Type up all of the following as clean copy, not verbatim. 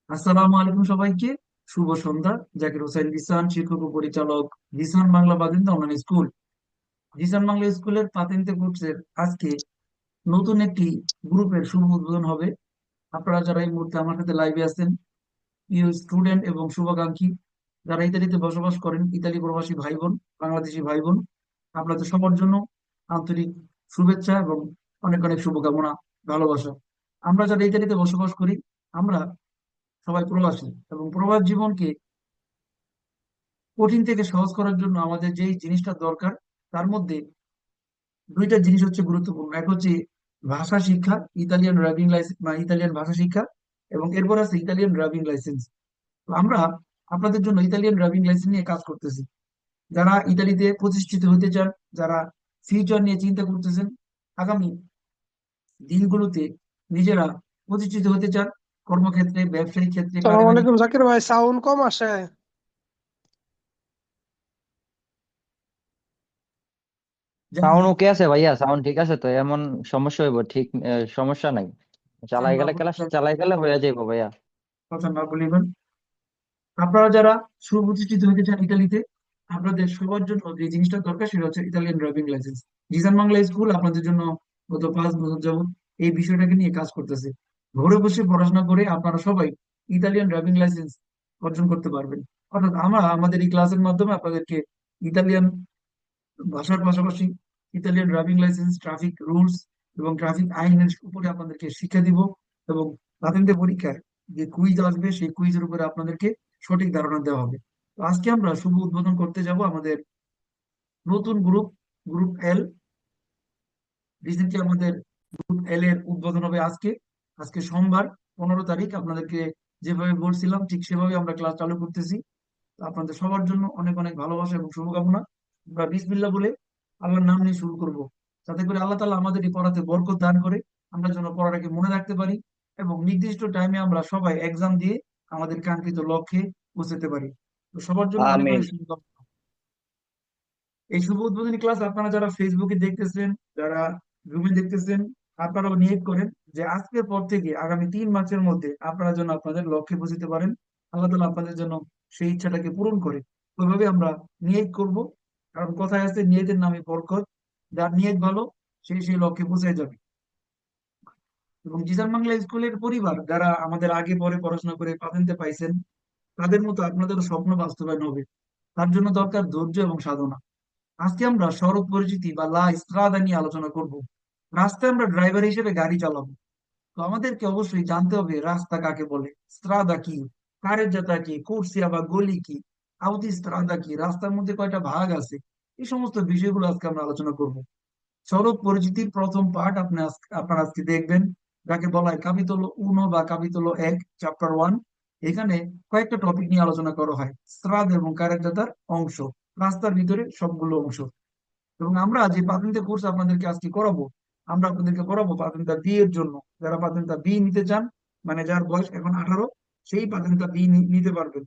আসসালামু আলাইকুম সবাইকে। শুভ সন্ধ্যা। জাকির হোসেন জিসান, শিক্ষক ও পরিচালক, জিসান বাংলা বাদিন্দা অনলাইন স্কুল। জিসান বাংলা স্কুলের পাতেন্তে কোর্সের আজকে নতুন একটি গ্রুপের শুভ উদ্বোধন হবে। আপনারা যারা এই মুহূর্তে আমার সাথে লাইভে আছেন, প্রিয় স্টুডেন্ট এবং শুভাকাঙ্ক্ষী, যারা ইতালিতে বসবাস করেন, ইতালি প্রবাসী ভাই বোন, বাংলাদেশি ভাই বোন, আপনাদের সবার জন্য আন্তরিক শুভেচ্ছা এবং অনেক অনেক শুভকামনা, ভালোবাসা। আমরা যারা ইতালিতে বসবাস করি, আমরা সবাই প্রবাসী, এবং প্রবাস জীবনকে কঠিন থেকে সহজ করার জন্য আমাদের যেই জিনিসটা দরকার, তার মধ্যে দুইটা জিনিস হচ্ছে গুরুত্বপূর্ণ। এক হচ্ছে ভাষা শিক্ষা, ইতালিয়ান ড্রাইভিং লাইসেন্স বা ইতালিয়ান ভাষা শিক্ষা, এবং এরপর আছে ইতালিয়ান ড্রাইভিং লাইসেন্স। তো আমরা আপনাদের জন্য ইতালিয়ান ড্রাইভিং লাইসেন্স নিয়ে কাজ করতেছি। যারা ইতালিতে প্রতিষ্ঠিত হতে চান, যারা ফিউচার নিয়ে চিন্তা করতেছেন, আগামী দিনগুলোতে নিজেরা প্রতিষ্ঠিত হতে চান, কর্মক্ষেত্রে, ব্যবসায়িক ক্ষেত্রে, সালাম পারিবারিক। আলাইকুম জাকির ভাই, সাউন্ড কম আসে। যেমন সাউন্ড ওকে আছে ভাইয়া, সাউন্ড ঠিক আছে তো? এমন সমস্যা হইব ঠিক? সমস্যা নাই, চালাই গেলে ক্লাস চালাই গেলে হয়ে যাইবো ভাইয়া। কথা না বলিবেন। আপনারা যারা সুপ্রতিষ্ঠিত হতে চান ইতালিতে, আপনাদের সবার জন্য যে জিনিসটা দরকার সেটা হচ্ছে Italian driving licence. Zeeshan Bangla school আপনাদের জন্য গত 5 বছর যাবত এই বিষয়টাকে নিয়ে কাজ করতেছে। ঘরে বসে পড়াশোনা করে আপনারা সবাই ইতালিয়ান ড্রাইভিং লাইসেন্স অর্জন করতে পারবেন। অর্থাৎ আমরা আমাদের এই ক্লাসের মাধ্যমে আপনাদেরকে ইতালিয়ান ভাষার পাশাপাশি Italian driving licence, traffic rules এবং ট্রাফিক আইনের উপরে আপনাদেরকে শিক্ষা দিব, এবং পাতেন্তে পরীক্ষায় যে কুইজ আসবে সেই কুইজের উপরে আপনাদেরকে সঠিক ধারণা দেওয়া হবে। তো আজকে আমরা শুভ উদ্বোধন করতে যাব আমাদের নতুন গ্রুপ, গ্রুপ এল। রিসেন্টলি আমাদের গ্রুপ এল এর উদ্বোধন হবে আজকে। আজকে সোমবার 15 তারিখ। আপনাদেরকে যেভাবে বলছিলাম ঠিক সেভাবে আমরা ক্লাস চালু করতেছি। তো আপনাদের সবার জন্য অনেক অনেক ভালোবাসা এবং শুভকামনা। আমরা বিসমিল্লাহ বলে আল্লাহর নাম নিয়ে শুরু করব, যাতে করে আল্লাহ তাআলা আমাদের এই পড়াতে বরকত দান করে, আমরা যেন পড়াটাকে মনে রাখতে পারি এবং নির্দিষ্ট টাইমে আমরা সবাই এক্সাম দিয়ে আমাদের কাঙ্ক্ষিত লক্ষ্যে পৌঁছাতে পারি। তো সবার জন্য অনেক আমিন। অনেক শুভকামনা। এই শুভ উদ্বোধনী ক্লাস আপনারা যারা ফেসবুকে দেখতেছেন, যারা জুমে দেখতেছেন, আপনারাও নিয়ত করেন যে আজকের পর থেকে আগামী 3 মাসের মধ্যে আপনারা যেন আপনাদের লক্ষ্যে পৌঁছতে পারেন। আল্লাহ তাআলা আপনাদের জন্য সেই ইচ্ছাটাকে পূরণ করে। ওইভাবে আমরা নিয়ত করব, কারণ কথায় আছে নিয়তের নামে বরকত। যার নিয়ত ভালো, সেই লক্ষ্যে পৌঁছে যাবে। এবং জিসান বাংলা স্কুলের পরিবার যারা আমাদের আগে পরে পড়াশোনা করে পাতেন্তে পাইছেন, তাদের মতো আপনাদেরও স্বপ্ন বাস্তবায়ন হবে। তার জন্য দরকার ধৈর্য এবং সাধনা। আজকে আমরা সড়ক পরিচিতি বা লা স্ত্রাদা নিয়ে আলোচনা করব। রাস্তায় আমরা ড্রাইভার হিসেবে গাড়ি চালাবো, তো আমাদেরকে অবশ্যই জানতে হবে রাস্তা কাকে বলে, স্ত্রাদা কি, কারেজ্জাতা কি, কোর্সিয়া বা গলি কি, আউতি স্ত্রাদা কি, রাস্তার মধ্যে কয়টা ভাগ আছে। এই সমস্ত বিষয়গুলো আজকে আমরা আলোচনা করব। সড়ক পরিচিতির প্রথম পার্ট আপনারা আজকে দেখবেন, যাকে বলা হয় কাপিতল উনো বা কাপিতল 1, চ্যাপ্টার 1। এখানে কয়েকটা টপিক নিয়ে আলোচনা করা হয়, স্ত্রাদ এবং কারেজ্জাতার অংশ, রাস্তার ভিতরে সবগুলো অংশ। এবং আমরা যে পাতেন্তে কোর্স আপনাদেরকে আজকে করাবো, আমরা আপনাদেরকে করাবো পাতেন্তা বি এর জন্য। যারা পাতেন্তা বি নিতে চান, মানে যার বয়স এখন 18, সেই পাতেন্তা বি নিতে পারবেন।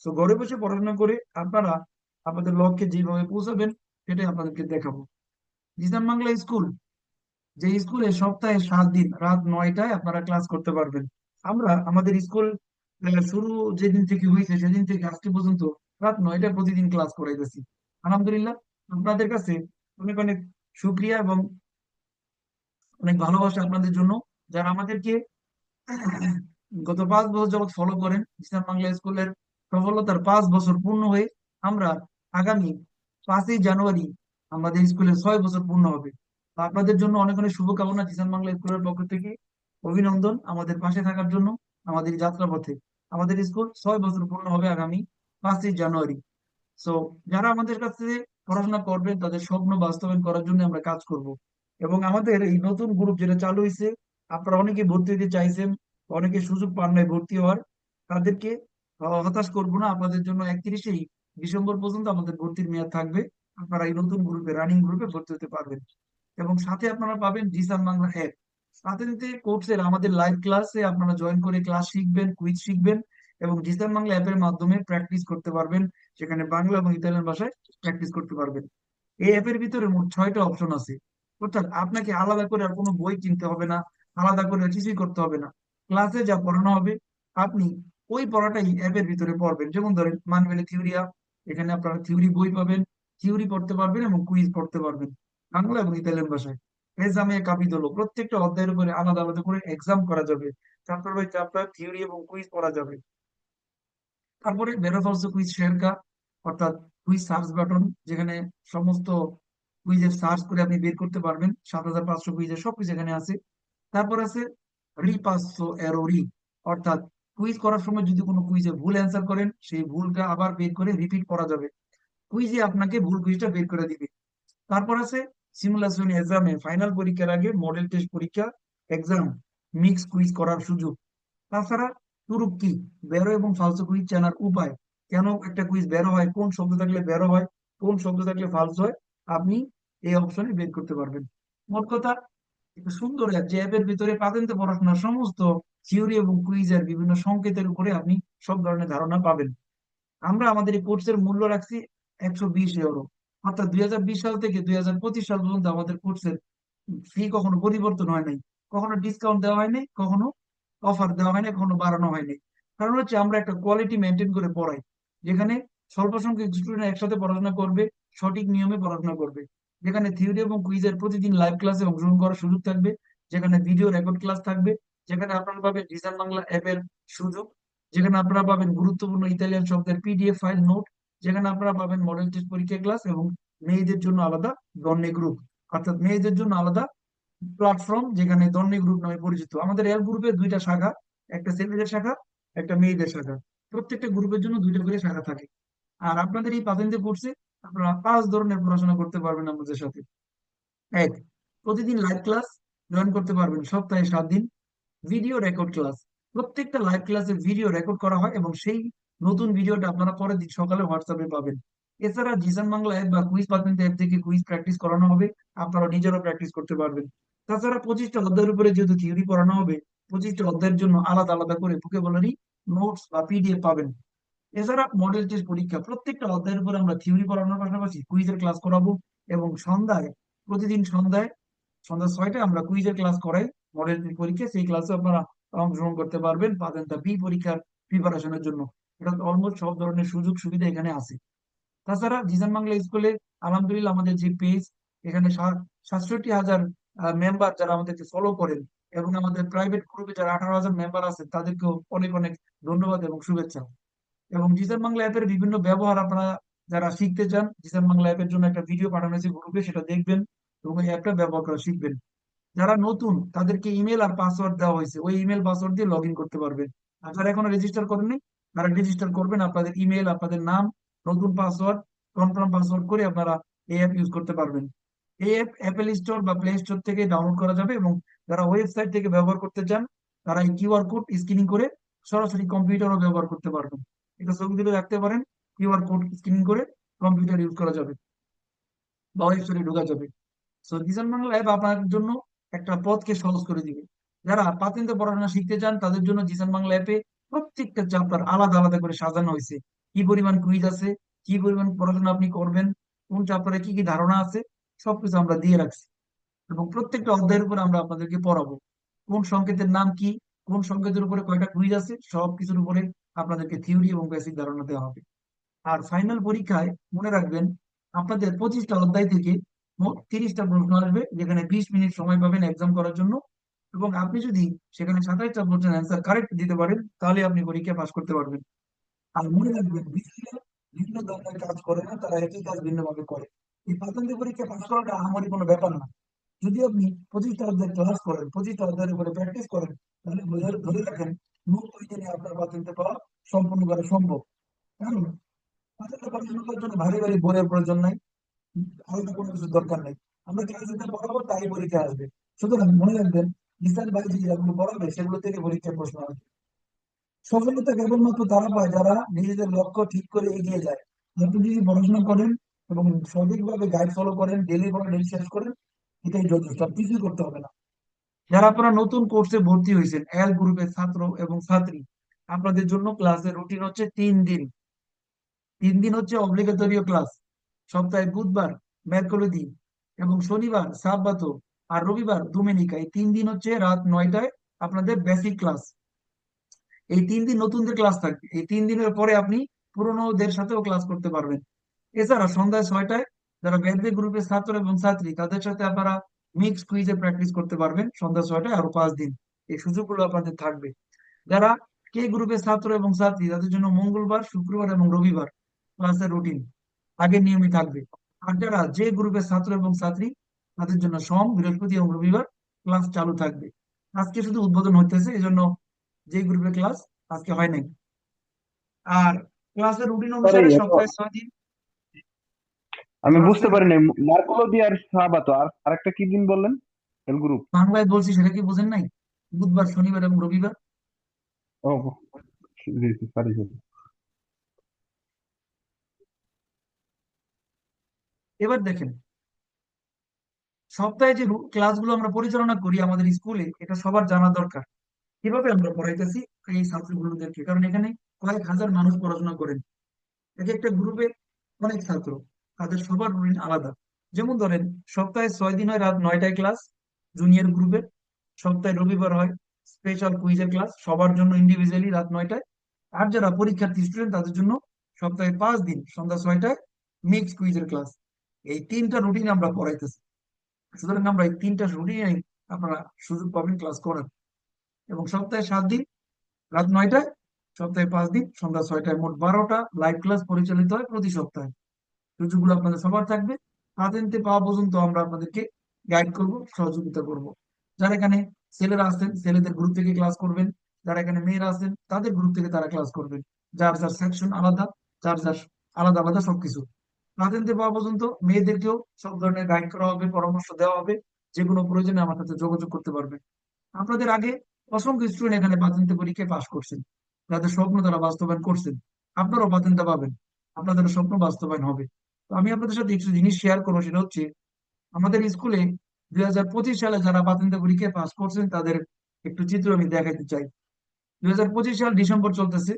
তো ঘরে বসে পড়াশোনা করে আপনারা আপনাদের লক্ষ্যে যেভাবে পৌঁছাবেন, সেটাই আপনাদেরকে দেখাবো। জিসান বাংলা স্কুল, যে স্কুলে সপ্তাহে 7 দিন রাত 9টায় আপনারা ক্লাস করতে পারবেন। আমরা আমাদের স্কুল শুরু যেদিন থেকে হয়েছে সেদিন থেকে আজকে পর্যন্ত রাত 9টায় প্রতিদিন ক্লাস করাইতেছি। আলহামদুলিল্লাহ। আপনাদের কাছে অনেক অনেক শুক্রিয়া এবং অনেক ভালোবাসা আপনাদের জন্য, যারা আমাদেরকে গত 5 বছর যাবৎ ফলো করেন। ইসলাম বাংলা স্কুলের সফলতার 5 বছর পূর্ণ হয়ে আমরা আগামী 5ই জানুয়ারি আমাদের স্কুলের 6 বছর পূর্ণ হবে। তো আপনাদের জন্য অনেক অনেক শুভকামনা কিষান বাংলা স্কুলের পক্ষ থেকে। অভিনন্দন আমাদের পাশে থাকার জন্য আমাদের এই যাত্রাপথে। আমাদের স্কুল 6 বছর পূর্ণ হবে আগামী 5ই জানুয়ারি। সো যারা আমাদের কাছে পড়াশোনা করবেন, তাদের স্বপ্ন বাস্তবায়ন করার জন্য আমরা কাজ করব। এবং আমাদের এই নতুন গ্রুপ যেটা চালু হয়েছে, আপনারা অনেকে ভর্তি হতে চাইছেন, অনেকে সুযোগ পান নাই ভর্তি হওয়ার, তাদেরকে হতাশ করব না। আপনাদের জন্য 31শে ডিসেম্বর পর্যন্ত আমাদের ভর্তির মেয়াদ থাকবে। আপনারা এই নতুন গ্রুপে, রানিং গ্রুপে ভর্তি হতে পারবেন। এবং সাথে আপনারা পাবেন জিসান বাংলা অ্যাপ। সাথে সাথে কোর্সের আমাদের লাইভ ক্লাসে আপনারা জয়েন করে ক্লাস শিখবেন, কুইজ শিখবেন, এবং জিসান বাংলা অ্যাপের মাধ্যমে প্র্যাকটিস করতে পারবেন। সেখানে বাংলা এবং ইতালিয়ান ভাষায় প্র্যাকটিস করতে পারবেন। এই অ্যাপের ভিতরে মোট 6টা অপশন আছে। অর্থাৎ আপনাকে আলাদা করে আর কোনো বই কিনতে হবে না, আলাদা করে আর কিছুই করতে হবে না। ক্লাসে যা পড়ানো হবে আপনি ওই পড়াটাই অ্যাপের ভিতরে পড়বেন। যেমন ধরেন মানভ্যালি থিওরিয়া, এখানে আপনারা থিওরি বই পাবেন, থিওরি পড়তে পারবেন এবং কুইজ পড়তে পারবেন বাংলা এবং ইতালিয়ান ভাষায়। এক্সামে কাপিদলো প্রত্যেকটা অধ্যায়ের উপরে আলাদা আলাদা করে এক্সাম করা যাবে, চ্যাপ্টার বাই চ্যাপ্টার থিওরি এবং কুইজ পড়া যাবে। তারপরে বের অফ অলসো কুইজ শেয়ারকা, অর্থাৎ কুইজ সার্চ বাটন, যেখানে সমস্ত কুইজের সার্চ করে আপনি বের করতে পারবেন, 7500 কুইজের সবকিছু এখানে আছে। তারপর আছে রিপাসো এরোরি, অর্থাৎ কুইজ করার সময় যদি কোনো কুইজে ভুল অ্যান্সার করেন সেই ভুলটা আবার বের করে রিপিট করা যাবে, কুইজে আপনাকে ভুল কুইজটা বের করে দিবে। তারপর আছে সিমুলেশন এক্সামে, ফাইনাল পরীক্ষার আগে মডেল টেস্ট পরীক্ষা এক্সাম মিক্স কুইজ করার সুযোগ। তাছাড়া তুরুপ কি, বেরো এবং ফালসো কুইজ চেনার উপায়, কেন একটা কুইজ বেরো হয়, কোন শব্দ থাকলে বেরো হয়, কোন শব্দ থাকলে ফালসো হয়, আপনি এই অপশনে বের করতে পারবেন। মোট কথা, একটা সুন্দর অ্যাপ, যে অ্যাপের ভিতরে পাতেন্তে পড়াশোনার সমস্ত থিওরি এবং কুইজের বিভিন্ন সংকেতের উপরে আপনি সব ধরনের ধারণা পাবেন। আমরা আমাদের এই কোর্সের মূল্য রাখছি 120 ইউরো, অর্থাৎ 2020 সাল থেকে 2025 সাল পর্যন্ত আমাদের কোর্সের ফি কখনো পরিবর্তন হয় নাই, কখনো ডিসকাউন্ট দেওয়া হয়নি, কখনো অফার দেওয়া হয়নি, কখনো বাড়ানো হয়নি। কারণ হচ্ছে আমরা একটা কোয়ালিটি মেনটেন করে পড়াই, যেখানে স্বল্প সংখ্যক স্টুডেন্ট একসাথে পড়াশোনা করবে, সঠিক নিয়মে পড়াশোনা করবে, যেখানে থিওরি এবং কুইজের প্রতিদিন লাইভ ক্লাসে অংশগ্রহণ করার সুযোগ থাকবে, যেখানে ভিডিও রেকর্ড ক্লাস থাকবে, যেখানে আপনারা পাবেন ডিজাইন বাংলা অ্যাপের সুযোগ, যেখানে আপনারা পাবেন গুরুত্বপূর্ণ ইতালিয়ান শব্দের পিডিএফ ফাইল নোট, যেখানে আপনারা পাবেন মডেল টেস্ট পরীক্ষা ক্লাস এবং মেয়েদের জন্য আলাদা দন্ডে গ্রুপ, অর্থাৎ মেয়েদের জন্য আলাদা প্ল্যাটফর্ম, যেখানে দন্ডে গ্রুপ নামে পরিচিত। আমাদের এর গ্রুপে দুইটা শাখা, একটা ছেলেদের শাখা, একটা মেয়েদের শাখা, প্রত্যেকটা গ্রুপের জন্য দুইটা করে শাখা থাকে। আর আপনাদের এই পাতেন্তে কোর্সে আপনারা 5 ধরনের পড়াশোনা করতে পারবেন আমাদের সাথে। এক, প্রতিদিন লাইভ ক্লাস জয়েন করতে পারবেন সপ্তাহে 7 দিন, ভিডিও রেকর্ড ক্লাস, প্রত্যেকটা লাইভ ক্লাসের ভিডিও রেকর্ড করা হয় এবং সেই নতুন ভিডিওটা আপনারা পরের দিন সকালে হোয়াটসঅ্যাপে পাবেন। এছাড়া জিসান বাংলা অ্যাপ বা কুইজ পাতেন্ট অ্যাপ থেকে কুইজ প্র্যাকটিস করানো হবে, আপনারা নিজেরাও প্র্যাকটিস করতে পারবেন। তাছাড়া 25টা অধ্যায়ের উপরে যেহেতু থিওরি পড়ানো হবে, 25টা অধ্যায়ের জন্য আলাদা আলাদা করে ভোকাবুলারি নোটস বা পিডিএফ পাবেন। এছাড়া মডেল টেস্ট পরীক্ষা, প্রত্যেকটা অধ্যায়ের উপর আমরা থিওরি পড়ানোর পাশাপাশি কুইজের ক্লাস করাবো, এবং সন্ধ্যায়, প্রতিদিন সন্ধ্যায়, সন্ধ্যা 6টায় আমরা কুইজের ক্লাস করাই। মডেল টেস্ট পরীক্ষা সেই ক্লাসে আপনারা অংশগ্রহণ করতে পারবেন পাতেন্তা বি পরীক্ষার প্রিপারেশনের জন্য। এটা অলমোস্ট সব ধরনের সুযোগ সুবিধা এখানে আছে। তাছাড়া জিসান বাংলা স্কুলে আলহামদুলিল্লাহ আমাদের যে পেজ, এখানে 67,000 মেম্বার যারা আমাদেরকে ফলো করেন, এবং আমাদের প্রাইভেট গ্রুপে যারা 18,000 মেম্বার আছেন তাদেরকেও অনেক অনেক ধন্যবাদ এবং শুভেচ্ছা। এবং জিসান বাংলা অ্যাপের বিভিন্ন ব্যবহার আপনারা যারা শিখতে চান, জিসান বাংলা অ্যাপের জন্য একটা ভিডিও পাঠানো হয়েছে গ্রুপে, সেটা দেখবেন এবং এই অ্যাপটা ব্যবহার করা শিখবেন। যারা নতুন তাদেরকে ইমেল আর পাসওয়ার্ড দেওয়া হয়েছে, ওই ইমেল পাসওয়ার্ড দিয়ে লগ ইন করতে পারবেন। আর যারা এখনো রেজিস্টার করেননি, তারা রেজিস্টার করবেন, আপনাদের ইমেল, আপনাদের নাম, নতুন পাসওয়ার্ড, কনফার্ম পাসওয়ার্ড করে আপনারা এই অ্যাপ ইউজ করতে পারবেন। এই অ্যাপ অ্যাপেল স্টোর বা প্লে স্টোর থেকে ডাউনলোড করা যাবে, এবং যারা ওয়েবসাইট থেকে ব্যবহার করতে চান তারা এই কিউআর কোড স্ক্যানিং করে সরাসরি কম্পিউটারও ব্যবহার করতে পারবেন। এটা ছবি তুলে রাখতে পারেন, কিউআর কোড স্ক্যানিং করে কম্পিউটার ইউজ করা যাবে বা ওয়েবসাইটে ঢোকা যাবে। সো ডিজাইন বাংলা অ্যাপ আপনার জন্য একটা পথকে সহজ করে দিবে। যারা পাতেন্তে পড়াশোনা শিখতে চান তাদের জন্য জিসান বাংলা অ্যাপে প্রত্যেকটা চ্যাপ্টার আলাদা আলাদা করে সাজানো হয়েছে, কি পরিমাণ কুইজ আছে, কি পরিমাণ পড়াশোনা আপনি করবেন, কোন চ্যাপ্টারে কি কি ধারণা আছে, সবকিছু আমরা দিয়ে রাখছি। এবং প্রত্যেকটা অধ্যায়ের উপর আমরা আপনাদেরকে পড়াবো, কোন সংকেতের নাম কি, কোন সংকেতের উপরে কয়টা কুইজ আছে, সবকিছুর উপরে আপনাদেরকে থিওরি এবং বেসিক ধারণা দেওয়া হবে। আর ফাইনাল পরীক্ষায় মনে রাখবেন, আপনাদের 25টা অধ্যায় থেকে মোট 30টা প্রশ্ন আসবে, যেখানে 20 মিনিট সময় পাবেন এক্সাম করার জন্য। এবং আপনি যদি সেখানে 27টা প্রশ্নের অ্যান্সার কারেক্ট দিতে পারেন, তাহলে আপনি পরীক্ষা পাস করতে পারবেন। আর মনে রাখবেন, বিসিএস ভিন্ন ধরনের কাজ করে না, তারা একই কাজ ভিন্নভাবে করে। এই পাতান্তিক পরীক্ষা পাস করাটা আমারই কোনো ব্যাপার না। যদি আপনি 25টা অধ্যায় ক্লাস করেন, 25টা অধ্যায়ের উপরে প্র্যাকটিস করেন, তাহলে ধরে ধরে রাখেন 90 দিনে আপনার পাতান্তে পাওয়া সম্পূর্ণ করা সম্ভব। কারণ পাতান্তে পড়াশোনা করার জন্য ভারী ভারী বইয়ের প্রয়োজন নাই, আলাদা কোনো কিছু দরকার নেই। আমরা ক্লাসে যেটা পড়াবো তাই পরীক্ষা আসবে। সুতরাং মনে রাখবেন, বিস্তার বাইরে যেগুলো পড়াবে সেগুলো থেকে পরীক্ষার প্রশ্ন আসবে। সফলতা কেবলমাত্র তারা পায় যারা নিজেদের লক্ষ্য ঠিক করে এগিয়ে যায়। আপনি যদি পড়াশোনা করেন এবং সঠিকভাবে গাইড ফলো করেন, ডেলি পড়া ডেলি শেষ করেন, এটাই যথেষ্ট, আর কিছুই করতে হবে না। যারা আপনারা নতুন কোর্সে ভর্তি হয়েছেন, এল গ্রুপের ছাত্র এবং ছাত্রী, আপনাদের জন্য ক্লাসের রুটিন হচ্ছে 3 দিন। 3 দিন হচ্ছে অব্লিগেটরিও ক্লাস, সপ্তাহে বুধবার মেরকোলিদি এবং শনিবার সাব্বাতো, আর রবিবার দুমেনিকা। এই 3 দিন হচ্ছে রাত 9টায় আপনাদের বেসিক ক্লাস। এই 3 দিন নতুনদের ক্লাস থাকবে, এই 3 দিনের পরে আপনি পুরনোদের সাথেও ক্লাস করতে পারবেন। এছাড়া সন্ধ্যা 6টায় যারা ব্যাচে গ্রুপের ছাত্র এবং ছাত্রী তাদের সাথে আপনারা মিক্স কুইজে প্র্যাকটিস করতে পারবেন সন্ধ্যা 6টায় আরো 5 দিন। এই সুযোগগুলো আপনাদের থাকবে। যারা কে গ্রুপের ছাত্র এবং ছাত্রী তাদের জন্য মঙ্গলবার, শুক্রবার এবং রবিবার ক্লাসের রুটিন আগের নিয়মই থাকবে। আর যারা যে গ্রুপের ছাত্র এবং ছাত্রী তাদের জন্য সোম, বৃহস্পতি এবং রবিবার ক্লাস চালু থাকবে। আজকে শুধু উদ্বোধন হইতেছে, এই জন্য যে গ্রুপের ক্লাস আজকে হয় নাই। আর ক্লাসের রুটিন সরি, অনুসারে সপ্তাহে 6 দিন আমি যারা বুঝতে আছেন। পারি নাই। মার্কোলদি আর সাহাবাতো আর আরেকটা কি দিন বললেন? এল গ্রুপ। বাংলায় বলছি, সেটা কি বোঝেন নাই? বুধবার, শনিবার এবং রবিবার। ও জি, সরি সরি। এবার দেখেন, সপ্তাহে যে ক্লাসগুলো আমরা পরিচালনা করি আমাদের স্কুলে, এটা সবার জানা দরকার। কিভাবে আমরা পড়াইতেছি এই ছাত্রগুলোদেরকে, কারণ এখানে কয়েক হাজার মানুষ পড়াশোনা করেন। এক একটা গ্রুপে অনেক ছাত্র, তাদের সবার রুটিন আলাদা। যেমন ধরেন, সপ্তাহে 6 দিন হয় রাত 9টায় ক্লাস জুনিয়র গ্রুপের। সপ্তাহে রবিবার হয় স্পেশাল কুইজের ক্লাস সবার জন্য ইন্ডিভিজুয়ালি রাত 9টায়। আর যারা পরীক্ষার্থী স্টুডেন্ট তাদের জন্য সপ্তাহে 5 দিন সন্ধ্যা 6টায় মিক্স কুইজের ক্লাস। এই 3টা রুটিন আমরা পড়াইতেছি। সুতরাং আমরা এই 3টা রুটিনে আপনারা সুযোগ পাবেন ক্লাস করার। এবং সপ্তাহে 7 দিন রাত 9টায়, সপ্তাহে 5 দিন সন্ধ্যা 6টায়, মোট 12টা লাইভ ক্লাস পরিচালিত হয় প্রতি সপ্তাহে। সুযোগগুলো আপনাদের সবার থাকবে। হাতে পাওয়া পর্যন্ত আমরা আপনাদেরকে গাইড করব, সহযোগিতা করব। যারা এখানে ছেলেরা আছেন ছেলেদের গ্রুপ থেকে ক্লাস করবেন, যারা এখানে মেয়েরা আছেন তাদের গ্রুপ থেকে তারা ক্লাস করবেন। যার যার সেকশন আলাদা, যার যার আলাদা আলাদা সবকিছু। হাতে পাওয়া পর্যন্ত মেয়েদেরকেও সব ধরনের গাইড করা হবে, পরামর্শ দেওয়া হবে। যে কোনো প্রয়োজনে আমার সাথে যোগাযোগ করতে পারবেন। আপনাদের আগে অসংখ্য স্টুডেন্ট এখানে বাতিনতে পরীক্ষায় পাশ করছেন, যাদের স্বপ্ন তারা বাস্তবায়ন করছেন। আপনারাও বাতিনটা পাবেন, আপনাদের স্বপ্ন বাস্তবায়ন হবে। তো আমি আপনাদের সাথে কিছু জিনিস শেয়ার করবো, সেটা হচ্ছে আমাদের স্কুলে 2025 সালে যারা বাতিনতে পরীক্ষায় পাশ করছেন তাদের একটু চিত্র আমি দেখাতে চাই। 2025 সাল ডিসেম্বর চলতেছে।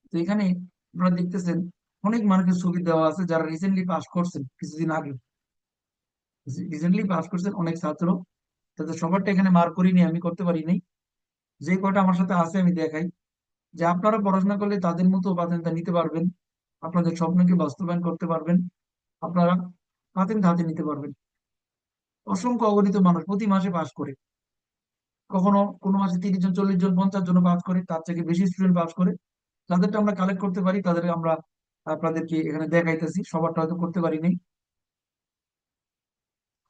তো এখানে আপনারা দেখতেছেন অনেক মানুষের ছবি দেওয়া আছে যারা রিসেন্টলি পাশ করছেন, কিছুদিন আগে রিসেন্টলি পাশ করছেন অনেক ছাত্র। তাদের সবারটা এখানে মার্ক করিনি, আমি করতে পারিনি। যে কয়টা আমার সাথে আছে আমি দেখাই, যে আপনারা পড়াশোনা করলে তাদের মতো বাতেনটা নিতে পারবেন, আপনাদের স্বপ্নকে বাস্তবায়ন করতে পারবেন, আপনারা বাতেন হাতে নিতে পারবেন। অসংখ্য অগণিত মানুষ প্রতি মাসে পাস করে, কখনো কোনো মাসে 30 জন, 40 জন, 50 জন পাস করে, তার থেকে বেশি স্টুডেন্ট পাস করে। যাদেরটা আমরা কালেক্ট করতে পারি তাদের আমরা আপনাদেরকে এখানে দেখাইতেছি, সবারটা হয়তো করতে পারিনি।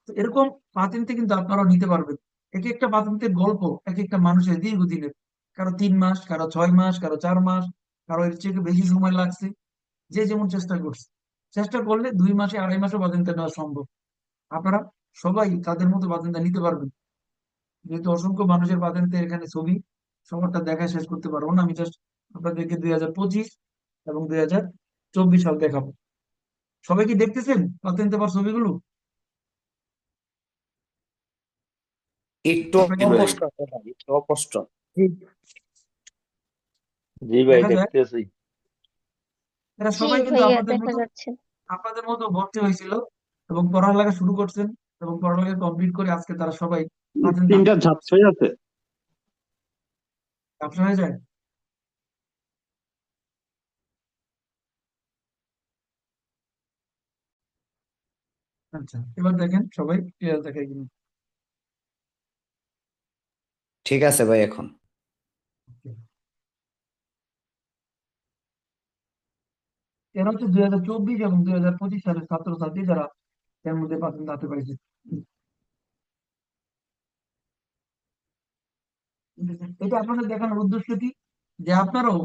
তো এরকম পাতেন্তে কিন্তু আপনারাও নিতে পারবেন। এক একটা পাতেন্তের গল্প এক একটা মানুষের দীর্ঘদিনের, কারো 3 মাস, কারো 6 মাস, কারো 4 মাস, কারো এর চেয়ে বেশি সময় লাগছে। যে যেমন চেষ্টা করছে, চেষ্টা করলে 2 মাসে, 2.5 মাসও বাতেনটা নেওয়া সম্ভব। আপনারা সবাই তাদের মতো বাতেনটা নিতে পারবেন। যেহেতু অসংখ্য মানুষের বাতেনতে এখানে ছবি, সবারটা দেখা শেষ করতে পারবো না। আমি জাস্ট আপনাদেরকে 2025 এবং 2024 সাল দেখাবো। সবাই কি দেখতেছেন বাতেনতে পাওয়ার ছবিগুলো? একটু আপনাকে জি ভাই, অস্পষ্ট আছে ভাই, একটু অস্পষ্ট। জি ভাই দেখা যায়? দেখতেছি। এরা জি সবাই কিন্তু ভাইয়া আপনাদের দেখা মতো, যাচ্ছে। আপনাদের মতো ভর্তি হয়েছিল এবং পড়ালেখা শুরু করছেন, এবং পড়ালেখা কমপ্লিট করে আজকে তারা সবাই বাতেন তিনটা দাঁড় ঝাপসা হয়ে আছে। ব্যবসা হয়ে যায়। আচ্ছা, এবার দেখেন সবাই ক্লিয়ার দেখায় কিনা। ঠিক আছে ভাই এখন। Okay. এরা হচ্ছে 2024 এবং 2025 সালের ছাত্রছাত্রী যারা এর মধ্যে বাতেন দাঁড়াতে পারছে। এটা আপনাদের দেখানোর উদ্দেশ্য কি, যে আপনারাও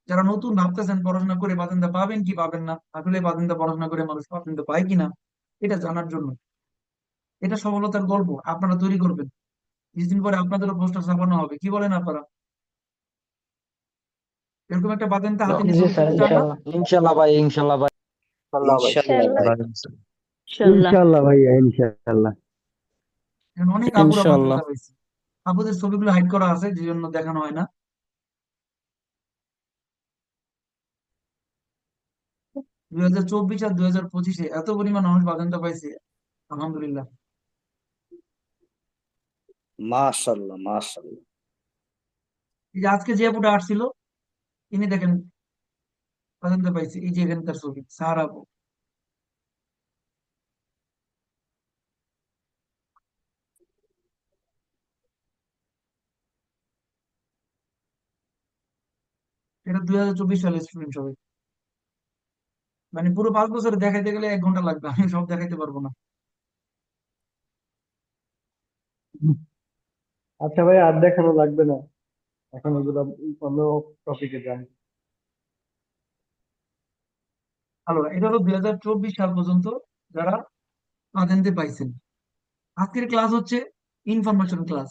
যারা নতুন ভাবতেছেন পড়াশোনা করে বাতিনটা পাবেন কি পাবেন না, আসলে বাতিনটা পড়াশোনা করে মানুষ বাতিনটা পায় কিনা, এটা জানার জন্য। এটা সফলতার গল্প আপনারা তৈরি করবেন। কিছুদিন পরে আপনাদেরও পোস্টার ছাপানো হবে, কি বলেন আপনারা? এরকম একটা বাতিনটা হাতে নিয়ে জি ছবি স্যার, তুলতে চান না? ইনশাল্লাহ ইনশাল্লাহ ভাই, ইনশাল্লাহ ভাই। আল্লাহ ভাই। ইনশাল্লাহ ইনশাআল্লাহ। ভাই। ইনশাআল্লাহ। ইনশাআল্লাহ ভাইয়া, ইনশাআল্লাহ। এখন অনেক আপুরা ইনশাআল্লাহ। বাতিনটা হয়েছে, আপুদের ছবিগুলো হাইড করা আছে যে জন্য দেখানো হয় না। 2024 আর 2025-এ এত পরিমাণ মানুষ বাতিনটা পাইছে, আলহামদুলিল্লাহ। মাশাআল্লাহ মাশাআল্লাহ। এই যে আজকে যে আপুটা আসছিল, ইনি দেখেন পছন্দ পাইছে, এই যে এখানকার ছবি সারা আপু। এটা 2024 সালের স্টুডেন্ট সবাই। মানে পুরো 5 বছরে দেখাইতে গেলে 1 ঘন্টা লাগবে, আমি সব দেখাইতে পারবো না। আচ্ছা ভাই, আর দেখানো লাগবে না, এখন ওগুলো অন্য টপিকে যান। ভালো, এটা হলো 2024 সাল পর্যন্ত যারা পাতেন্তে পাইছেন। আজকের ক্লাস হচ্ছে ইনফরমেশন ক্লাস।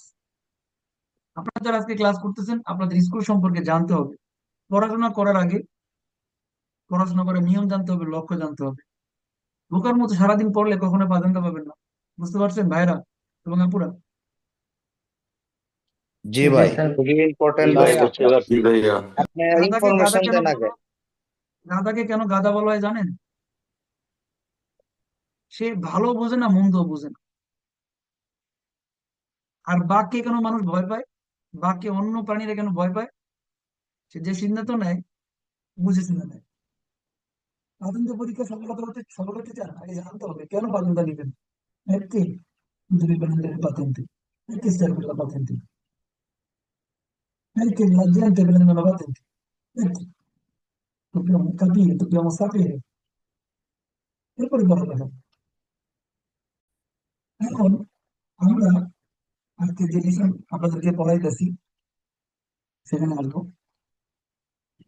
আপনারা যারা আজকে ক্লাস করতেছেন, আপনাদের স্কুল সম্পর্কে জানতে হবে। পড়াশোনা করার আগে পড়াশোনা করার নিয়ম জানতে হবে, লক্ষ্য জানতে হবে। বোকার মতো সারাদিন পড়লে কখনো পাতেন্তে পাবেন না। বুঝতে পারছেন ভাইরা এবং আপুরা? জি জি ভাই, স্যার। খুবই জি ইম্পর্টেন্ট ভাই, আজকে। বুঝতে পারছি। জি ভাইয়া। আপনি গাধাকে গাধা ইনফরমেশন কেন দেন বলা আগে। হয়? গাধাকে কেন গাধা বলা হয় জানেন? সে ভালো বোঝে না, মন্দ বোঝে না। আর বাঘকে কেন মানুষ ভয় পায়? বাঘকে অন্য প্রাণীরা কেন ভয় পায়? সে যে সিদ্ধান্ত নেয়, বুঝে শুনে নেয়। প্রাথমিক পরীক্ষা সফলতা হতে সফল হতে চান, আগে জানতে হবে কেন প্রাথমিকটা নেবেন। Perché deve prendere patente? Perché serve la patente? Perché la gente prende la patente? Perché? Dobbiamo capire, dobbiamo sapere. E poi parliamo. এখন আমরা আজকে যে বিষয় আপনাদেরকে পড়াইতেছি সেখানে আসবো।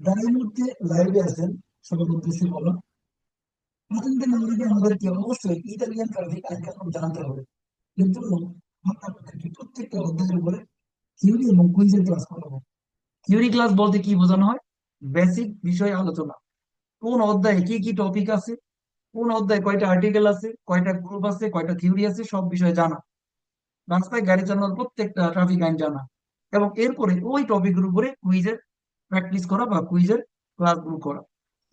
যারা এই মুহূর্তে লাইভে আছেন, সবার উদ্দেশ্যে বলো, patente নেওয়ার আগে আমাদেরকে অবশ্যই ইতালিয়ান ট্রাফিক আইন কানুন জানতে হবে। কিন্তু আমরা আপনাদেরকে প্রত্যেকটা অধ্যায়ের উপরে থিওরি এবং কুইজের ক্লাস করাবো। থিওরি ক্লাস বলতে কি বোঝানো হয়? বেসিক বিষয় আলোচনা। কোন অধ্যায়ে কি কি টপিক আছে, কোন অধ্যায়ে কয়টা আর্টিকেল আছে, কয়টা গ্রুপ আছে, কয়টা থিওরি আছে, সব বিষয় জানা। রাস্তায় গাড়ি চালানোর প্রত্যেকটা ট্রাফিক আইন জানা। এবং এরপরে ওই টপিকের উপরে কুইজের প্র্যাকটিস করা বা কুইজের ক্লাসগুলো করা।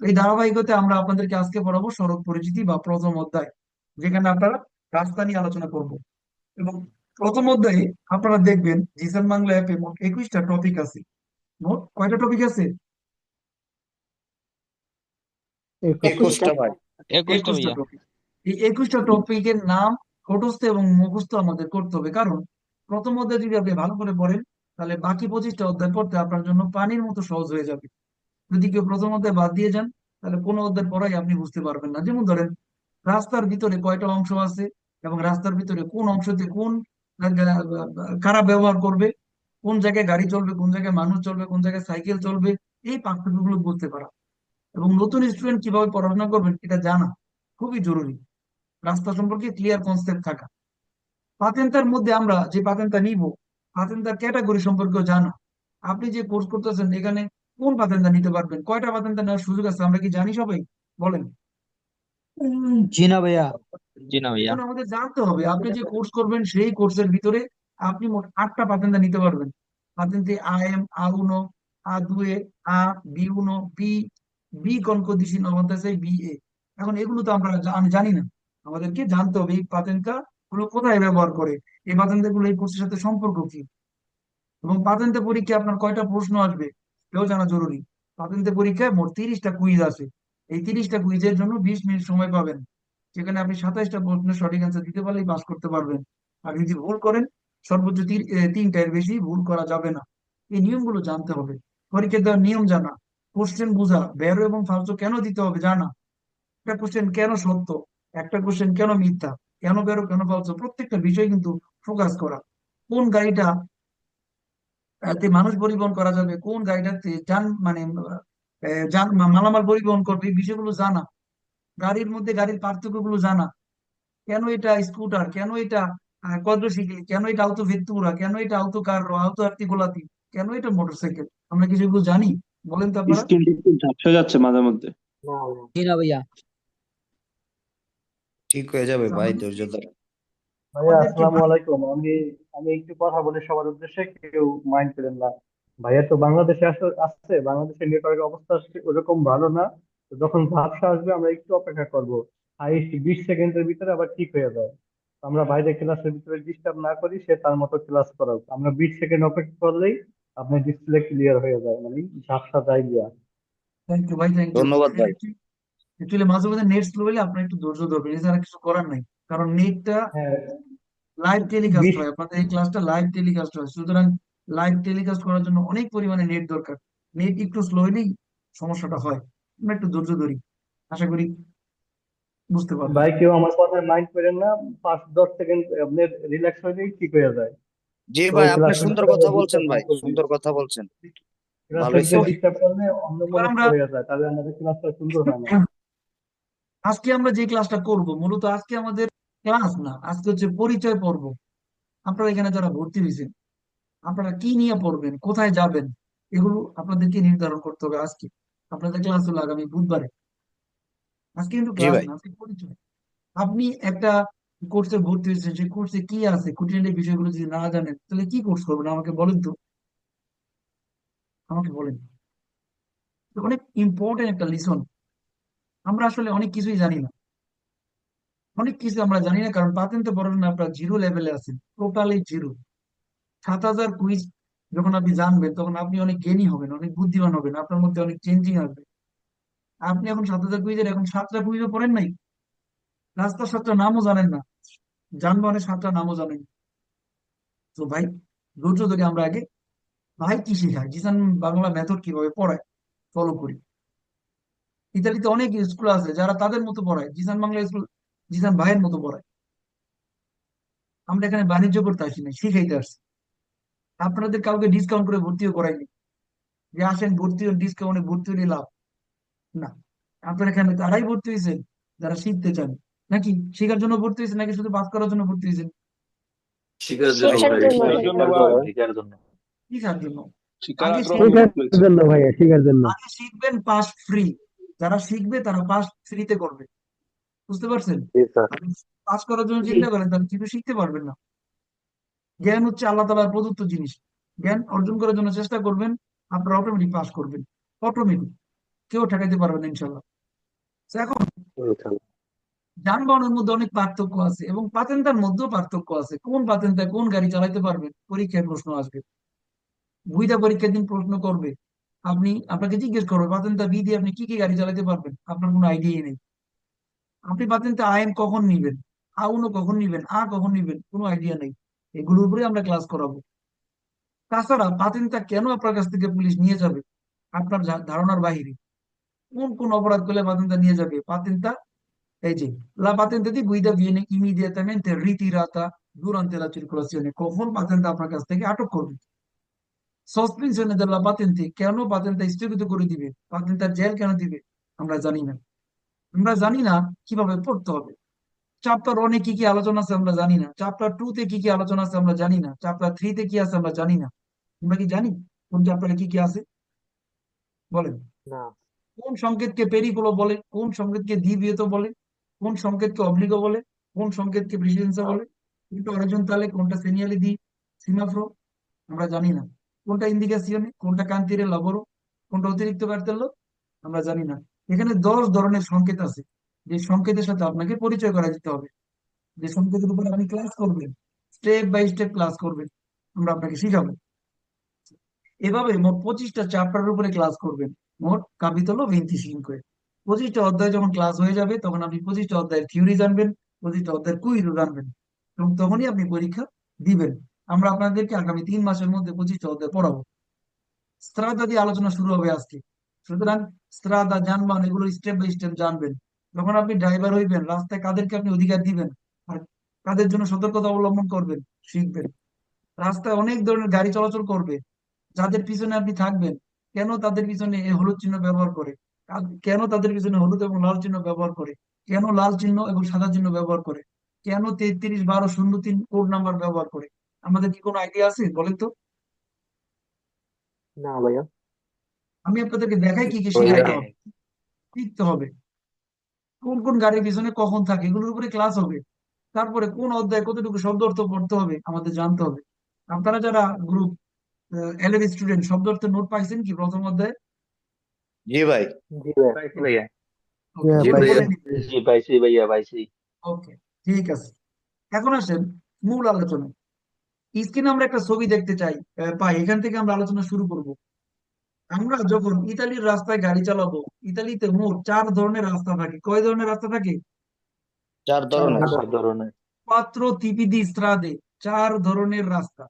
তো এই ধারাবাহিকতে আমরা আপনাদেরকে আজকে পড়াবো সড়ক পরিচিতি বা প্রথম অধ্যায়, যেখানে আপনারা রাস্তা নিয়ে আলোচনা করব। এবং প্রথম অধ্যায়ে আপনারা দেখবেন জিসান বাংলা অ্যাপে মোট 21টা টপিক আছে। মোট কয়টা টপিক আছে? 21টা। 21টা ভাই। 21টা 21টা ভাইয়া। টপিক। এই 21টা টপিকের নাম মুখস্থ এবং মুখস্থ আমাদের করতে হবে, কারণ প্রথম অধ্যায় যদি আপনি ভালো করে পড়েন, তাহলে বাকি 25টা অধ্যায় পড়তে আপনার জন্য পানির মতো সহজ হয়ে যাবে। যদি কেউ প্রথম অধ্যায় বাদ দিয়ে যান, তাহলে কোনো অধ্যায় পড়াই আপনি বুঝতে পারবেন না। যেমন ধরেন, রাস্তার ভিতরে কয়টা অংশ আছে এবং রাস্তার ভিতরে কোন অংশতে কোন কারা ব্যবহার করবে, কোন জায়গায় গাড়ি চলবে, কোন জায়গায় মানুষ চলবে, কোন জায়গায় সাইকেল চলবে, এই পার্থক্যগুলো বুঝতে পারা। এবং নতুন স্টুডেন্ট কিভাবে পড়াশোনা করবেন এটা জানা খুবই জরুরি। রাস্তা সম্পর্কে ক্লিয়ার কনসেপ্ট থাকা। পাতেন্তার মধ্যে আমরা যে পাতেন্তা নিব, পাতেন্তার ক্যাটাগরি সম্পর্কেও জানা। আপনি যে কোর্স করতেছেন এখানে কোন পাতেন্তা নিতে পারবেন, কয়টা পাতেন্তা নেওয়ার সুযোগ আছে, আমরা কি জানি সবাই? বলেন। জি না ভাইয়া। জি না ভাইয়া। এখন আমাদের জানতে হবে আপনি যে কোর্স করবেন সেই কোর্সের ভিতরে আপনি মোট 8টা পাতেন্তা নিতে পারবেন। পাতেন্তে AM, A1, A2, B1, B con condition avantage, BA। এখন এগুলো তো আমরা আমি জানি না, আমাদেরকে জানতে হবে এই পাতেন্তা গুলো কোথায় ব্যবহার করে, এই পাতেন্তা গুলো এই কোর্সের সাথে সম্পর্ক কি। এবং পাতেন্তে পরীক্ষায় আপনার কয়টা প্রশ্ন আসবে এটাও জানা জরুরি। পাতেন্তে পরীক্ষায় মোট 30টা কুইজ আছে। এই 30টা কুইজের জন্য 20 মিনিট সময় পাবেন, যেখানে আপনি 27টা প্রশ্নের সঠিক অ্যান্সার দিতে পারলেই পাস করতে পারবেন। আর যদি ভুল করেন, সর্বোচ্চ 3টার বেশি ভুল করা যাবে না। এই নিয়মগুলো জানতে হবে। পরীক্ষা দেওয়ার নিয়ম জানা, কোশ্চেন বোঝা, ভ্যারো এবং ফালতু কেন দিতে হবে জানা, একটা কোশ্চেন কেন সত্য, একটা কোশ্চেন কেন মিথ্যা, কেন ভ্যারো কেন ফালতু, প্রত্যেকটা বিষয় কিন্তু ফোকাস করা। কোন গাড়িটা তে মানুষ পরিবহন করা যাবে, কোন গাড়িটাতে যান মানে মালামাল পরিবহন করবে, এই বিষয়গুলো জানা। গাড়ির মধ্যে গাড়ির পার্থক্যগুলো জানা। কেন এটা স্কুটার, কেন এটা কোয়াড্রোসাইকেল, কেন এটা আউতো ভেত্তুরা, কেন এটা আউতো কার্রো, আউতো আর্টিকুলাতি, কেন এটা মোটরসাইকেল, আমরা কি সেগুলো জানি? বলেন তো আপনারা। স্ক্রিনটা একটু ঝাপসা যাচ্ছে মাঝে মধ্যে। না, জি না ভাইয়া। ঠিক হয়ে যাবে তো ভাই, ধৈর্য ধরে। ভাইয়া আমাদেরকে আসসালামু আলাইকুম। আমি আমি একটু কথা বলি সবার উদ্দেশ্যে, কেউ মাইন্ড করেন না। ভাইয়া তো বাংলাদেশে আসছে, বাংলাদেশের নেটওয়ার্কের অবস্থা ওরকম ভালো না। তো যখন ঝাপসা আসবে আমরা একটু অপেক্ষা করব। হাইস্ট 20 সেকেন্ডের ভিতরে আবার ঠিক হয়ে যায়। তো আমরা বাইরে ক্লাসের ভিতরে ডিস্টার্ব না করি, সে তার মতো ক্লাস করাক। আমরা 20 সেকেন্ড অপেক্ষা করলেই আপনার ডিসপ্লে ক্লিয়ার হয়ে যায়, মানে ঝাপসা যায় গিয়া। থ্যাংক ইউ ভাই, থ্যাংক ইউ। ধন্যবাদ ভাই। অ্যাকচুয়ালি মাঝে মাঝে নেট স্লো হলে আপনার একটু ধৈর্য ধরবেন, এছাড়া কিছু করার নাই। কারণ নেটটা হ্যাঁ, লাইভ টেলিকাস্ট 20 হয়, আপনাদের এই ক্লাসটা লাইভ টেলিকাস্ট হয়, সুতরাং লাইভ টেলিকাস্ট করার জন্য অনেক পরিমাণে নেট দরকার। নেট একটু স্লো হলেই সমস্যাটা হয়। আমরা একটু ধৈর্য ধরি, আশা করি বুঝতে পারবেন। ভাই কেউ আমার কথা মাইন্ড করেন না, 5-10 সেকেন্ড আপনার রিল্যাক্স হলেই ঠিক হয়ে যায়। জি তো ভাই, আপনি ক্লাসের সুন্দর মধ্যে কথা বলছেন ডিস্টার্ব না ভাই, করি। সুন্দর কথা বলছেন। ক্লাসের ভালোই মধ্যে ওকে, ছিল। ডিস্টার্ব করলে এবার অন্যমনস্ক আমরা হয়ে যায়, তাহলে আমাদের ক্লাসটা সুন্দর হয় না। আজকে আমরা যে ক্লাসটা করব, মূলত আজকে আমাদের ক্লাস না, আজকে হচ্ছে পরিচয় পর্ব। আপনারা এখানে যারা ভর্তি হয়েছেন, আপনারা কি নিয়ে পড়বেন, কোথায় যাবেন, এগুলো আপনাদেরকে নির্ধারণ করতে হবে আজকে। আপনাদের ক্লাস হলো আগামী বুধবারে। আজকে কিন্তু জি ক্লাস ভাই। না, আজকে পরিচয়। আপনি একটা কোর্সে ভর্তি হয়েছেন, সেই কোর্সে কি আছে, খুঁটিনাটি বিষয়গুলো যদি না জানেন, তাহলে কি কোর্স করবেন আমাকে বলেন তো, আমাকে বলেন। অনেক ইম্পর্টেন্ট একটা লিসন। আমরা আসলে অনেক কিছুই জানি না, অনেক কিছু আমরা জানি না, কারণ পাতেন্তে পড়াশোনা আপনার জিরো লেভেলে আছেন, টোটালি জিরো। 7,000 কুইজ যখন আপনি জানবেন, তখন আপনি অনেক জ্ঞানী হবেন, অনেক বুদ্ধিমান হবেন, আপনার মধ্যে অনেক চেঞ্জিং আসবে। আপনি এখন 7,000 কুইজের এখন 7টা কুইজও পড়েন নাই, রাস্তার 7টা নামও জানেন না, যানবাহনের 7টা নামও জানেন না। তো ভাই, ধৈর্য ধরে আমরা আগে ভাই কি শেখায়, জিসান বাংলা মেথড কিভাবে পড়ায় ফলো করি। ইতালিতে অনেক স্কুল আছে যারা তাদের মতো পড়ায়, জিসান বাংলা স্কুল জিসান ভাইয়ের মতো পড়ায়। আমরা এখানে বাণিজ্য করতে আসি না, শিখাইতে আসছি। আপনাদের কাউকে ডিসকাউন্ট করে ভর্তিও করাইনি যে আসেন ভর্তি হন, ডিসকাউন্টে ভর্তি হলে লাভ। না, আপনারা এখানে তারাই ভর্তি হয়েছেন যারা শিখতে চান। নাকি শেখার জন্য ভর্তি হয়েছেন, নাকি শুধু পাস করার জন্য ভর্তি হয়েছেন? শিখার জন্য শেখার ভাই, জন্য শিকার ভাই। জন্য শিখার ভাই, জন্য, শিখার জন্য। শেখার জন্য। শিকার আগে আগ্রহ শিখবেন, রয়েছে। জন্য ভাইয়া, শিখার জন্য। আগে শিখবেন, পাস ফ্রি। যারা শিখবে তারা পাস ফ্রিতে করবে, বুঝতে পারছেন? জি স্যার। আপনি পাস করার জন্য চিন্তা করেন, তাহলে কিছু শিখতে পারবেন না। জ্ঞান হচ্ছে আল্লাহ তাআলার প্রদত্ত জিনিস। জ্ঞান অর্জন করার জন্য চেষ্টা করবেন, আপনারা অটোমেটিক পাস করবেন, অটোমেটিক। কেউ ঠেকাইতে পারবেন না ইনশাল্লাহ। তো এখন ইনশাআল্লাহ। যানবাহনের মধ্যে অনেক পার্থক্য আছে, এবং পাতেন্তার মধ্যেও পার্থক্য আছে। কোন পাতেন্তা কোন গাড়ি চালাতে পারবেন, পরীক্ষায় প্রশ্ন আসবে, বুইদা পরীক্ষার দিন প্রশ্ন করবে। আপনাকে জিজ্ঞেস করবে পাতেন্তা বি দিয়ে আপনি কি কি গাড়ি চালাতে পারবেন, আপনার কোনো আইডিয়াই নেই। আপনি পাতেন্তা আইন কখন নিবেন, আউনো কখন নিবেন, কখন নিবেন, কোনো আইডিয়া নেই। এগুলোর উপরে আমরা ক্লাস করাবো। তাছাড়া পাতেন্তা কেন আপনার কাছ থেকে পুলিশ নিয়ে যাবে, আপনার ধারণার বাইরে। কোন কোন অপরাধ করলে পাতেন্তা নিয়ে যাবে, পাতেন্তা এই যে la patente di guida viene immediatamente ritirata durante la circolazione, কখন পাতেন্তা আপনার কাছ থেকে আটক করবে। সসপেনশনে দেলা পাতেন্তে, কেন পাতেন্তা স্থগিত করে দিবে, পাতেন্তার জেল কেন দিবে, আমরা জানি না। আমরা জানি না কিভাবে পড়তে হবে। চ্যাপ্টার 1-এ কি কি আলোচনা আছে আমরা জানি না, চ্যাপ্টার 2-তে কি কি আলোচনা আছে আমরা জানি না, চ্যাপ্টার 3-তে কি আছে আমরা জানি না। আমরা কি জানি কোন চ্যাপ্টারে কি কি আছে? বলেন। না। কোন সংকেতকে পেরিকুলো বলে, কোন সংকেতকে দ্বিবিহত বলে, কোন সংকেতকে অব্লিগো বলে, কোন সংকেতকে প্রেসিডেন্সা বলে, কোনটা অরিজন্টালে, কোনটা সেনিয়ালি দি সিমাফ্রো, আমরা জানি না। কোনটা ইন্ডিকেশনে, কোনটা কান্তিরে লাবরো, কোনটা অতিরিক্ত কার্তেল্য, আমরা জানি না। এখানে 10 ধরনের সংকেত আছে, যে সংকেতের সাথে আপনাকে পরিচয় করা দিতে হবে, যে সংকেতের উপর আপনি ক্লাস করবেন, স্টেপ বাই স্টেপ ক্লাস করবেন, আমরা আপনাকে শিখাবো। এভাবে মোট 25টা চ্যাপ্টারের উপরে ক্লাস করবেন। মোট capítulo 25 এ 25টা অধ্যায় যখন ক্লাস হয়ে যাবে, তখন আপনি 25টা অধ্যায়ের থিওরি জানবেন, 25টা অধ্যায়ের কুইজও জানবেন, এবং তখনই আপনি পরীক্ষা দিবেন। আমরা আপনাদেরকে আগামী 3 মাসের মধ্যে 25টা অধ্যায় পড়াবো। স্ত্রাদা দিয়ে আলোচনা শুরু হবে আজকে। সুতরাং স্ত্রাদা, যানবাহন, এগুলো স্টেপ বাই স্টেপ জানবেন। যখন আপনি ড্রাইভার হইবেন, রাস্তায় কাদেরকে আপনি অধিকার দিবেন আর কাদের জন্য সতর্কতা অবলম্বন করবেন শিখবেন। রাস্তায় অনেক ধরনের গাড়ি চলাচল করবে, যাদের পিছনে আপনি থাকবেন, কেন তাদের পিছনে এই হলুদ চিহ্ন ব্যবহার করে, কেন তাদের পিছনে হলুদ এবং লাল চিহ্ন ব্যবহার করে, কেন লাল চিহ্ন এবং সাদা চিহ্ন ব্যবহার করে, কেন 33-12-03 কোড নাম্বার ব্যবহার করে। আমাদের কি কোনো আইডিয়া আছে বলেন তো? না ভাইয়া। আমি আপনাদেরকে দেখাই কি কি ওই শিখাইতে জানি হবে, নাই। শিখতে হবে। কোন কোন গাড়ির পিছনে কখন থাকে, এগুলোর উপরে ক্লাস হবে। তারপরে কোন অধ্যায় কতটুকু শব্দ অর্থ পড়তে হবে আমাদের জানতে হবে। আপনারা যারা গ্রুপ 11 স্টুডেন্ট, শব্দ অর্থ নোট পাইছেন কি প্রথম অধ্যায়ে? জি ভাই। জি ভাইয়া। পাইছি ভাইয়া। ওকে, জি নোট ভাইয়া। করে নিন। জি পাইছি ভাইয়া, পাইছি। ওকে, ঠিক আছে। এখন আসেন মূল আলোচনা। স্ক্রিনে আমরা একটা ছবি দেখতে পাই, এখান থেকে আমরা আলোচনা শুরু করব। আমরা যখন ইতালির রাস্তায় গাড়ি চালাবো, ইতালিতে মোট 4 ধরনের রাস্তা থাকে। কয় ধরনের রাস্তা থাকে? 4 ধরনের। চার ধরনের। quattro tipi di strade, 4 ধরনের রাস্তা।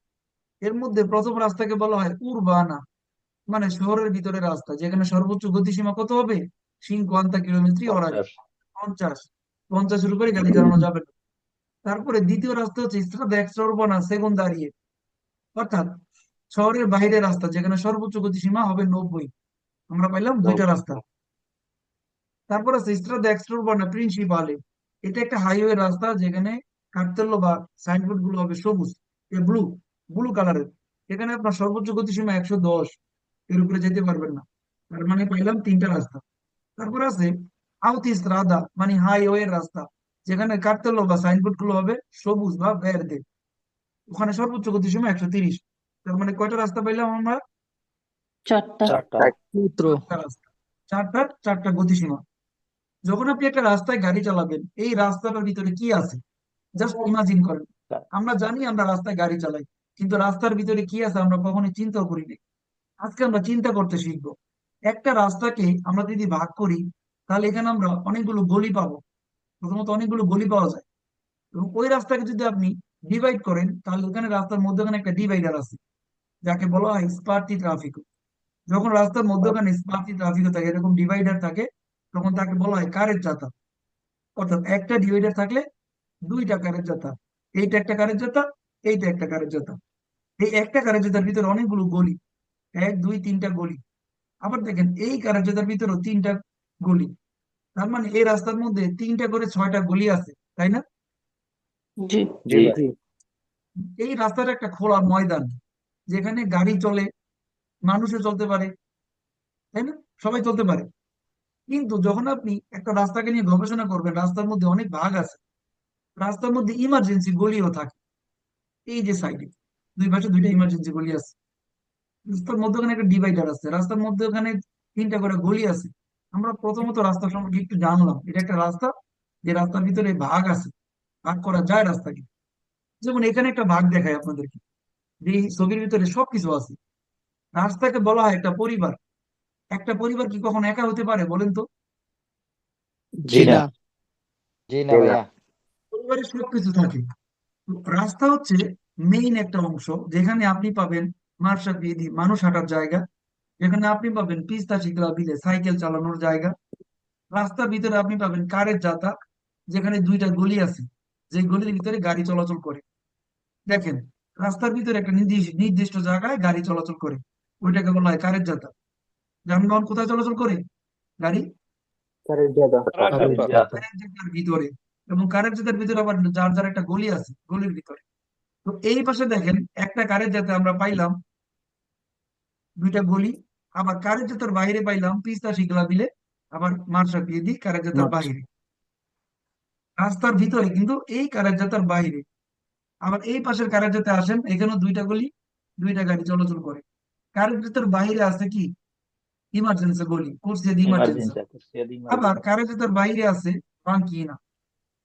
এর মধ্যে প্রথম রাস্তাকে বলা হয় উরবানা, মানে শহরের ভিতরে রাস্তা, যেখানে সর্বোচ্চ গতিসীমা কত হবে? 50 কিলোমিটার/ওরা। 50। 50, 50-এর উপরে গাড়ি চালানো যাবে না। তারপরে দ্বিতীয় রাস্তা হচ্ছে স্ট্রাদা এক্সট্রাউরবানা সেকেন্ডারিয়ে, অর্থাৎ শহরের বাইরের রাস্তা, যেখানে সর্বোচ্চ গতিসীমা হবে 90। আমরা পাইলাম 2টা রাস্তা। তারপর আছে স্ট্রাদা এক্সট্রাউরবানা প্রিন্সিপালে, এটা একটা হাইওয়ে রাস্তা, যেখানে কার্তেল্য বা সাইনবোর্ড গুলো হবে সবুজ, ব্লু ব্লু কালারের। এখানে আপনার সর্বোচ্চ গতিসীমা 110, এর উপরে যেতে পারবেন না। তার মানে পাইলাম 3টা রাস্তা। তারপর আছে আউতিস্ত্রাদা, মানে হাইওয়ে রাস্তা, যেখানে কার্তেল্য বা সাইনবোর্ড গুলো হবে সবুজ বা ভের্দে, ওখানে সর্বোচ্চ গতিসীমা 130। তার মানে কয়টা রাস্তা পাইলাম আমরা? চারটা। চারটা। সূত্র। 4টা রাস্তা, 4টা গতিসীমা। যখন আপনি একটা রাস্তায় গাড়ি চালাবেন, এই রাস্তাটার ভিতরে কি আছে জাস্ট ইমাজিন করেন। আমরা জানি আমরা রাস্তায় গাড়ি চালাই, কিন্তু রাস্তার ভিতরে কি আছে আমরা কখনোই চিন্তাও করিনি। আজকে আমরা চিন্তা করতে শিখবো। একটা রাস্তাকে আমরা যদি ভাগ করি, তাহলে এখানে আমরা অনেকগুলো গলি পাবো। প্রথমত অনেকগুলো গলি পাওয়া যায়, এবং ওই রাস্তাকে যদি আপনি ডিভাইড করেন, তাহলে ওখানে রাস্তার মধ্যখানে একটা ডিভাইডার আছে, যাকে বলা হয় স্পার্টি ট্রাফিক। যখন রাস্তার মধ্যখানে স্পার্টি ট্রাফিক থাকে, এরকম ডিভাইডার থাকে, তখন তাকে বলা হয় কারের জাতা। অর্থাৎ একটা ডিভাইডার থাকলে 2টা কারের জাতা, এইটা একটা কারের জাতা, এইটা একটা কারের জাতা। এই একটা কারের জাতার ভিতরে অনেকগুলো গলি, 1, 2, 3টা গলি। আবার দেখেন এই কারের জাতার ভিতরেও 3টা গলি। তার মানে এই রাস্তার মধ্যে 3টা করে 6টা গলি আছে, তাই না? জি। জি ভাই। এই রাস্তাটা একটা খোলা ময়দান, যেখানে গাড়ি চলে, মানুষও চলতে পারে, তাই না? সবাই চলতে পারে। কিন্তু যখন আপনি একটা রাস্তাকে নিয়ে গবেষণা করবেন, রাস্তার মধ্যে অনেক ভাগ আছে। রাস্তার মধ্যে ইমার্জেন্সি গলিও থাকে, এই যে সাইডে 2 পাশে 2টা ইমার্জেন্সি গলি আছে। রাস্তার মধ্যখানে একটা ডিভাইডার আছে, রাস্তার মধ্যে ওখানে 3টা করে গলি আছে। আমরা প্রথমত রাস্তা সম্পর্কে একটু জানলাম, এটা একটা রাস্তা, যে রাস্তার ভিতরে ভাগ আছে, ভাগ করা যায় রাস্তাকে। যেমন এখানে একটা ভাগ দেখায় আপনাদেরকে, যে এই ছবির ভিতরে সবকিছু আছে। রাস্তাকে বলা হয় একটা পরিবার। একটা পরিবার কি কখনো একা হতে পারে বলেন তো? জি না। না। জি না জি না। ভাইয়া। পরিবারে সবকিছু থাকে। তো রাস্তা হচ্ছে মেইন একটা অংশ, যেখানে আপনি পাবেন মার্শাপিয়েদি, মানুষ হাঁটার জায়গা, যেখানে আপনি পাবেন পিস্তা চিকলা বিলে, সাইকেল চালানোর জায়গা। রাস্তার ভিতরে আপনি পাবেন কারের জাতা, যেখানে 2টা গলি আছে, যে গলির ভিতরে গাড়ি চলাচল করে। দেখেন, রাস্তার ভিতরে একটা নির্দিষ্ট নির্দিষ্ট জায়গায় গাড়ি চলাচল করে, ওইটাকে বলা হয় কারের জাতা। যানবাহন কোথায় চলাচল করে? গাড়ি কারের জাদা। কারের জাতার ভিতরে। এবং কারের জাতার ভিতরে আবার যার যার একটা গলি আছে, গলির ভিতরে। তো এই পাশে দেখেন একটা কারের জাতে আমরা পাইলাম 2টা গলি। আবার কারের জাতার বাইরে পাইলাম পিস্তা শিকলা বিলে, আবার মার্শাপিয়েদি কারের জাতার বাইরে। রাস্তার ভিতরে কিন্তু এই কারের জাতার বাইরে। আবার এই পাশের কারের জাতে আসেন, এখানেও 2টা গলি, 2টা গাড়ি চলাচল করে। কারের জাতার বাইরে আছে কি? ইমার্জেন্সি গলি, কোর্সিয়া দি ইমার্জেন্সি। আবার কারের জাতার বাইরে আছে বাঙ্কিনা।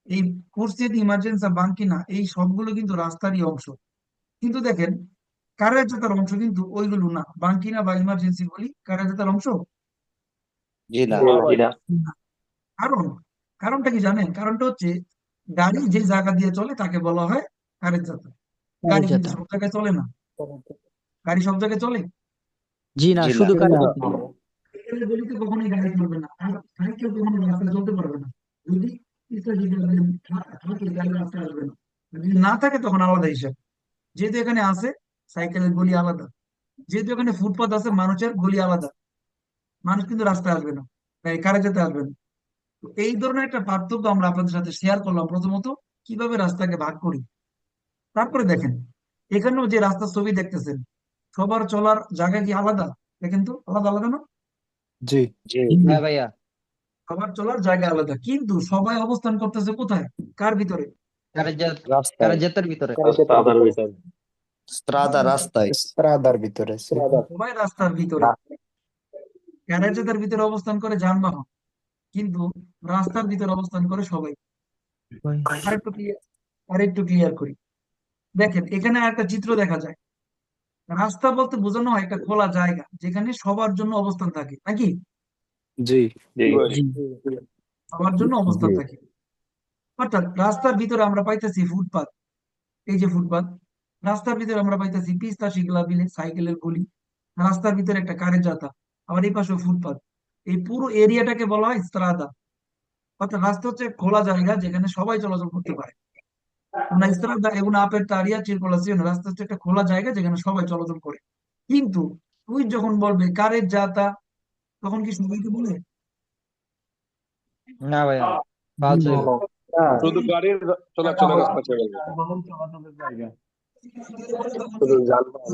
এই কোর্সিয়া দি ইমার্জেন্সি, বাঙ্কিনা, এই সবগুলো কিন্তু রাস্তারই অংশ। কিন্তু দেখেন, কারের জাতার অংশ কিন্তু ওইগুলো না। বাঙ্কিনা বা ইমার্জেন্সি গলি কারের জাতার অংশ জি না। জি না। না। কারণ, কারণটা কি জানেন? কারণটা হচ্ছে গাড়ি যে জায়গা দিয়ে চলে তাকে বলা হয় কারের জাতা। গাড়ি কিন্তু জাতা। সব জায়গায় চলে না। গাড়ি সব জায়গায় চলে? জি না, জি না। শুধু কারের না। জাতা। সাইকেলের গলিতে কখনোই গাড়ি চলবে না, আর সাইকেল কখনো রাস্তায় চলতে পারবে না। যদি থাকে তাহলে রাস্তায় আসবে না, যদি না থাকে তখন আলাদা হিসাব। যেহেতু এখানে আছে, সাইকেলের গলি আলাদা। যেহেতু এখানে ফুটপাত আছে, মানুষের গলি আলাদা। মানুষ কিন্তু রাস্তায় আসবে না, তাই কারে যেতে আসবে না। তো এই ধরনের একটা পার্থক্য আমরা আপনাদের সাথে শেয়ার করলাম, প্রথমত কিভাবে রাস্তাকে ভাগ করি। তারপরে দেখেন, এখানেও যে রাস্তার ছবি দেখতেছেন, সবার চলার জায়গা কি আলাদা? দেখেন তো, আলাদা আলাদা না? জি। হ্যাঁ ভাইয়া। সবার চলার জায়গা আলাদা, কিন্তু সবাই অবস্থান করতেছে কোথায়? কার ভিতরে? রাস্তায়। কারের জেতার ভিতরে। রাস্তার ভিতর। স্ত্রাদা, রাস্তায়। স্ত্রাদার ভিতরে। সবাই রাস্তার ভিতরে। গ্যারেজের ভিতরে অবস্থান করে যানবাহন, কিন্তু রাস্তার ভিতরে অবস্থান করে সবাই। আরেকটু ক্লিয়ার করি। দেখেন এখানে একটা চিত্র দেখা যায়। রাস্তা বলতে বোঝানো হয় একটা খোলা জায়গা যেখানে সবার জন্য অবস্থান থাকে নাকি, जी जी সবার জন্য অবস্থান থাকে। অর্থাৎ রাস্তার ভিতরে আমরা পাইতেছি ফুটপাত, এই যে ফুটপাত, রাস্তার ভিতরে আমরা পাইতেছি পিস্তা শিকলা বিলে সাইকেলের গলি, রাস্তার ভিতরে একটা কারেন্ট যাতা, আবার এই পাশে ফুটপাত। এই পুরো এরিয়াটাকে বলা হয় স্ত্রাদা। অর্থাৎ রাস্তা হচ্ছে খোলা জায়গা যেখানে সবাই চলাচল করতে পারে। una strada è un'aperta area circolazione, রাস্তা হচ্ছে একটা খোলা জায়গা যেখানে সবাই চলাচল করে। কিন্তু তুই যখন বলবে কারের যাতা, তখন কি সবাইকে বলে? না ভাইয়া, जी ফালতু भैया হইব। শুধু গাড়ির চলাচলের রাস্তা ছেড়ে দেবে। যানবাহন চলাচলের জায়গা। শুধু যানবাহন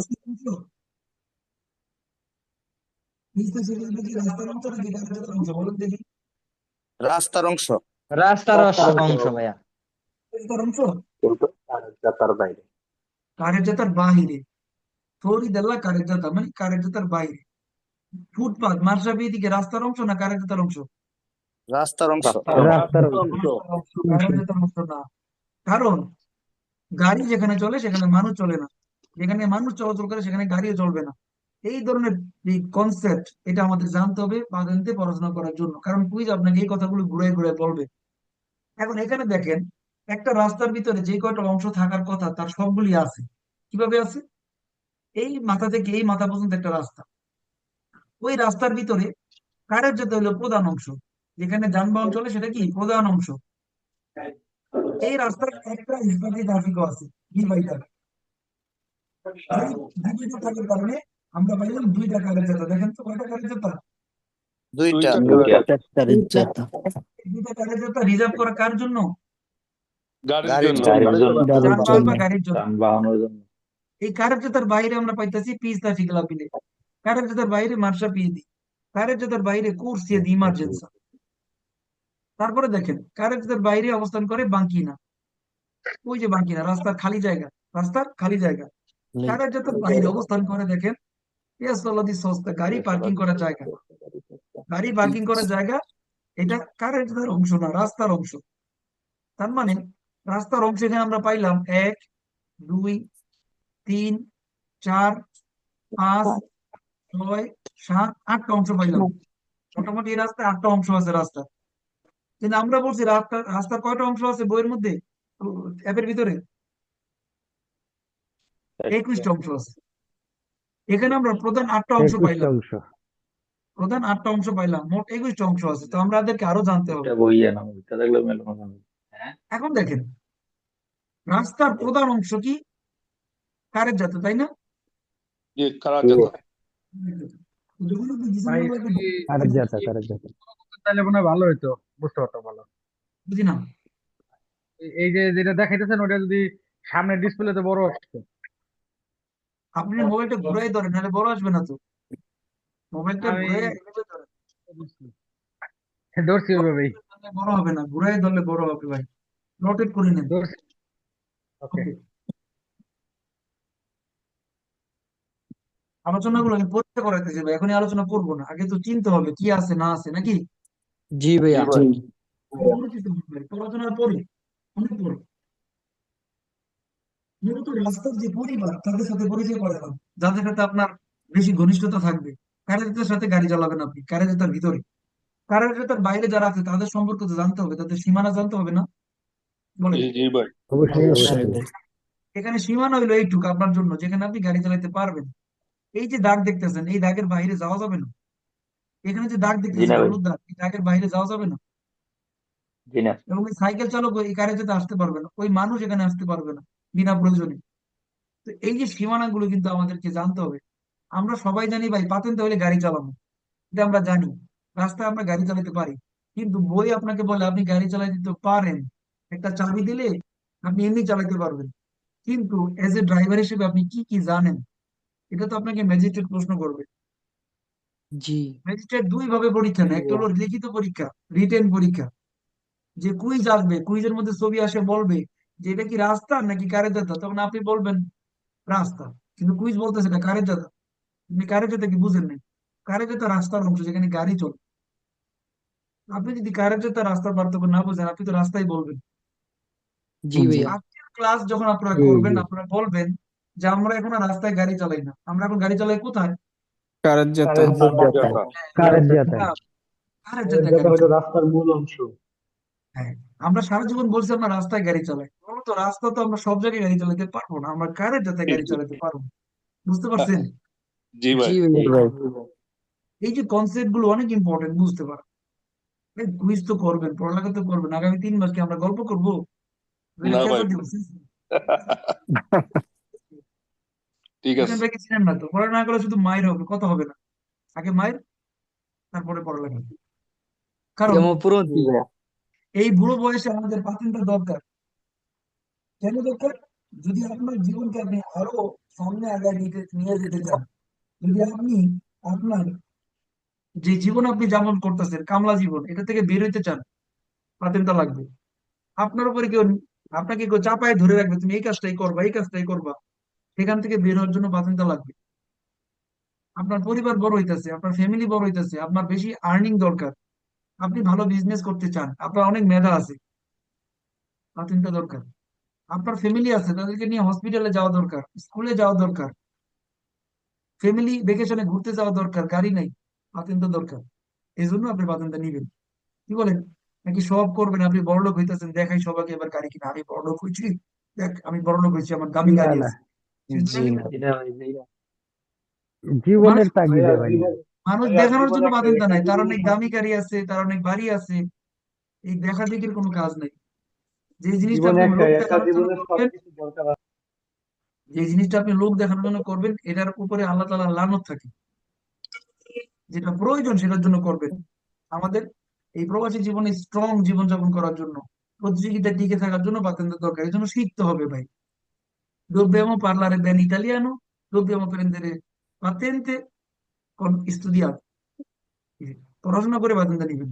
রাস্তার অংশ নাকি কারের যাতার অংশ বলুন দেখি। রাস্তার অংশ। রাস্তার রাস্তার অংশ ভাইয়া। রাস্তার অংশ, কিন্তু যাত্রার বাইরে কারের যাতার বাহিরে। ফৌরি দেল্লা কারের যাতা মানে কারের যাতার বাইরে। ফুটপাত মার্শাবি দিকে রাস্তার অংশ না কারের যাতার অংশ? রাস্তার অংশ। रास्ता রাস্তার অংশ, কারের যাতার অংশ না। কারণ গাড়ি যেখানে চলে সেখানে মানুষ চলে না, যেখানে মানুষ চলাচল করে সেখানে গাড়িও চলবে না। এই ধরনের এই কনসেপ্ট, এটা আমাদের জানতে হবে বাগানিতে পড়াশোনা করার জন্য, কারণ কুইজ আপনাকে এই কথাগুলো ঘুরে ঘুরে বলবে। এখন এখানে দেখেন, একটা রাস্তার ভিতরে যে কয়টা অংশ থাকার কথা তার সবগুলি আছে। কিভাবে আছে? এই মাথা থেকে এই মাথা পর্যন্ত একটা রাস্তা, ওই রাস্তার ভিতরে কারের যেতে হলো প্রধান অংশ, যেখানে যানবাহন চলে সেটা কি প্রধান অংশ। এই রাস্তার একটা স্থায়ী ট্রাফিকও আছে, ডিভাইডার। এই ডিভাইডার থাকার কারণে আমরা পাইলাম দুইটা কারের যাত্রা। দেখেন তো কয়টা কারের যাত্রা? দুইটা। कारें जाता এই দুইটা কারের যাত্রা রিজার্ভ করা কার জন্য? গাড়ির জন্য। गाड़ी যানবাহন বা चलना গাড়ির জন্য। এই কারের যাত্রার বাইরে আমরা পাইতেছি পিস্তা ফিগলা পিলে, কারের যাত্রার বাইরে মার্শা পিয়েদি, কারের যাত্রার বাইরে কুর্সিয়ে দি ইমার্জেন্সা। তারপরে দেখেন কারের যাত্রার বাইরে অবস্থান করে বাঙ্কিনা, ওই যে বাঙ্কিনা রাস্তার খালি জায়গা, রাস্তার খালি জায়গা। কারের যাত্রার বাইরে অবস্থান করে দেখেন পেঁয়াজতলা দি সস্তা, গাড়ি পার্কিং করার জায়গা, গাড়ি পার্কিং করার জায়গা। এটা কারের যাত্রার অংশ না, রাস্তার অংশ। তার মানে রাস্তার অংশ এখানে আমরা পাইলাম 1 2 3 4 5 6 7 8টা অংশ পাইলাম। মোটামুটি এই রাস্তায় 8টা অংশ আছে রাস্তা। কিন্তু আমরা বলছি রাস্তার কয়টা অংশ আছে বইয়ের মধ্যে, অ্যাপের ভিতরে 21টা অংশ আছে। এখানে আমরা প্রধান 8টা অংশ পাইলাম, প্রধান 8টা অংশ পাইলাম, মোট 21টা অংশ আছে। তো আমাদেরকে আরো জানতে হবে। এখন দেখেন রাস্তার প্রধান অংশ কি কারের যাতে, তাই না? যে খারাপ যাতা। যখন আপনি ভাই ডিসেম্বর মাসে कारें जाता তাহলে মনে হয় ভালো হইতো, বুঝতে পারতাম ভালো। বুঝি না, এই যে যেটা দেখাইতেছেন ওটা যদি সামনে ডিসপ্লেতে বড় আসতো। আপনি মোবাইলটা ঘুরাই ধরেন নাহলে বড় আসবে না তো। মোবাইলটা আমি ঘুরাই এভাবে ধরেন, ধরছি ওইভাবেই। বড় হবে না, ঘুরাই ধরলে বড় হবে ভাই। রোটেট করে নেন। ধরছি। ওকে। ওকে, আলোচনাগুলো আমি পরীক্ষা করাইতেছি ভাই, এখনই আলোচনা করবো না, আগে তো চিনতে হবে কি আছে না আছে নাকি। जी भैया পরিচিত হতে হবে, পড়াশোনার পরে অনেক পরে মূলত রাস্তার যে পরিবার তাদের সাথে পরিচয় করালাম, যাদের সাথে আপনার বেশি ঘনিষ্ঠতা থাকবে। কারের সাথে গাড়ি চালাবেন আপনি কারের ভিতরে, কারের বাইরে যারা আছে তাদের সম্পর্কে তো জানতে হবে, তাদের সীমানা জানতে হবে না? বলেন। জি ভাই। এখানে সীমানা হইলো এইটুকু আপনার জন্য, যেখানে আপনি গাড়ি চালাতে পারবেন। এই যে দাগ দেখতেছেন এই দাগের বাইরে যাওয়া যাবে না। এখানে যে দাগ দেখতেছেন হলুদ দাগ, এই দাগের বাইরে যাওয়া যাবে না। এবং ওই সাইকেল চালক এই কারের যেতে আসতে পারবে না, ওই মানুষ এখানে আসতে পারবে না বিনা প্রয়োজনে। তো এই যে সীমানা গুলো কিন্তু আমাদেরকে জানতে হবে। আমরা সবাই জানি ভাই পাতেন্তে হলে গাড়ি চালানো, এটা আমরা জানি, রাস্তায় আমরা গাড়ি চালাতে পারি। কিন্তু বই আপনাকে বলে আপনি গাড়ি চালাতে তো পারেন, একটা চাবি দিলে আপনি এমনি চালাতে পারবেন। কিন্তু এজ এ ড্রাইভার হিসেবে আপনি কি কি জানেন, এটা তো আপনাকে ম্যাজিস্ট্রেট প্রশ্ন করবে। जी ম্যাজিস্ট্রেট দুই ভাবে পরীক্ষা নেয়, একটা হলো লিখিত পরীক্ষা, রিটেন পরীক্ষা, যে কুইজ আসবে, কুইজের মধ্যে ছবি আসে বলবে যে এটা কি রাস্তা নাকি কারের যাত্রা, তখন আপনি বলবেন রাস্তা। কিন্তু কুইজ বলতেছে এটা কারের যাত্রা, আপনি কারের যাত্রা কি বুঝেন নাই? কারের যাত্রা রাস্তার অংশ যেখানে গাড়ি চলে। আপনি যদি কারের যাত্রা রাস্তার পার্থক্য না বুঝেন আপনি তো রাস্তায় বলবেন। जी भैया আজকের ক্লাস যখন আপনারা জি করবেন জি আপনারা বলবেন যে আমরা এখন আর রাস্তায় গাড়ি চালাই না, আমরা এখন গাড়ি চালাই কোথায়? কারের যাতায়াত যাতায়াত কারের যাতায়াত কারের যেটা যাতায়াত গাড়ি হলো চালাই। রাস্তার মূল অংশ। হ্যাঁ, আমরা সারা জীবন বলছি আমরা রাস্তায় গাড়ি চালাই, মূলত রাস্তা তো আমরা সব জায়গায় গাড়ি চালাতে পারবো না, আমরা কারের যাতায়াত গাড়ি চালাতে পারবো। বুঝতে পারছেন? জি ভাই। জি ভাই এই যে কনসেপ্ট গুলো অনেক ইম্পর্টেন্ট বুঝতে পারা। কুইজ তো করবেন, পড়ালেখা তো করবেন, আগামী 3 মাস কি আমরা গল্প করবো? না ভাই, খেতে দিব। ঠিক মিজান আছে। ভাইকে চিনেন না তো, পড়া না করলে শুধু মায়ের হবে, কথা হবে না। আগে মায়ের, তারপরে পড়ালেখা। কারণ কেমন পুরো জি ভাইয়া এই বুড়ো বয়সে আমাদের বাতিলটা দরকার। কেন দরকার? যদি আপনার জীবনকে আপনি আরো সামনে আগায় নিয়ে যেতে চান, যদি আপনি আপনার যে জীবন আপনি যেমন করতেছেন কামলা জীবন, এটা থেকে বের হইতে চান, বাতিলটা লাগবে। আপনার উপরে কেউ, আপনাকে কেউ চাপায় ধরে রাখবে, তুমি এই কাজটাই করবা, এই কাজটাই করবা, সেখান থেকে বের হওয়ার জন্য বাতিলটা লাগবে। আপনার পরিবার বড় হইতেছে, আপনার ফ্যামিলি বড় হইতেছে, আপনার বেশি আর্নিং দরকার, আপনি ভালো বিজনেস করতে চান, আপনার অনেক মেধা আছে, বাতিলটা দরকার। আপনার ফ্যামিলি আছে, তাদেরকে নিয়ে হসপিটালে যাওয়া দরকার, স্কুলে যাওয়া দরকার, ফ্যামিলি ভেকেশনে ঘুরতে যাওয়া দরকার, গাড়ি নাই, বাতিলটা দরকার। এই জন্য আপনি বাতিলটা নিবেন। কি বলেন? নাকি সব করবেন, আপনি বড়লোক হইতেছেন, দেখাই সবাইকে এবার গাড়ি কিনা, আমি বড়লোক হয়েছি, দেখ আমি বড়লোক হয়েছি, আমার দামি না গাড়ি না আছে, সেজন্য জি না নিবেন? এটা ভাই মানুষ জীবনের ভাইয়া তাগিদে ভাই জীবন মানুষ ভাইয়া দেখানোর জীবনে জন্য একটা বাতিলটা একটা নাই, তার জিনিস অনেক দামি গাড়ি আছে, তার অনেক বাড়ি আছে, এই দেখা দেখির কোনো কাজ নাই। যে জিনিসটা জীবনে আপনি একটা লোক একা দেখানোর জন্য জীবনে করবেন, সবকিছু দরকার আছে। যে জিনিসটা আপনি লোক দেখানোর জন্য করবেন, এটার উপরে আল্লাহ তাআলার লানত থাকে। যেটা প্রয়োজন সেটার জন্য করবেন। আমাদের এই প্রবাসী জীবনে স্ট্রং জীবনযাপন করার জন্য, প্রতিযোগিতায় টিকে থাকার জন্য পাতেন্টের দরকার, এই জন্য শিখতে হবে ভাই। Dobbiamo parlare bene italiano, dobbiamo prendere patente con studiare। পড়াশোনা করে পাতেন্টটা নিবেন,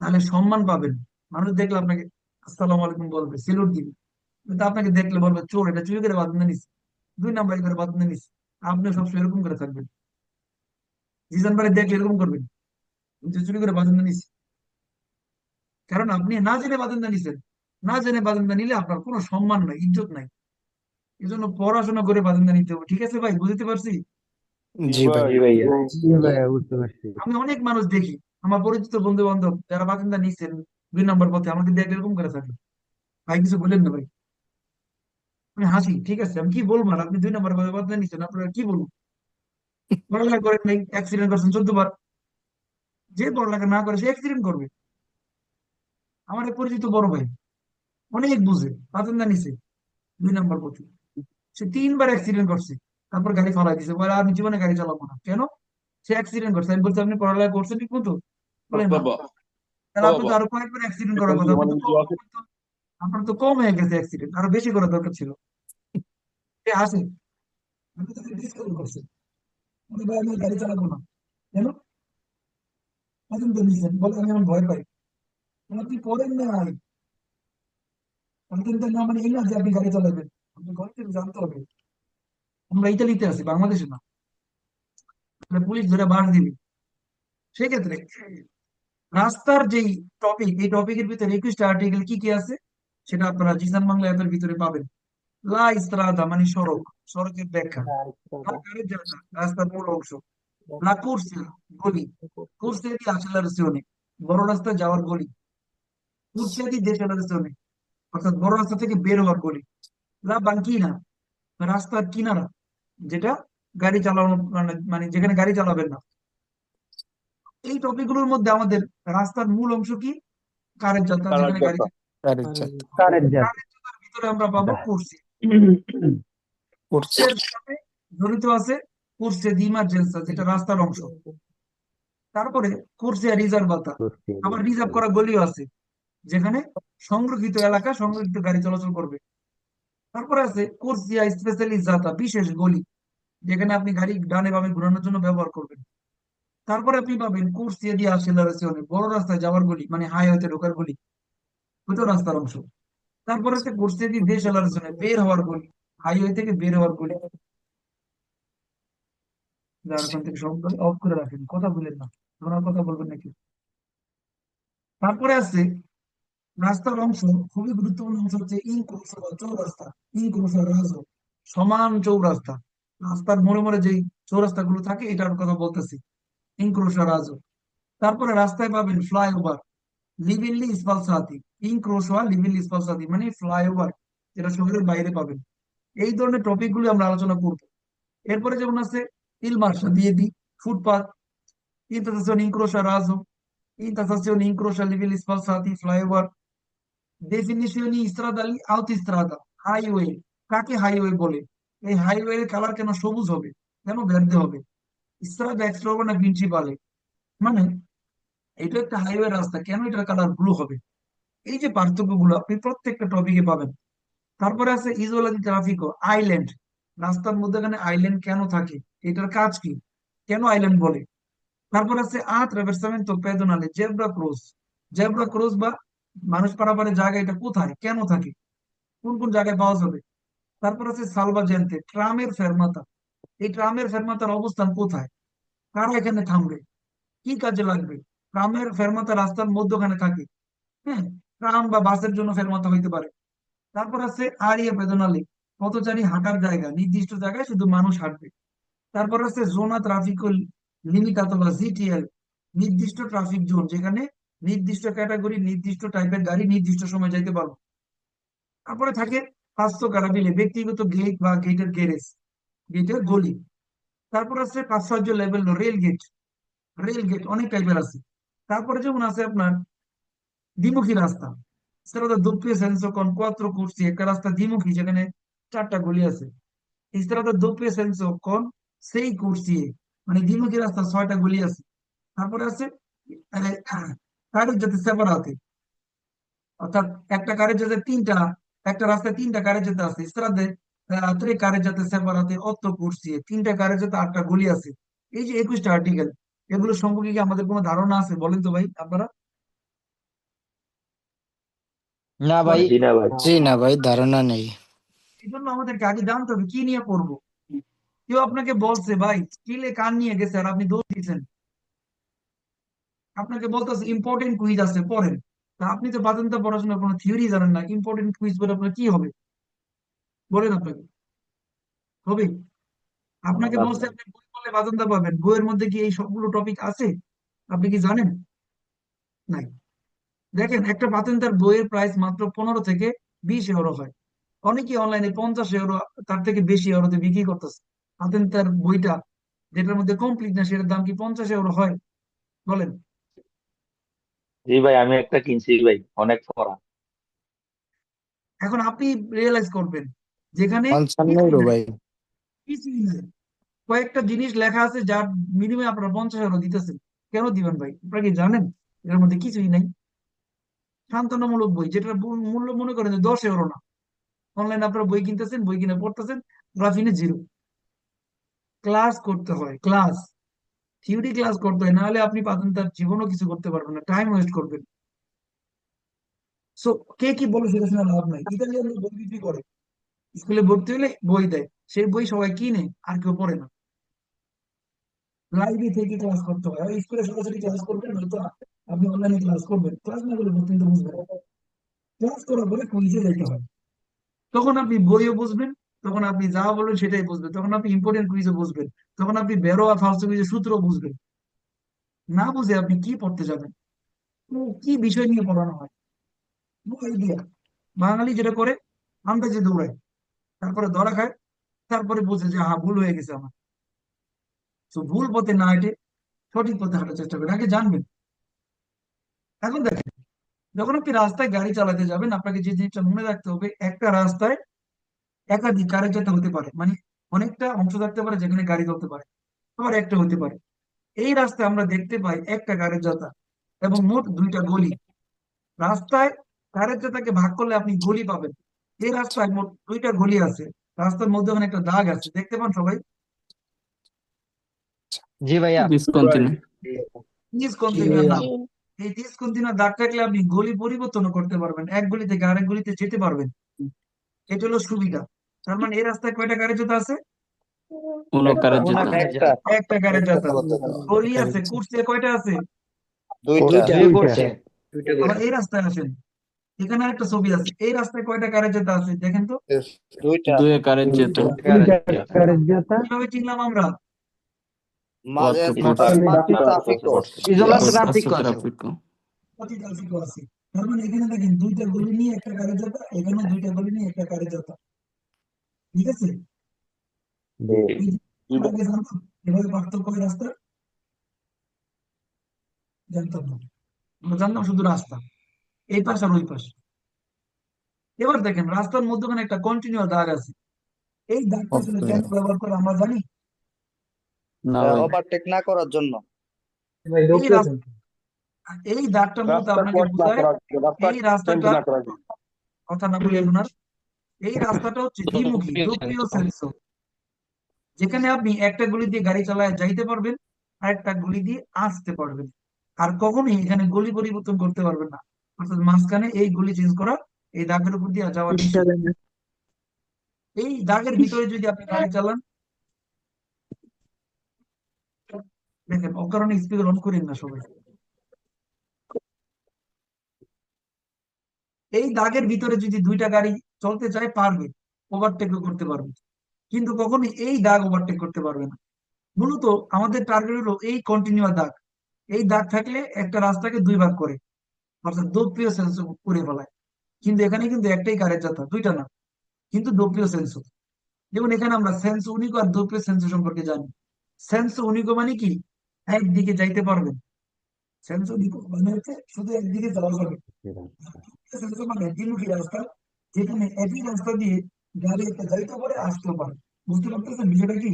তাহলে সম্মান পাবেন। মানুষ দেখলে আপনাকে আসসালামু আলাইকুম বলবে, সেলুট দিবে। কিন্তু আপনাকে দেখলে বলবে চোর, এটা চুরি করে পাতেন্ট নিচ্ছে, 2 নাম্বারি করে পাতেন্ট নিচ্ছে। আপনি সবসময় এরকম করে থাকবেন, জিজান বাড়ি দেখলে এরকম করবেন, যে চুরি করে পাতেন্ট নিচ্ছে। কারণ আপনি না জেনে বাতেন্টটা নিছেন, না জেনে বাতেন্টটা নিলে আপনার কোনো সম্মান নাই, ইজ্জত নাই। এই জন্য পড়াশোনা করে বাতেন্টটা নিতে হবে। ঠিক আছে ভাই, বুঝতে পারছি? জি জি ভাই ভাই। ভাইয়া জি ভাইয়া বুঝতে পারছি আমি অনেক মানুষ দেখি, আমার পরিচিত বন্ধু বান্ধব যারা বাতেন্টটা নিছেন 2 নম্বর পথে, আমাকে দেখলে এরকম করে থাকে। ভাই কিছু বলেন না ভাই, আমি হাসি। ঠিক আছে, আমি কি বলবো? আর আপনি 2 নম্বর পথে বাতেন্টটা নিছেন, আপনারা কি বলবো? পড়ালেখা করেন নাই, অ্যাক্সিডেন্ট করছেন 14 বার। যে পড়ালেখা না করে সে অ্যাক্সিডেন্ট করবে। আমার এক পরিচিত বড় ভাই অনেক বুঝে, বাতেন্টটা নিছে 2 নম্বর পথে, সে 3 বার অ্যাক্সিডেন্ট করছে, তারপর গাড়ি ফালাই দিছে, বলে আমি জীবনে গাড়ি চালাবো না। কেন? সে অ্যাক্সিডেন্ট করছে। আমি বলছি আপনি পড়ালেখা করছেন ঠিক মতো? বলে না। বাবা, ও তাহলে আপনি তো বাবা, আরো কয়েকবার অ্যাক্সিডেন্ট এটা করার কি কথা, আপনি মানে তো কি আছে? আপনার তো কম হয়ে গেছে অ্যাক্সিডেন্ট, আরো বেশি করা দরকার ছিল। সে হাসে, আমি তো ডিসকাউন্ট করছি, বলে ভাই আমি গাড়ি চালাবো না। কেন? এখন তো নিছেন, বলে আমি এখন ভয় পাই। বলে, আপনি পড়েন না, আমি কিন্তু না মানে এই না যে আপনি গাড়ি চালাবেন, আপনি ঘর থেকে জানতে হবে। আমরা ইতালিতে আছি, বাংলাদেশে না। তাহলে পুলিশ ধরে বাস দিবে। সেক্ষেত্রে রাস্তার যেই টপিক, এই টপিকের ভিতরে 21টা আর্টিকেল কি কি আছে সেটা আপনারা জিসান বাংলা অ্যাপের ভিতরে পাবেন। লা ইস্ত্রাদা মানে সড়ক, সড়কের ব্যাখ্যা। লা কারেজাতা রাস্তার মূল অংশ। লা কুরসিয়া গলি, কুরসিয়া দি accelerazione বড় রাস্তা যাওয়ার গলি। কুরসিয়া দি decelerazione অর্থাৎ বড় রাস্তা থেকে বের হওয়ার গলি। লা বাঙ্কিনা রাস্তার কিনারা, যেটা গাড়ি চালানো মানে মানে যেখানে গাড়ি চালাবেন না। এই টপিকগুলোর মধ্যে আমাদের রাস্তার মূল অংশ কি? কারের যাত্রা, কারার যেখানে গাড়ি যাত্রা। কারের যাতায়াত কারের যাতায়াত কারের ভিতরে আমরা পাবো কুরসি। করছে এর সাথে জড়িত আছে কুরসি দি ইমার্জেন্সা, যেটা রাস্তার অংশ। তারপরে কুরসি রিজার্ভাতা, আবার রিজার্ভ করা গলিও আছে, যেখানে সংরক্ষিত এলাকা, সংরক্ষিত গাড়ি চলাচল করবে। তারপরে আছে কুরসিয়া স্পেশালিজাতা, বিশেষ গলি, যেখানে আপনি গাড়ি ডানে বামে ঘোরানোর জন্য ব্যবহার করবেন। তারপরে আপনি পাবেন কুরসিয়া দি আসেলারেশনে, বড় রাস্তায় যাওয়ার গলি, মানে হাইওয়েতে ঢোকার গলি, ওইটাও রাস্তার অংশ। তারপরে আছে কুরসিয়া দি দেশালারেশনে, বের হওয়ার গলি, হাইওয়ে থেকে বের হওয়ার গলি। যার ওখান থেকে সব অফ করে রাখেন, কথা বলেন না, ওনার কথা বলবেন নাকি? তারপরে আছে রাস্তার অংশ, খুবই গুরুত্বপূর্ণ অংশ হচ্ছে ইনক্রোশো বা চৌরাস্তা। ইনক্রোশো রাজো, সমান চৌরাস্তা। রাস্তার মোড়ে মোড়ে যেই চৌরাস্তা গুলো থাকে এটার কথা বলতেছি, ইনক্রোশো রাজো। তারপরে রাস্তায় পাবেন ফ্লাইওভার, লিভিনলি স্পালসাতি। ইনক্রোশো লিভিনলি স্পালসাতি মানে ফ্লাইওভার, যেটা শহরের বাইরে পাবেন। এই ধরনের টপিক গুলো আমরা আলোচনা করবো। এরপরে যেমন আছে ইল মার্শা দিয়ে দিই, footpath, intersection ইনক্রোশো রাজো, intersection ইনক্রোশো লিভিনলি স্পালসাতি, flyover, definition ইস্ত্রাদালি আউতিস্ত্রাদা, highway. কাকে হাইওয়ে বলে? এই হাইওয়ে কালার কেন সবুজ হবে, কেন ভের্দে হবে? ইস্ত্রাদা এক্সট্রাভার্না প্রিন্সিপালে, মানে এটা একটা হাইওয়ে রাস্তা, কেন এটার কালার ব্লু হবে? এই যে পার্থক্য গুলো আপনি প্রত্যেকটা টপিকে পাবেন। তারপরে আছে ইজোলা দি ট্রাফিকো, আইল্যান্ড। রাস্তার মধ্যখানে আইল্যান্ড কেন থাকে, এটার কাজ কি, কেন আইল্যান্ড বলে? তারপর আছে আত্রাভেরসামেন্তো পেদোনালে, জেব্রা ক্রস। জেব্রা ক্রস বা মানুষ পারাপারের জায়গা, এটা কোথায়, কেন থাকে, কোন কোন জায়গায় পাওয়া যাবে? তারপর আছে সালভাজেন্তে, ট্রামের ফেরমাতা। এই ট্রামের ফেরমাতার অবস্থান কোথায়, কারা এখানে থামবে, কি কাজে লাগবে? ট্রামের ফেরমাতা রাস্তার মধ্যখানে থাকে। হ্যাঁ, ট্রাম বা বাসের জন্য ফেরমাতা হইতে পারে। তারপর আছে আরিয়া পেদোনালে, পথচারী হাঁটার জায়গা, নির্দিষ্ট জায়গায় শুধু মানুষ হাঁটবে। তারপর আছে জোনা ট্রাফিক লিমিটাতো বা জিটিএল, নির্দিষ্ট ট্রাফিক জোন, যেখানে নির্দিষ্ট ক্যাটাগরি, নির্দিষ্ট টাইপের গাড়ি নির্দিষ্ট সময় যাইতে পারবে। তারপরে থাকে পাঁচশো কারাবিলে, ব্যক্তিগত গেট বা গেটের গ্যারেজ, গেটের গলি। তারপর আছে পাঁচশো level rail gate. Rail gate অনেক টাইপের আছে। তারপরে যেমন আছে আপনার দ্বিমুখী রাস্তা, strada doppio senso con quattro corsie, একটা রাস্তা দ্বিমুখী যেখানে চারটা গলি আছে। strada doppio senso con sei corsie, মানে দ্বিমুখী রাস্তা ছয়টা গলি আছে। তারপরে আছে কারের যাতে সেপারাতে, অর্থাৎ একটা কারের যাতে তিনটা, একটা রাস্তায় তিনটা কারের যেতে আছে। স্ত্রাদে tre কারের যাতে সেপারাতে অত্র করছি, তিনটা কারের যাতে আটটা গলি আছে। এই যে 21টা আর্টিকেল, এগুলো সম্পর্কে কি আমাদের কোনো ধারণা আছে, বলেন তো ভাই আপনারা? না ভাই। বলেন। জি না ভাই, ধারণা নেই। এই জন্য আমাদেরকে আগে জানতে হবে কি নিয়ে পড়বো। কেউ আপনাকে বলছে ভাই স্কিলে কান নিয়ে গেছে আর আপনি দৌড় দিচ্ছেন, আপনাকে বলতেছে ইম্পর্টেন্ট কুইজ আছে পড়েন, তা আপনি তো বাদেনটা পড়াশোনার কোনো থিওরি জানেন না, ইম্পর্টেন্ট কুইজ পড়ে আপনার কি হবে, বলেন আপনাকে হবে? আপনাকে বলছে আপনি বই পড়লে বাদেনটা পাবেন, বইয়ের মধ্যে কি এই সবগুলো টপিক আছে, আপনি কি জানেন? নাই। দেখেন একটা পাতেন্তার বইয়ের প্রাইস মাত্র 15 থেকে 20 ইউরো হয়। অনেকে অনলাইনে 50 ইউরো, তার থেকে বেশি ইউরোতে বিক্রি করতেছে। পাতেন্তার বইটা যেটার মধ্যে কমপ্লিট না, সেটার দাম কি 50 ইউরো হয়, বলেন? জি ভাই, আমি একটা কিনছি ভাই, অনেক পড়া। এখন আপনি রিয়েলাইজ করবেন যেখানে 55 কিছুই ইউরো নাই, ভাই। কিছুই নাই, কয়েকটা জিনিস লেখা আছে যার মিনিমাম আপনারা 50 ইউরো দিতেছেন। কেন দিবেন ভাই, আপনারা কি জানেন এর মধ্যে কিছুই নাই? সান্ত্বনামূলক বই যেটার মূল্য মনে করেন যে 10 ইউরো না, অনলাইনে আপনারা বই কিনতেছেন, বই কিনে পড়তেছেন, গ্রাফিনে জিরো। ক্লাস করতে হয়, ক্লাস, থিওরি ক্লাস করতে হয়, নাহলে আপনি পাতেন তার জীবনও কিছু করতে পারবেন না, টাইম ওয়েস্ট করবেন। সো কে কি বলে সেটা শুনে লাভ নাই। ইতালিয়ান বই বিক্রি করে, স্কুলে ভর্তি হলে বই দেয়, সেই বই সবাই কিনে আর কেউ পড়ে না। লাইব্রেরি থেকে ক্লাস করতে হয়, আর স্কুলে সরাসরি ক্লাস করবেন, নয়তো আপনি অনলাইনে ক্লাস করবেন, ক্লাস না করলে কিন্তু বুঝবেন না। ক্লাস করার পরে কুইজে যেতে হয়, তখন আপনি বইও বুঝবেন, তখন আপনি যা বলবেন সেটাই বুঝবেন, তখন আপনি ইম্পর্টেন্ট কুইজও বুঝবেন, তখন আপনি বেরো আর ফালতু কুইজের সূত্র বুঝবেন। না বুঝে আপনি কি পড়তে যাবেন, কি বিষয় নিয়ে পড়ানো হয়, নো আইডিয়া। বাঙালি যেটা করে, আন্দাজে দৌড়ায়, তারপরে ধরা খায়, তারপরে বুঝে যে হ্যাঁ ভুল হয়ে গেছে আমার। তো ভুল পথে না হেঁটে সঠিক পথে হাঁটার চেষ্টা করেন, আগে জানবেন। এখন দেখেন, যখন আপনি রাস্তায় গাড়ি চালাতে যাবেন, আপনাকে যে জিনিসটা মনে রাখতে হবে, একটা রাস্তায় একাধিক কারের যাতে হতে পারে, মানে অনেকটা অংশ থাকতে পারে যেখানে গাড়ি চলতে পারে, আবার একটা হতে পারে। এই রাস্তায় আমরা দেখতে পাই একটা কারের যাতা এবং মোট দুইটা গলি। রাস্তায় কারের যাতাকে ভাগ করলে আপনি গলি পাবেন। এই রাস্তায় মোট দুইটা গলি আছে, রাস্তার মধ্যে ওখানে একটা দাগ আছে, দেখতে পান সবাই? জি ভাইয়া। ডিসকন্টিনিউ। ডিসকন্টিনিউয়ার নাম। এই ডিসকন্টিনিউয়ার দাগ থাকলে আপনি গলি পরিবর্তন করতে পারবেন, এক গলি থেকে আরেক গলিতে যেতে পারবেন। এটা হলো সুবিধা। তার মানে এই রাস্তায় কয়টা গাড়ি যেতে আছে? কারের ওনা যেতে। কারের যাতা। একটা গাড়ি যেতে। গলি কারের আছে, যেতে। কুর্সি কয়টা আছে? দুইটা। দুই করছে। আবার এই রাস্তায় আসেন, এখানে একটা ছবি আছে, এই রাস্তায় কয়টা কারের জাতা আছে দেখেন তো। দুই কারের যেত দুইটা কারের জাতা, কিভাবে চিনলাম আমরা? ইজলাত আছে ট্রাফিক আছে। ট্রাফিক। অতি ট্রাফিকও আছে। তার মানে এখানে দেখেন দুইটা গলি নিয়ে একটা কারের জাতা, এখানেও দুইটা গলি নিয়ে একটা কারের জাতা। ঠিক আছে, এই যে আমরা আগে জানতাম এভাবে পার্থক্য হয় রাস্তা, জানতাম না। আমরা জানতাম শুধু রাস্তা, এই পাশ আর ওই পাশ। এবার দেখেন রাস্তার মধ্যখানে একটা কন্টিনিউ দাগ আছে। এই দাগটা আসলে কেন ব্যবহার করে আমরা জানি? না ভাই, ভাই এই রাস্তা, এই দাগটা মূলত রাস্তা আপনাকে ক্রস না বোঝায় করার জন্য, রাস্তা এই চেঞ্জ রাস্তাটা, না করার জন্য। কথা না বলে ওনার, এই রাস্তাটা হচ্ছে দ্বিমুখী, দুপ্রিয় সেন্স। যেখানে আপনি একটা গলি দিয়ে গাড়ি চালায় যাইতে পারবেন, আর একটা গলি দিয়ে আসতে পারবেন। আর কখনোই এখানে গলি পরিবর্তন করতে পারবেন না, অর্থাৎ মাঝখানে এই গলি চেঞ্জ করা, এই দাগের উপর দিয়ে যাওয়া নিষেধ। এই দাগের ভিতরে যদি আপনি গাড়ি চালান, দেখেন অকারণে স্পিকার অন করেন না সবাই। এই দাগের ভিতরে যদি দুইটা গাড়ি চলতে চায় পারবে, ওভারটেকও করতে পারবে, কিন্তু কখনোই এই দাগ ওভারটেক করতে পারবে না। মূলত আমাদের টার্গেট হলো এই কন্টিনিউয়াস দাগ। এই দাগ থাকলে একটা রাস্তাকে দুই ভাগ করে, অর্থাৎ দোপ্রিয় সেন্স করে ফেলায়। কিন্তু এখানে কিন্তু একটাই কারের যাত্রা, দুইটা না, কিন্তু দোপ্রিয় সেন্স। যেমন এখানে আমরা সেন্স উনিকো আর দোপ্রিয় সেন্স সম্পর্কে জানি। সেন্স উনিকো মানে কি? একদিকে যাইতে পারবেন। সেন্স উনিকো মানে হচ্ছে শুধু একদিকে যাওয়া যাবে। সেন্স মানে দ্বিমুখী রাস্তা, যেখানে একই রাস্তা দিয়ে গাড়ি একটা যাইতে পারে, আসতেও পারে। বুঝতে পারতেছেন বিষয়টা কি?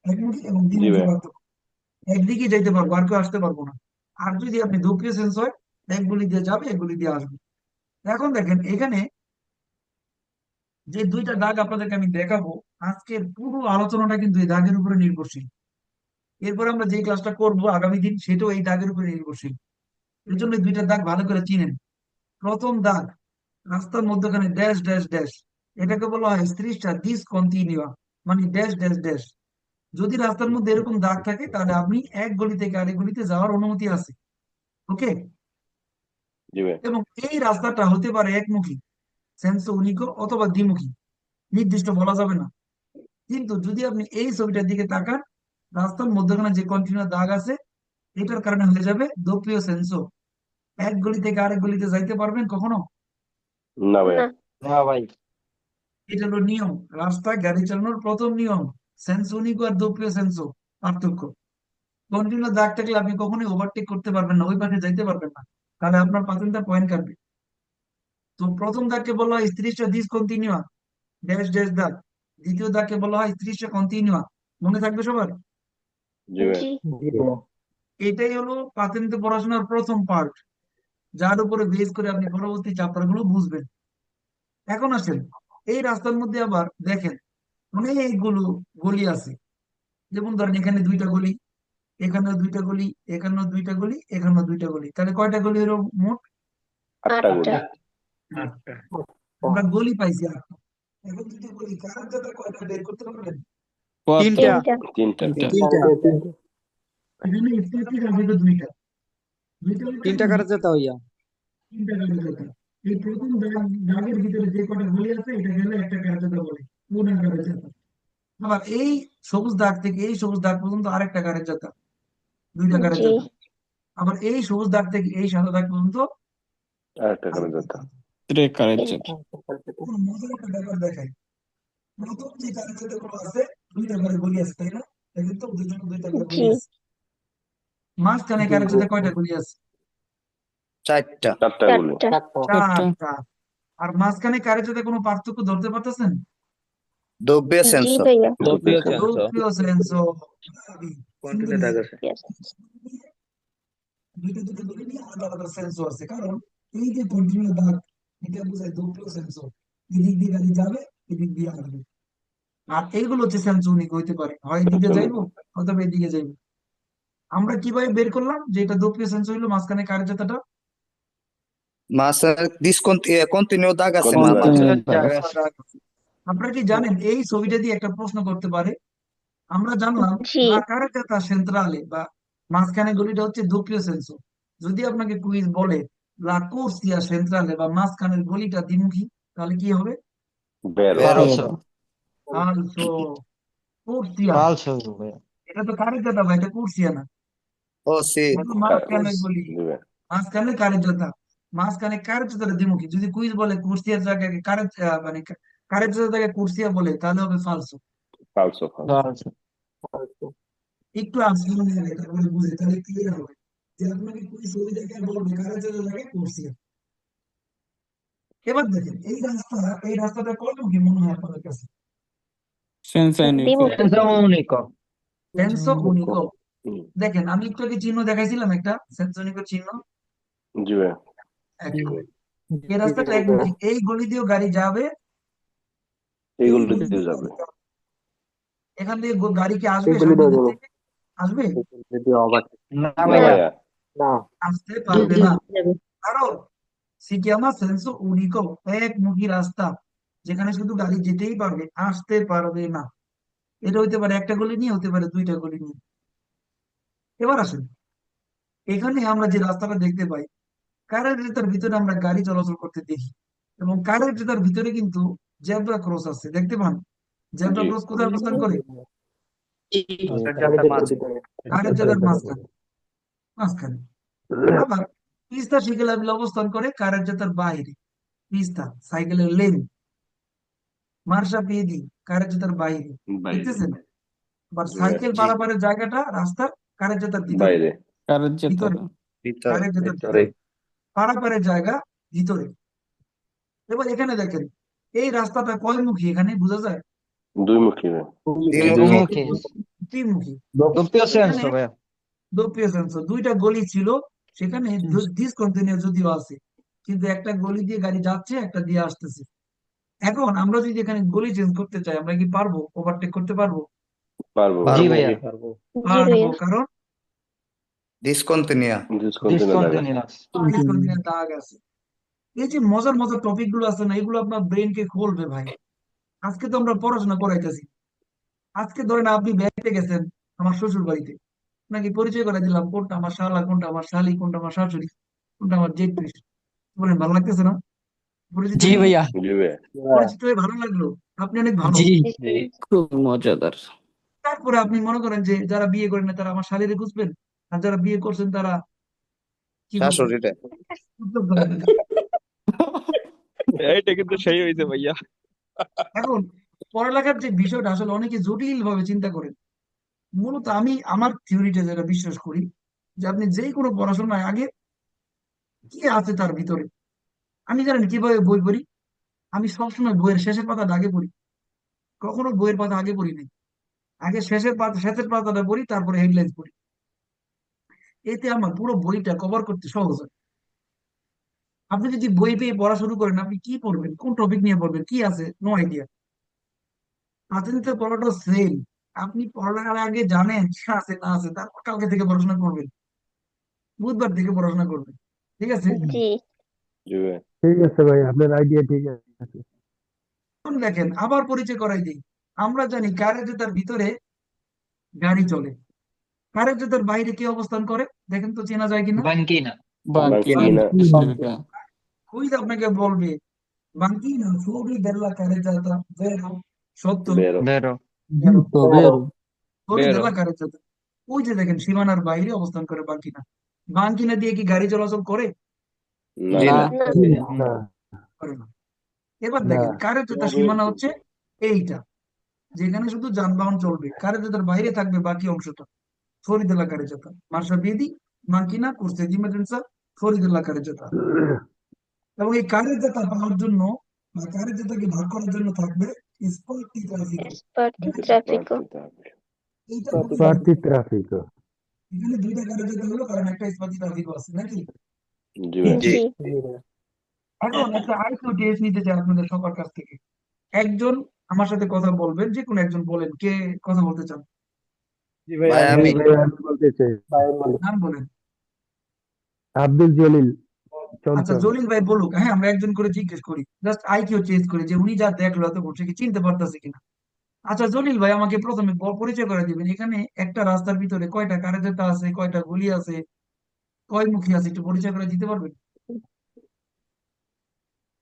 একমুখী এবং জি দ্বিমুখী ভাই। পার্থক্য। একদিকে যাইতে পারবো, আর কেউ আসতে পারবো না। আর যদি আপনি দোপ্রিয় সেন্স হয়, এক গুলি দিয়ে যাবে, এক গুলি দিয়ে আসবে। এখন দেখেন এখানে যে দুইটা দাগ আপনাদেরকে আমি দেখাবো, আজকের পুরো আলোচনাটা কিন্তু এই দাগের উপরে নির্ভরশীল। এরপর আমরা যে ক্লাসটা করব আগামী দিন, সেটাও এই দাগের উপরে নির্ভরশীল। এর জন্য এই দুইটা দাগ ভালো করে চিনেন। প্রথম দাগ, রাস্তার মধ্যখানে ড্যাশ ড্যাশ ড্যাশ, এটাকে বলা হয় স্ত্রিশটা ডিসকন্টিনিউয়া, মানে ড্যাশ ড্যাশ ড্যাশ। যদি রাস্তার মধ্যে এরকম দাগ থাকে, তাহলে আপনি এক গলি থেকে আরেক গলিতে যাওয়ার অনুমতি আছে। ওকে। জি ভাই। এবং এই রাস্তাটা হতে পারে একমুখী, সেন্সো উনিকো, অথবা দ্বিমুখী, নির্দিষ্ট বলা যাবে না। কিন্তু যদি আপনি এই ছবিটার দিকে তাকান, রাস্তার মধ্যখানে যে কন্টিনিউ দাগ আছে, এটার কারণে হয়ে যাবে দোপ্রিয় সেন্সো। এক গলি থেকে আরেক গলিতে যাইতে পারবেন কখনো? না ভাই। না ভাই। এটা হলো নিয়ম, রাস্তায় গাড়ি চালানোর প্রথম নিয়ম। সেন্সো উনিকো আর দোপ্রিয় সেন্সো পার্থক্য। কন্টিনিউ দাগ থাকলে আপনি কখনোই ওভারটেক করতে পারবেন না, ওই পাশে যাইতে পারবেন না, তাহলে আপনার পার্সেন্টটা পয়েন্ট কাটবে। তো প্রথম দাগকে বলা হয় স্ত্রিশটা ডিসকন্টিনিউয়া, ড্যাশ ড্যাশ দাগ। দ্বিতীয় দাগকে বলা হয় স্ত্রিশটা কন্টিনিউয়া। মনে থাকবে সবার? জি ভাই। এটাই হলো প্রাথমিক পড়াশোনার প্রথম পার্ট, যার উপরে বেস করে আপনি পরবর্তী চ্যাপ্টার গুলো বুঝবেন। এখন আসেন, এই রাস্তার মধ্যে আবার দেখেন অনেকগুলো গলি আছে। যেমন ধরেন এখানে দুইটা গলি, এখানেও দুইটা গলি, এখানেও দুইটা গলি, এখানেও দুইটা গলি, তাহলে কয়টা গলি হলো মোট? 8টা গলি। আটটা। আমরা গলি পাইছি 8টা। এখন যদি বলি কার জায়গা কয়টা বের করতে পারবেন? তিনটা। 3টা। এখানে স্পেসিফিক আছে তো দুইটা, দুইটা হচ্ছে তিনটা কারের জাতা হইয়া তিনটা গাড়ি যেতে। এই প্রথম দাগের ভিতরে যে কটা গলি আছে, এটা গেলে একটা কার্যতা বলে, কোন কার্যতা। আবার এই সবুজ দাগ থেকে এই সবুজ দাগ পর্যন্ত আরেকটা কার্যতা, দুইটা কার্যতা। আবার এই সবুজ দাগ থেকে এই সাদা দাগ পর্যন্ত আরেকটা করে আরেকটা যেত। কার্যতা। তিন কারের যেত। কোন মজার একটা ব্যাপার দেখাই, প্রথম যে কার্যতা গুলো আছে, দুইটা করে গলি আছে, তাই না? দেখেন তো দুইজন দুইটা করে গলি আছে। মাঝখানে কার্যতা কয়টা গলি আছে? 4টা গলি। চারটা। আর মাঝখানে কার্যতা কোনো পার্থক্য ধরতে পারতেছেন? দুটো দোপ্রিয় সেন্সো। দুইটা দুটো গলি নিয়ে আলাদা আলাদা সেন্সও আছে, কারণ এই যে কন্টিনিউ দাগ, এটা বোঝায় দোপ্রিয় সেন্সো। এদিক দিয়ে গাড়ি যাবে, এদিক দিয়ে আসবে। আর এইগুলো হচ্ছে সেন্সো উনিক, হইতে পারে হয় এদিকে যাইবো অথবা এদিকে যাইবো। আমরা কিভাবে বের করলাম যে এটা দোপ্রিয় সেন্সো হইলো? মাঝখানে কার্যতাটা কন্টিনিউ দাগ। আপনারা কি জানেন এই ছবিটা দিয়ে একটা প্রশ্ন করতে পারে? আমরা জানলাম লা কার্যতা সেন্ট্রালে বা মাঝখানে গলিটা হচ্ছে দোপ্রিয় সেন্সো। যদি আপনাকে কুইজ বলে লা কোর্সিয়া সেন্ট্রালে বা মাঝখানের গলিটা দ্বিমুখী, তাহলে কি হবে? Vero. ফালসো ফালসো। কোর্সিয়া, ফালসো ভাইয়া। এটা তো কারেক্ট ভাই, এটা কোর্সিয়া না, Oh sì, এটা তো মাঝখানের গলি, due. মাঝখানে কারেক্টতা, মাঝখানে কারেক্টতাটা দ্বিমুখী। যদি কুইজ বলে কুর্সিয়ার জায়গায় কারেক্ট মানে কারেক্টতার জায়গায় কুর্সিয়া বলে তাহলে হবে ফালসো। Falso, falso. ফালসো একটু আশ্রয় নেবে তারপরে বুঝে, তাহলে ক্লিয়ার হবে যে আপনাকে কুইজ ওই জায়গায় বলবে কারেক্টতার জায়গায় কুর্সিয়া। এবার দেখেন এই রাস্তাটা কতমুখী মনে হয় আপনাদের কাছে? senza unico, দ্বিমুখী। সেন্সা উনিকো। সেন্সো উনিকো। Mm. দেখেন আমি একটু আগে চিহ্ন দেখাইছিলাম, একটা সেন্সো উনিকো চিহ্ন। Due. এখন এই রাস্তাটা একমুখী, এই গলি দিয়েও গাড়ি যাবে, এই এগুলো গলি দিয়ে দিয়েও যাবে। গাড়ি যাবে। এখান থেকে গাড়ি কি আসবে এগুলি সামনের দিয়ে দিক যাবে। থেকে? আসবে? না না ভাইয়া, ভাইয়া, না, আসতে পারবে না, কারণ সিকিয়ামা সেন্সো উনিকো, একমুখী রাস্তা, যেখানে শুধু গাড়ি যেতেই পারবে, আসতে পারবে না। এটা হইতে পারে একটা গলি নিয়ে, হতে পারে দুইটা গলি নিয়ে। এবার আসেন, এখানে আমরা যে রাস্তাটা দেখতে পাই, কারের রেতার ভিতরে আমরা গাড়ি চলাচল করতে দেখি, এবং কারের রেতার ভিতরে কিন্তু জেব্রা ক্রস আছে, দেখতে পান? জেব্রা জি। ক্রস কোথায় অবস্থান করে? কারের এটা জেতার মাঝখানে, মাঝখানে। আবার পিস্তা সাইকেল অবস্থান করে কারের জেতার বাইরে, পিস্তা সাইকেলের লেন, মার্শা পেদি কারের জেতার বাইরে, বাইরে, দেখতেছেন? আবার জি, সাইকেল জি, পারাপারের জায়গাটা রাস্তার কারের জেতার ভিতরে, বাইরে, ভিতরে, ভিতরে, কারের জেতার ভিতরে, ভিতরে, পারাপারের জায়গা ভিতরে। এবার এখানে দেখেন, এই রাস্তাটা কয়মুখী এখানে বোঝা যায়? দুই মুখী, দুমুখী। ত্রিমুখী। doppio এখানে senso ভাইয়া। দোপিয়া সেন্সর, দুইটা গলি ছিল, সেখানে ডিসকন্টিনিউ যদিও আছে, কিন্তু একটা গলি দিয়ে গাড়ি যাচ্ছে, একটা দিয়ে আসতেছে। এখন আমরা যদি এখানে গলি চেঞ্জ করতে চাই, আমরা কি পারবো? ওভারটেক করতে পারবো? পারবো, জি ভাইয়া। জি পারবো, ভাইয়া। কারণ ডিসকন্টিনিউ দাগা, ডিসকন্টিনিউয়াস। ডিসকন্টিনিউ দাগ আছে। এই যে মজার মজার টপিক গুলো আছে না, এগুলো আপনার ব্রেনকে খুলবে ভাই। আজকে তো আমরা পড়াশোনা করাইতেছি, আজকে ধরেন আপনি বেড়াইতে গেছেন আমার শ্বশুর বাড়িতে, নাকি পরিচয় করে দিলাম কোনটা আমার শালা, কোনটা আমার শালি, কোনটা আমার শাশুড়ি, কোনটা আমার জেঠু। বলেন ভালো লাগতেছে না? পরিচিত জি হয়ে, ভাইয়া। দিবে, পরিচিত হয়ে ভালো লাগলো, আপনি অনেক ভালো। জি খুব মজাদার। তারপরে আপনি মনে করেন যে যারা বিয়ে করেন না তারা আমার শালীরে খুঁজবেন, আর যারা বিয়ে করছেন তারা কি করবেন? শাশুড়িটা, উদ্যোগ করেন। এটা কিন্তু সেই হয়েছে ভাইয়া। এখন পড়ালেখার যে বিষয়টা আসলে অনেকে জটিল ভাবে চিন্তা করেন। মূলত আমি আমার থিওরিটা যেটা বিশ্বাস করি, যে আপনি যে কোনো পড়াশোনায় আগে কি আছে তার ভিতরে। আমি জানেন কিভাবে বই পড়ি? আমি সবসময় বইয়ের শেষের পাতাটা আগে পড়ি, কখনো বইয়ের পাতা আগে পড়ি নাই। আগে শেষের পাতাটা পড়ি, তারপরে হেডলাইন পড়ি। এতে আমার পুরো বইটা কভার করতে সহজ হয়। আপনি যদি বই পেয়ে পড়া শুরু করেন, আপনি কি পড়বেন, কোন টপিক নিয়ে পড়বেন, কি আছে, নো আইডিয়া। প্রাথমিক পড়াটা সেম, আপনি পড়ার আগে জানেন কি আছে না আছে, তারপর কালকে থেকে পড়াশোনা করবেন, বুধবার থেকে পড়াশোনা করবেন, ঠিক আছে? জি দিবে, ঠিক আছে ভাই, আপনার আইডিয়া ঠিক আছে। এখন দেখেন আবার পরিচয় করাই দিই। আমরা জানি কারের জেতার ভিতরে গাড়ি চলে, কারের জেতার বাইরে কি অবস্থান করে দেখেন তো, চেনা যায় কিনা? বানকিনা। Banchina. Banchina. কুইজ আপনাকে বলবে বাঙ্কিনা fuori della carreggiata, vero? সত্য, vero, বেরো। vero? তো বের fuori Vero. della carreggiata, ওই যে দেখেন সীমানার বাইরে অবস্থান করে বাঙ্কিনা। বাঙ্কিনা দিয়ে কি গাড়ি চলাচল করে? না, না। না, করে না। এবার না, দেখেন কার্যত সীমানা হচ্ছে এইটা, যেখানে শুধু যানবাহন চলবে, কার্যতার বাইরে থাকবে বাকি অংশটা। fuori della carreggiata, marcia piedi, macchina, corsia di emergenza, fuori della carreggiata। এবং এই কার্যতা পাওয়ার জন্য বা কার্যতাকে ভাগ করার জন্য থাকবে স্পটি ট্রাফিক। স্পর্টি ট্রাফিকও। এইটা খুবই পার্টি গুরুত্বপূর্ণ। ট্রাফিক। এখানে দুইটা কার্যতা হলো, কারণ একটা স্পটি ট্রাফিকও আছে নাকি? দিবে, জি এখন একটা আরেকটু টেস্ট নিতে চাই আপনাদের সবার কাছ থেকে। একজন আমার সাথে কথা বলবেন, যে কোনো একজন বলেন, কে কথা বলতে চান? জি ভাই, ভাই আমি আমি, আমি বলতে চাই, নাম বলেন। আব্দুল জলিল আচ্ছা চঞ্চল। জলিল ভাই বলুক, হ্যাঁ আমরা একজন করে জিজ্ঞেস করি, জাস্ট আইকিউ চেক করি যে উনি যা দেখলো এতক্ষণ সে কি চিনতে পারতেছে কিনা। আচ্ছা জলিল ভাই আমাকে প্রথমে পরিচয় করে দিবেন, এখানে একটা রাস্তার ভিতরে কয়টা কারেন্ট আছে, কয়টা গলি আছে, কয় মুখী আছে, একটু পরিচয় করে দিতে পারবেন?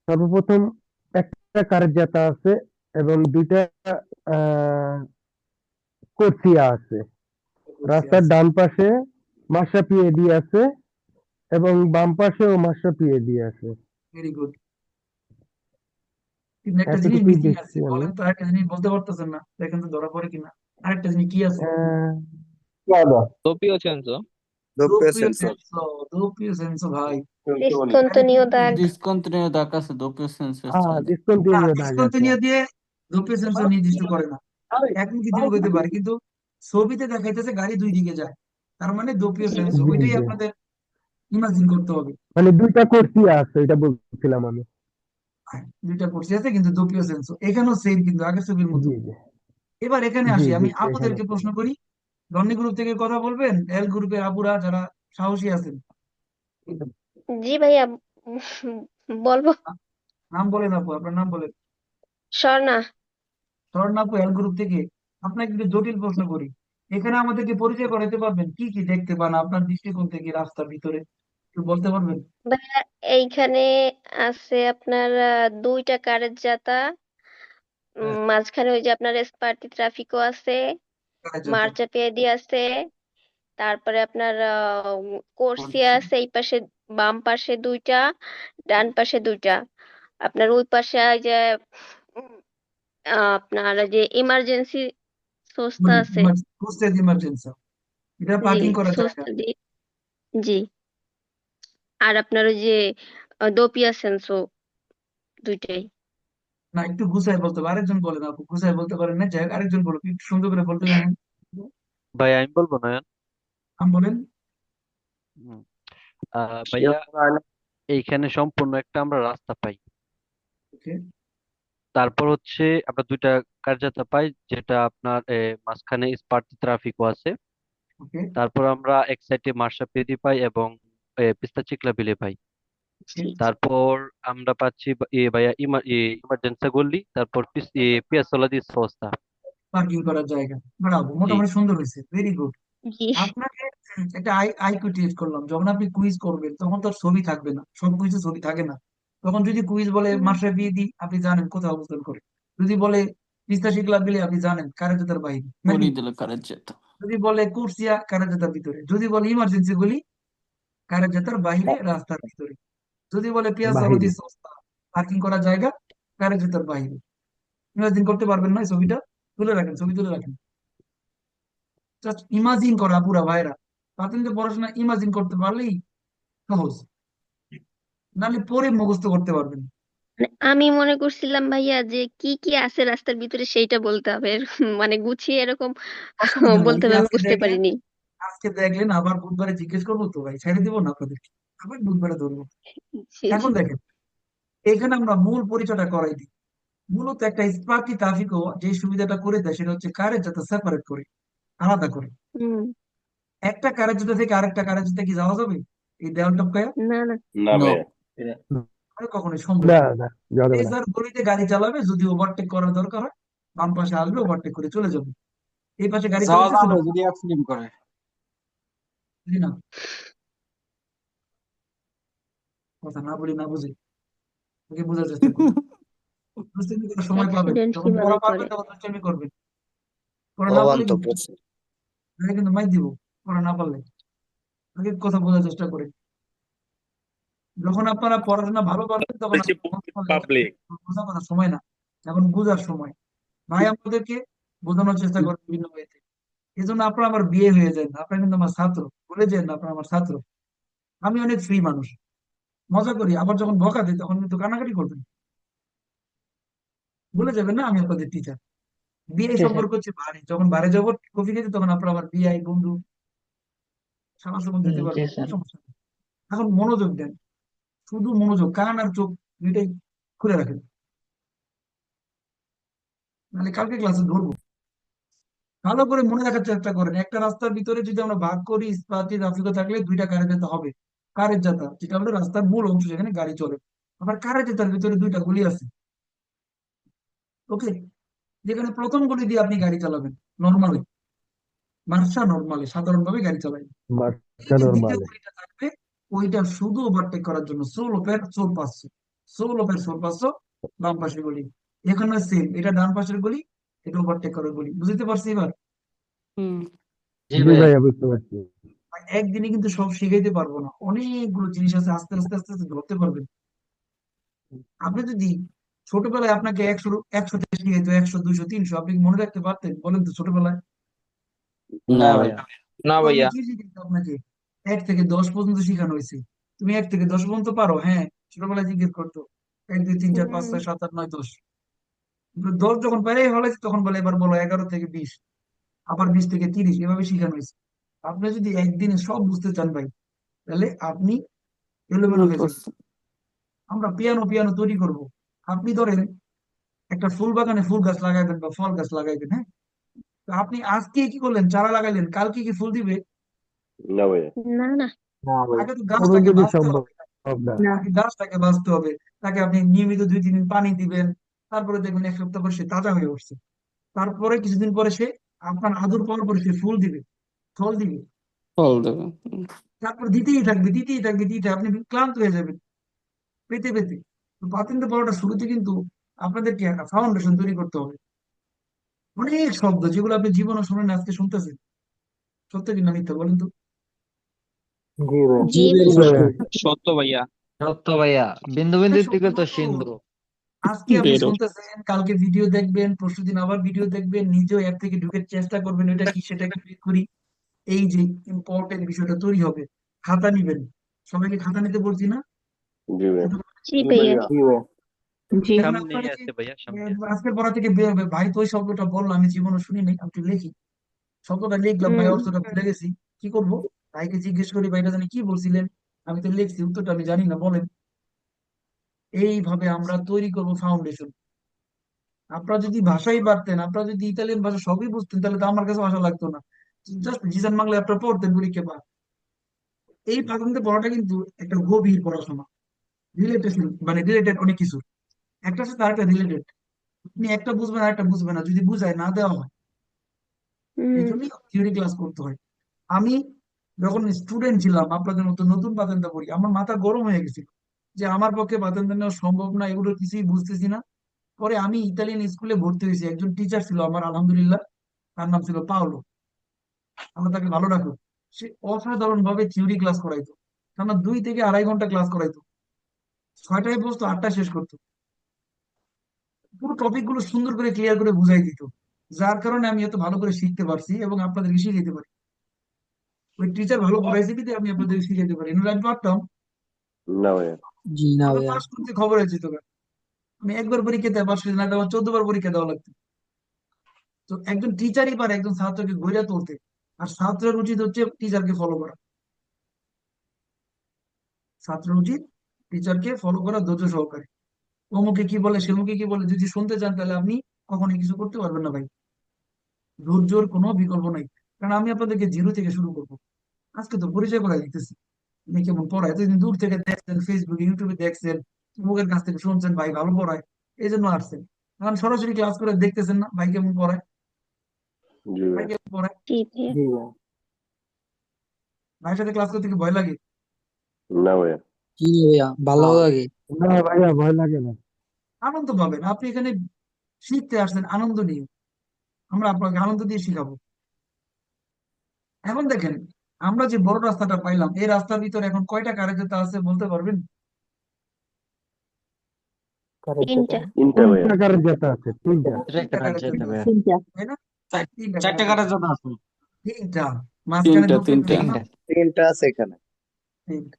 সর্বপ্রথম একটা কারেজ্জাতা আছে এবং দুইটা আহ কোরসিয়া আছে। রাস্তার ডান পাশে মাশরাফি এডি আছে এবং বাম পাশেও মাশরাফি এডি আছে। Very good. কিন্তু একটা জিনিস এতটুকুই মিসিং আছে, দেখছি আমি। বলেন তো, আরেকটা জিনিস বলতে পারতেছেন না, দেখেন তো ধরা পড়ে কিনা। আরেকটা জিনিস কি আছে? doppio senso, doppio দোপিও senso. সেন্সো। দোপিও সেন্সো ভাই, আরে ডিসকন্টিনিউ দাগ। discontinuo da casa doppio senso strada, না, ডিসকন্টিনিউ দাগ আছে। ডিসকন্টিনিউ দিয়ে দোপিও সেন্সো নির্দিষ্ট করে না। একমুখী দিক হইতে পারে, কিন্তু ছবিতে দেখাইতেছে গাড়ি দুই দিকে যায়, তার মানে দোপিও জি সেন্সো, জি ওইটাই জি, আপনাদের ইমাজিন করতে হবে। মানে দুইটা কোরসিয়া আছে এটা বলছিলাম আমি। হ্যাঁ, দুইটা করছি আছে কিন্তু দোপিও সেন্সো এখানেও সেম, কিন্তু আগের ছবির মতো। জি জি এবার এখানে জি আসি, জি, আমি এখানে আপুদেরকে প্রশ্ন করি। রনি গ্রুপ থেকে কথা বলবেন, এল গ্রুপের আপুরা যারা সাহসী আছেন, জি ভাইয়া, বলবো। নাম বলেন আপু, আপনার নাম বলেন। স্বর্ণা। স্বর্ণ আপু এল গ্রুপ থেকে। আপনাকে একটু জটিল প্রশ্ন করি, এখানে আমাদেরকে পরিচয় করাতে পারবেন কি কি দেখতে পান আপনার দৃষ্টিকোণ থেকে রাস্তার ভিতরে, একটু বলতে পারবেন? ভাইয়া এইখানে আছে আপনার দুইটা কারের জাতা, হ্যাঁ, মাঝখানে ওই যে আপনার স্পার্টি ট্রাফিকও আছে, কারের জন্য। মার্চাপেদি আছে, তারপরে আপনার কোর্সিয়া আছে এই পাশে, বাম পাশে দুইটা, ডান পাশে দুইটা। আপনার ওই পাশে ওই যে উম, আপনার ওই যে ইমার্জেন্সি সংস্থা আছে। ইমার্জেন্সি, এটা জি, পার্কিং করার জায়গা। সংস্থা জি। আর আপনার ওই যে দোপিয়া সেন্সো, দুইটাই। না, একটু গুছাই বলতে হবে, আরেকজন বলেন আপু, গুছাই বলতে পারেন না, যাই হোক, আরেকজন বলুন, একটু সুন্দর করে বলতে জানেন। ভাই আমি বলবো নয়ন। নাম বলেন। হুম। ভাইয়া এইখানে সম্পূর্ণ একটা আমরা রাস্তা পাই, ওকে। তারপর হচ্ছে আমরা দুইটা কার্যতা পাই, যেটা আপনার মাঝখানে স্পার্ক ট্রাফিকও আছে। ওকে। তারপর আমরা এক সাইডে মার্শাপিদি পাই এবং পিস্তা চিকলা বিলে পাই। জি। তারপর আমরা পাচ্ছি ভাইয়া ইমার্জেন্সি গল্লি, তারপর পিয়াসোলা দি সোস্তা। পার্কিং করার জায়গা, ব্রাভো, জি মোটামুটি সুন্দর হয়েছে, ভেরি গুড। জি। আপনাকে একটা আইকিউ টেস্ট করলাম, যখন আপনি কুইজ করবেন তখন তো আর ছবি থাকবে না, সব কুইজে ছবি থাকে না। তখন যদি কুইজ বলে হুম, মাশরাফি দি, আপনি জানেন কোথায় অবস্থান করে। যদি বলে পিস্তা শিকলা বিলে, আপনি জানেন কারেজতার বাইরে নাকি। fuori dalla carreggiata. যদি বলে কুর্সিয়া, কারেজতার ভিতরে। যদি বলে ইমার্জেন্সি গুলি, কারেজতার বাইরে রাস্তার ভিতরে। যদি বলে পিয়াসা বাহিরে। আলাদি সস্তা, পার্কিং করার জায়গা, কারেজতার বাইরে। ইমাজিন করতে পারবেন না এই ছবিটা? তুলে রাখেন, ছবি তুলে রাখেন। জাস্ট ইমাজিন করা পুরা ভাইরা, প্রাথমিক পড়াশোনা ইমাজিন করতে পারলেই সহজ, নাহলে পরে মুখস্থ করতে পারবেন। মানে আমি মনে করছিলাম ভাইয়া যে কি কি আছে রাস্তার ভিতরে সেইটা বলতে হবে, মানে গুছিয়ে এরকম অসুবিধা নাই, বলতে এই যে হবে, আমি আজকে বুঝতে দেখলেন, পারিনি। আজকে দেখলেন, আবার বুধবারে জিজ্ঞেস করবো তো ভাই, ছেড়ে দিব না আপনাদেরকে, আবার বুধবারে ধরবো। এখন দেখেন, এখানে আমরা মূল পরিচয়টা করাই দিই। মূলত একটা স্পার্কি ট্রাফিকও যে সুবিধাটা করে দেয় সেটা হচ্ছে কারের যাতে সেপারেট করে, আলাদা করে। হুম। একটা কারের জুতা থেকে আরেকটা কারের জুতা কি যাওয়া যাবে এই দেওয়াল টপকায়? না না। না No, ভাইয়া। আর কখনোই সম্ভব না না। না, যাবে যে না। যার গলিতে গাড়ি চালাবে, যদি ওভারটেক করার দরকার হয় বাম পাশে আসবে, ওভারটেক করে চলে যাবে। এই পাশে গাড়ি যাওয়া চলতেছে যাবে না, যদি অ্যাক্সিডেন্ট করে। বুঝি না, কথা না বলি না বুঝি, ওকে বোঝার চেষ্টা করি। দুষ্টামি করার সময় পাবেন, অ্যাক্সিডেন্ট যখন কিভাবে পড়া পারবেন করে? তখন দুষ্টামি করবেন। পড়া না পারলে ভগবান্ত কিন্তু, প্রশ্ন। নাহলে কিন্তু মাই দিব, পড়া না পারলে। আগে কথা বোঝার চেষ্টা করেন। যখন আপনারা পড়াশোনা ভালো পারবেন তখন দেশে পাবলিক। বোঝা করার সময় না, এখন বোঝার সময়। ভাই আমাদেরকে বোঝানোর চেষ্টা করেন বিভিন্ন ওয়েতে। এই জন্য আপনারা আমার বিয়ে হয়ে যায় না, আপনারা কিন্তু আমার ছাত্র, ভুলে যান না আপনারা আমার ছাত্র। আমি অনেক ফ্রি মানুষ, মজা করি, আবার যখন বকা দিই তখন কিন্তু কানাকাটি করবেন। ভুলে যাবেন না আমি আপনাদের টিচার। বিয়ে সম্পর্ক হচ্ছে ভারী, যখন বাইরে যাবো কফি খেতে তখন আপনারা আমার বিআই বন্ধু, সামান্য দিতে জি পারবেন, কোনো স্যার। সমস্যা নেই। এখন মনোযোগ দেন, শুধু মনোযোগ, কান আর চোখ দুইটাই খুলে রাখেন, নাহলে কালকে ক্লাসে ধরবো। ভালো করে মনে রাখার চেষ্টা করেন, একটা রাস্তার ভিতরে যদি আমরা ভাগ করি, ইস্পাতি আফ্রিকা থাকলে দুইটা কারের জাতা হবে। কারের জাতা যেটা হলো রাস্তার মূল অংশ, যেখানে গাড়ি চলে। আবার কারের জাতার ভিতরে দুইটা গলি আছে। ওকে, যেখানে প্রথম গলি দিয়ে আপনি গাড়ি চালাবেন নর্মালি, নর্মালি সাধারণভাবে গাড়ি চালাবেন। এই বাচ্চা যে দ্বিতীয় নরমালে। গলিটা থাকবে, ওইটা শুধু ওভারটেক করার জন্য, সোল ওপের সোল পাচ্ছে, ষোলো ফের সোল পাঁচশো বাম পাশের গলি। এখানে সেম, এটা ডান পাশের গলি, এটা ওভারটেক করার গলি। বুঝতে পারছি এবার? হুম জি জি ভাইয়া। ভাইয়া বুঝতে পারছি। আর একদিনে কিন্তু সব শিখাইতে পারবো না, অনেকগুলো জিনিস আছে, আস্তে আস্তে আস্তে আস্তে ধরতে পারবেন। আপনি যদি ছোটবেলায় আপনাকে একশো থেকে শিখাইতো 100 200 300, আপনি কি মনে রাখতে পারতেন বলেন তো ছোটবেলায়? না না ভাই। ভাইয়া। না ছোটবেলায় ভাইয়া। কি শিখাইতো আপনাকে? 1 থেকে 10 পর্যন্ত শেখানো হয়েছে। তুমি 1 থেকে 10 পর্যন্ত পারো? হ্যাঁ, ছোটবেলায় জিজ্ঞেস করতো 1 2 3 4 5 6 7 8 9 10। 10 যখন পেরে ফেলেছে তখন বলে এবার বলো 11 থেকে 20, আবার 20 থেকে 30, এভাবে শেখানো হয়েছে। আপনি যদি একদিনে সব বুঝতে চান ভাই, তাহলে আপনি এলোমেলো হয়ে যাবেন। মুখস্থ। আমরা পিয়ানো পিয়ানো তৈরি করব। আপনি ধরেন একটা ফুল বাগানে ফুল গাছ লাগাইবেন বা ফল গাছ লাগাইবেন, হ্যাঁ? তো আপনি আজকে কি করলেন, চারা লাগাইলেন, কালকে কি ফুল দিবে? না ভাইয়া। না না। না ভাই। আগে তো গাছটাকে কোনোদিনই বাঁচতে সম্ভব হবে। না। না। আগে গাছটাকে বাঁচতে হবে, তাকে আপনি নিয়মিত 2 3 দিন পানি দিবেন, তারপরে দেখবেন 1 সপ্তাহ পর সে তাজা হয়ে উঠছে। তারপরে কিছুদিন পরে সে আপনার আদর পাওয়ার পরে সে ফুল দিবে, ফল দিবে। ফল দেবে। তারপর দিতেই থাকবে দিতেই থাকবে দিতে আপনি ক্লান্ত হয়ে যাবেন পেতে পেতে। তো পাতেন্দ্র পড়াটা শুরুতে কিন্তু আপনাদেরকে একটা ফাউন্ডেশন তৈরি করতে হবে। অনেক শব্দ যেগুলো আপনি জীবনে শুনেন, আজকে শুনতেছেন, সত্য কিনা মিথ্যা বলেন তো? জি ভাই। জি জি ভাইয়া। ভাইয়া। সত্য ভাইয়া। সত্য ভাইয়া, বিন্দু অনেক বিন্দু থেকে শব্দ তো বলবো। সিন্ধু। আজকে আপনি বেরো। শুনতেছেন, কালকে ভিডিও দেখবেন, পরশুদিন আবার ভিডিও দেখবেন, নিজেও অ্যাপ থেকে ঢুকে চেষ্টা করবেন এটা কি সেটা কি ক্লিক করি। এই যে ইম্পর্টেন্ট বিষয়টা তৈরি হবে। খাতা নিবেন, সবাইকে খাতা নিতে বলছি না? জি ভাইয়া। শুধু জি ভাইয়া। জি ভাই। জি। এখন সামনেই আপনার যে আছে ভাইয়া, সামনে আছে। আজকের পড়া থেকে বের হবে, ভাই তো ওই শব্দটা বললো আমি জীবনে শুনি নাই, আমি একটু লিখি। শব্দটা লিখলাম, ভাই হুম। অর্থটা ভুলে গেছি, কি করব? ভাইকে জিজ্ঞেস করি, ভাইটা জানি কি বলছিলেন, আমি তো লিখছি, উত্তরটা আমি জানি না, বলেন। এইভাবে আমরা তৈরি করব ফাউন্ডেশন। আপনারা যদি ভাষাই পারতেন, আপনারা যদি ইতালিয়ান ভাষা সবই বুঝতেন, তাহলে তো আমার কাছে ভাষা লাগতো না। জাস্ট জিসান বাংলা আপনারা পড়তেন পরীক্ষা পা। এই প্রাথমিক পড়াটা কিন্তু একটা গভীর পড়াশোনা, রিলেটেশন, মানে রিলেটেড অনেক কিছু, একটার সাথে আরেকটা রিলেটেড। আপনি একটা বুঝবেন আর একটা বুঝবেন না যদি বুঝায় না দেওয়া হয়। এই হুম। জন্যই থিওরি ক্লাস করতে হয়। আমি যখন স্টুডেন্ট ছিলাম, আপনাদের মতো নতুন পাতেন্তা পড়ি, আমার মাথা গরম হয়ে গেছিল যে আমার পক্ষে পাতেন্তা নেওয়া সম্ভব না, এগুলো কিছুই বুঝতেছি না। পরে আমি ইতালিয়ান স্কুলে ভর্তি হয়েছি, একজন টিচার ছিল আমার আলহামদুলিল্লাহ, তার নাম ছিল পাওলো, আমরা তাকে ভালো রাখো। সে অসাধারণ ভাবে থিওরি ক্লাস করাইতো, টানা 2 থেকে 2.5 ঘন্টা ক্লাস করাইতো, 6টায় বসতো 8টায় শেষ করতো। পুরো টপিক গুলো সুন্দর করে ক্লিয়ার করে বুঝাই দিত, যার কারণে আমি এত ভালো করে শিখতে পারছি এবং আপনাদেরকে শিখাইতে পারি। ওই টিচার ভালো পড়াইছে বিধে আমি আপনাদেরকে শিখাইতে পারি, নাহলে আমি পারতাম? না ভাইয়া। জি না আমি ভাইয়া। পাস করতে খবর আছে তো। আমি একবার পরীক্ষা দেওয়া পাস করছি না, আমার 14 বার পরীক্ষা দেওয়া লাগতো। তো একজন টিচারই পারে একজন ছাত্রকে গড়িয়া তুলতে, আর ছাত্রের উচিত হচ্ছে টিচারকে ফলো করা। ছাত্রের উচিত টিচারকে ফলো করা ধৈর্য সহকারে। অমুকে কি বলে সেমুকে কি বলে যদি শুনতে চান, তাহলে আপনি কখনোই কিছু করতে পারবেন না ভাই। ধৈর্যর কোনো বিকল্প নাই। কারণ আমি আপনাদেরকে জিরো থেকে শুরু করবো। আজকে তো পরিচয় করা দিতেছি, উনি কেমন পড়ায়, এতদিন দূর থেকে দেখছেন, ফেসবুকে ইউটিউবে দেখছেন, মুখের কাছ থেকে শুনছেন ভাই ভালো পড়ায়, এই জন্য আসছেন। এখন সরাসরি ক্লাস করে দেখতেছেন না ভাই কেমন পড়ায়, জি ভাই ভাইয়া। কেমন পড়ায়। জি ভাইয়া। জি ভাই। ভাইয়ের সাথে ক্লাস করতে কি ভয় লাগে? না ভাইয়া। জি না ভাইয়া, ভালো না। লাগে। না ভাইয়া, ভয় লাগে না। আনন্দ পাবেন, আপনি এখানে শিখতে আসছেন আনন্দ নিয়ে, আমরা আপনাকে আনন্দ দিয়ে শিখাবো। এখন দেখেন, আমরা যে বড় রাস্তাটা পাইলাম, এই রাস্তার ভিতরে এখন কয়টা কারেক্ট আছে বলতে পারবেন? কারেক্ট যেটা। তিনটা। তিনটা ভাইয়া। তিনটা কারের যেটা আছে, তিনটা। এটা একটা তিনটা কাজ কারেক্ট যেতে ভাইয়া। আছে, তিনটা। তাই না? চার- তিনটা চারটে কারেক্ট কাটা আছে। জানা আছে। তিনটা, মাঝখানে তিনটা ঢুকছেন তিনটা। না? তিনটা। তিনটা আছে এখানে। তিনটা।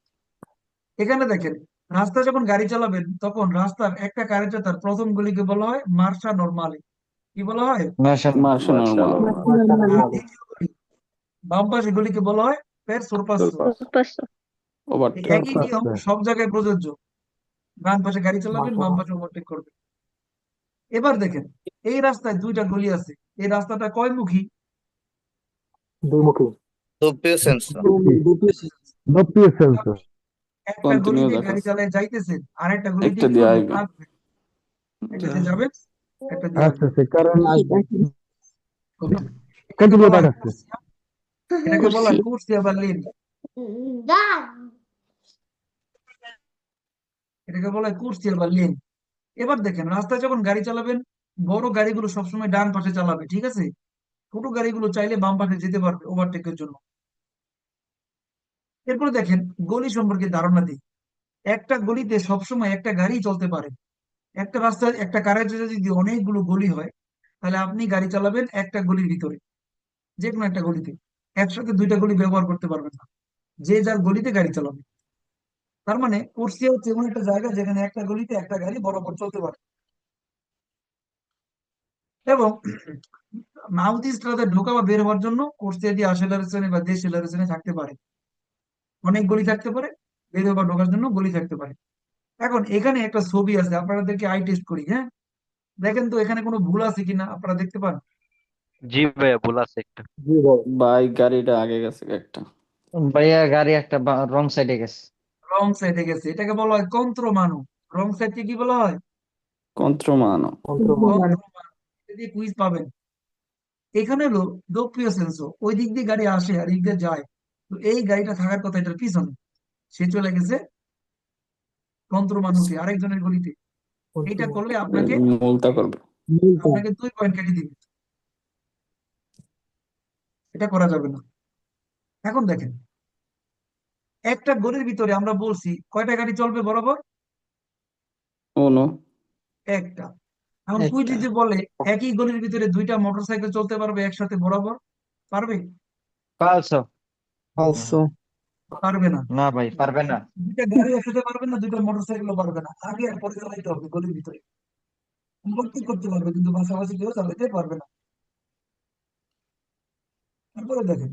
এখানে দেখেন, রাস্তা যখন গাড়ি চালাবেন তখন রাস্তার একটা কারেক্ট তার প্রথম গলিকে বলা হয় মার্শা নরমালে। কি বলা হয়? মার্শাল। মার্শা মার্শাল নরমাল। নরমাল। আর দ্বিতীয় গলি, বাম পাশে গলিকে বলা হয় পের সোরপাসো। সুপার। পাঁচশো। এই ওভারটেক। একই নিয়ম পাঁচটা। সব জায়গায় প্রযোজ্য, ডান পাশে গাড়ি চালাবেন, বাম পাশে ওভারটেক করবেন। এবার দেখেন, এই রাস্তায় 2টা গলি আছে, এই রাস্তাটা কয়মুখী? দুইমুখী। দুপিও সেন্সর। দপ্পিয়ে সেন্সর। একটা গলি কন্টিনিউ দিয়ে গাড়ি দেখাচ্ছে। চালায় যাইতেছেন, আরেকটা গলি একটা দিয়ে কি দিয়ে করবেন? আইবে। আসবেন। একটা দিয়ে যাবেন, একটা দিয়ে আচ্ছা আসবেন। আচ্ছা, কারণ আসবে। Okay. এটাকে কন্টিনিউ বলা হয় দেখাচ্ছে। কুর্সিয়া, এটাকে বলা কুর্সি। হয় কুর্সিয়া বা লেন। এটাকে বলা হয় কোর্সিয়া বা লেন। এবার দেখেন রাস্তায় যখন গাড়ি চালাবেন, বড় গাড়িগুলো সবসময় ডান পাশে চালাবে, ঠিক আছে? ছোট গাড়িগুলো চাইলে বাম পাশে যেতে পারবে ওভারটেকের জন্য। এরপরে দেখেন গলি সম্পর্কে ধারণা দিই। একটা গলিতে সবসময় একটা গাড়ি চলতে পারে। একটা রাস্তায় একটা কারের যদি অনেকগুলো গলি হয়, তাহলে আপনি গাড়ি চালাবেন একটা গলির ভিতরে, যে কোনো একটা গলিতে। একসাথে দুইটা গলি ব্যবহার করতে পারবেন না, যে যার গলিতে গাড়ি চালাবে। তার মানে কোর্সিয়া হচ্ছে এমন একটা জায়গা যেখানে একটা গলিতে একটা গাড়ি বরাবর চলতে পারে। এবং নর্থ ইস্ট রাতে ঢোকা বা বের হওয়ার জন্য কোর্সিয়া দিয়ে আশেলার শ্রেণী বা দেশেলার শ্রেণী থাকতে পারে, অনেক গলি থাকতে পারে, বের হওয়া বা ঢোকার জন্য গলি থাকতে পারে। এখন এখানে একটা ছবি আছে, আপনাদেরকে আই টেস্ট করি, হ্যাঁ? দেখেন তো এখানে কোনো ভুল আছে কিনা, আপনারা দেখতে পান? জি ভাইয়া, ভুল আছে একটা। জি ভাই বাইক গাড়িটা আগে গেছে একটা। ভাইয়া গাড়ি একটা রং সাইডে গেছে। রং সাইডে গেছে, এটাকে বলা হয় কন্ত্রমানো। রং সাইডকে কি বলা হয়? কন্ত্রমানো। কন্ত্রমানো। যদি কুইজ পাবেন। এখানে হলো দোপ্রিয় সেন্সো, ওই দিক দিয়ে গাড়ি আসে আর এই দিক দিয়ে যায়। তো এই গাড়িটা থাকার কথা এটার পিছনে, সে চলে গেছে কন্ত্রমানুকে আরেকজনের গলিতে। এইটা করলে আপনাকে মুলতা করবে। আপনাকে 2 পয়েন্ট কেটে দিবে। এটা করা যাবে না। এখন দেখেন একটা গলির ভিতরে আমরা বলছি কয়টা গাড়ি চলবে বরাবর? উনো। একটা। এখন কুইজ একটা। যদি বলে একই গলির ভিতরে দুইটা মোটরসাইকেল চলতে পারবে একসাথে বরাবর, পারবে? পালসো। অলসো। পারবে না। না ভাই, পারবে না। দুইটা গাড়ি একসাথে পারবে না, দুইটা মোটরসাইকেলও পারবে না। আগে আর পরে চালাইতে হবে গলির ভিতরে। করতে করতে পারবে কিন্তু পাশাপাশি কেউ চালাতে পারবে না। তারপরে দেখেন,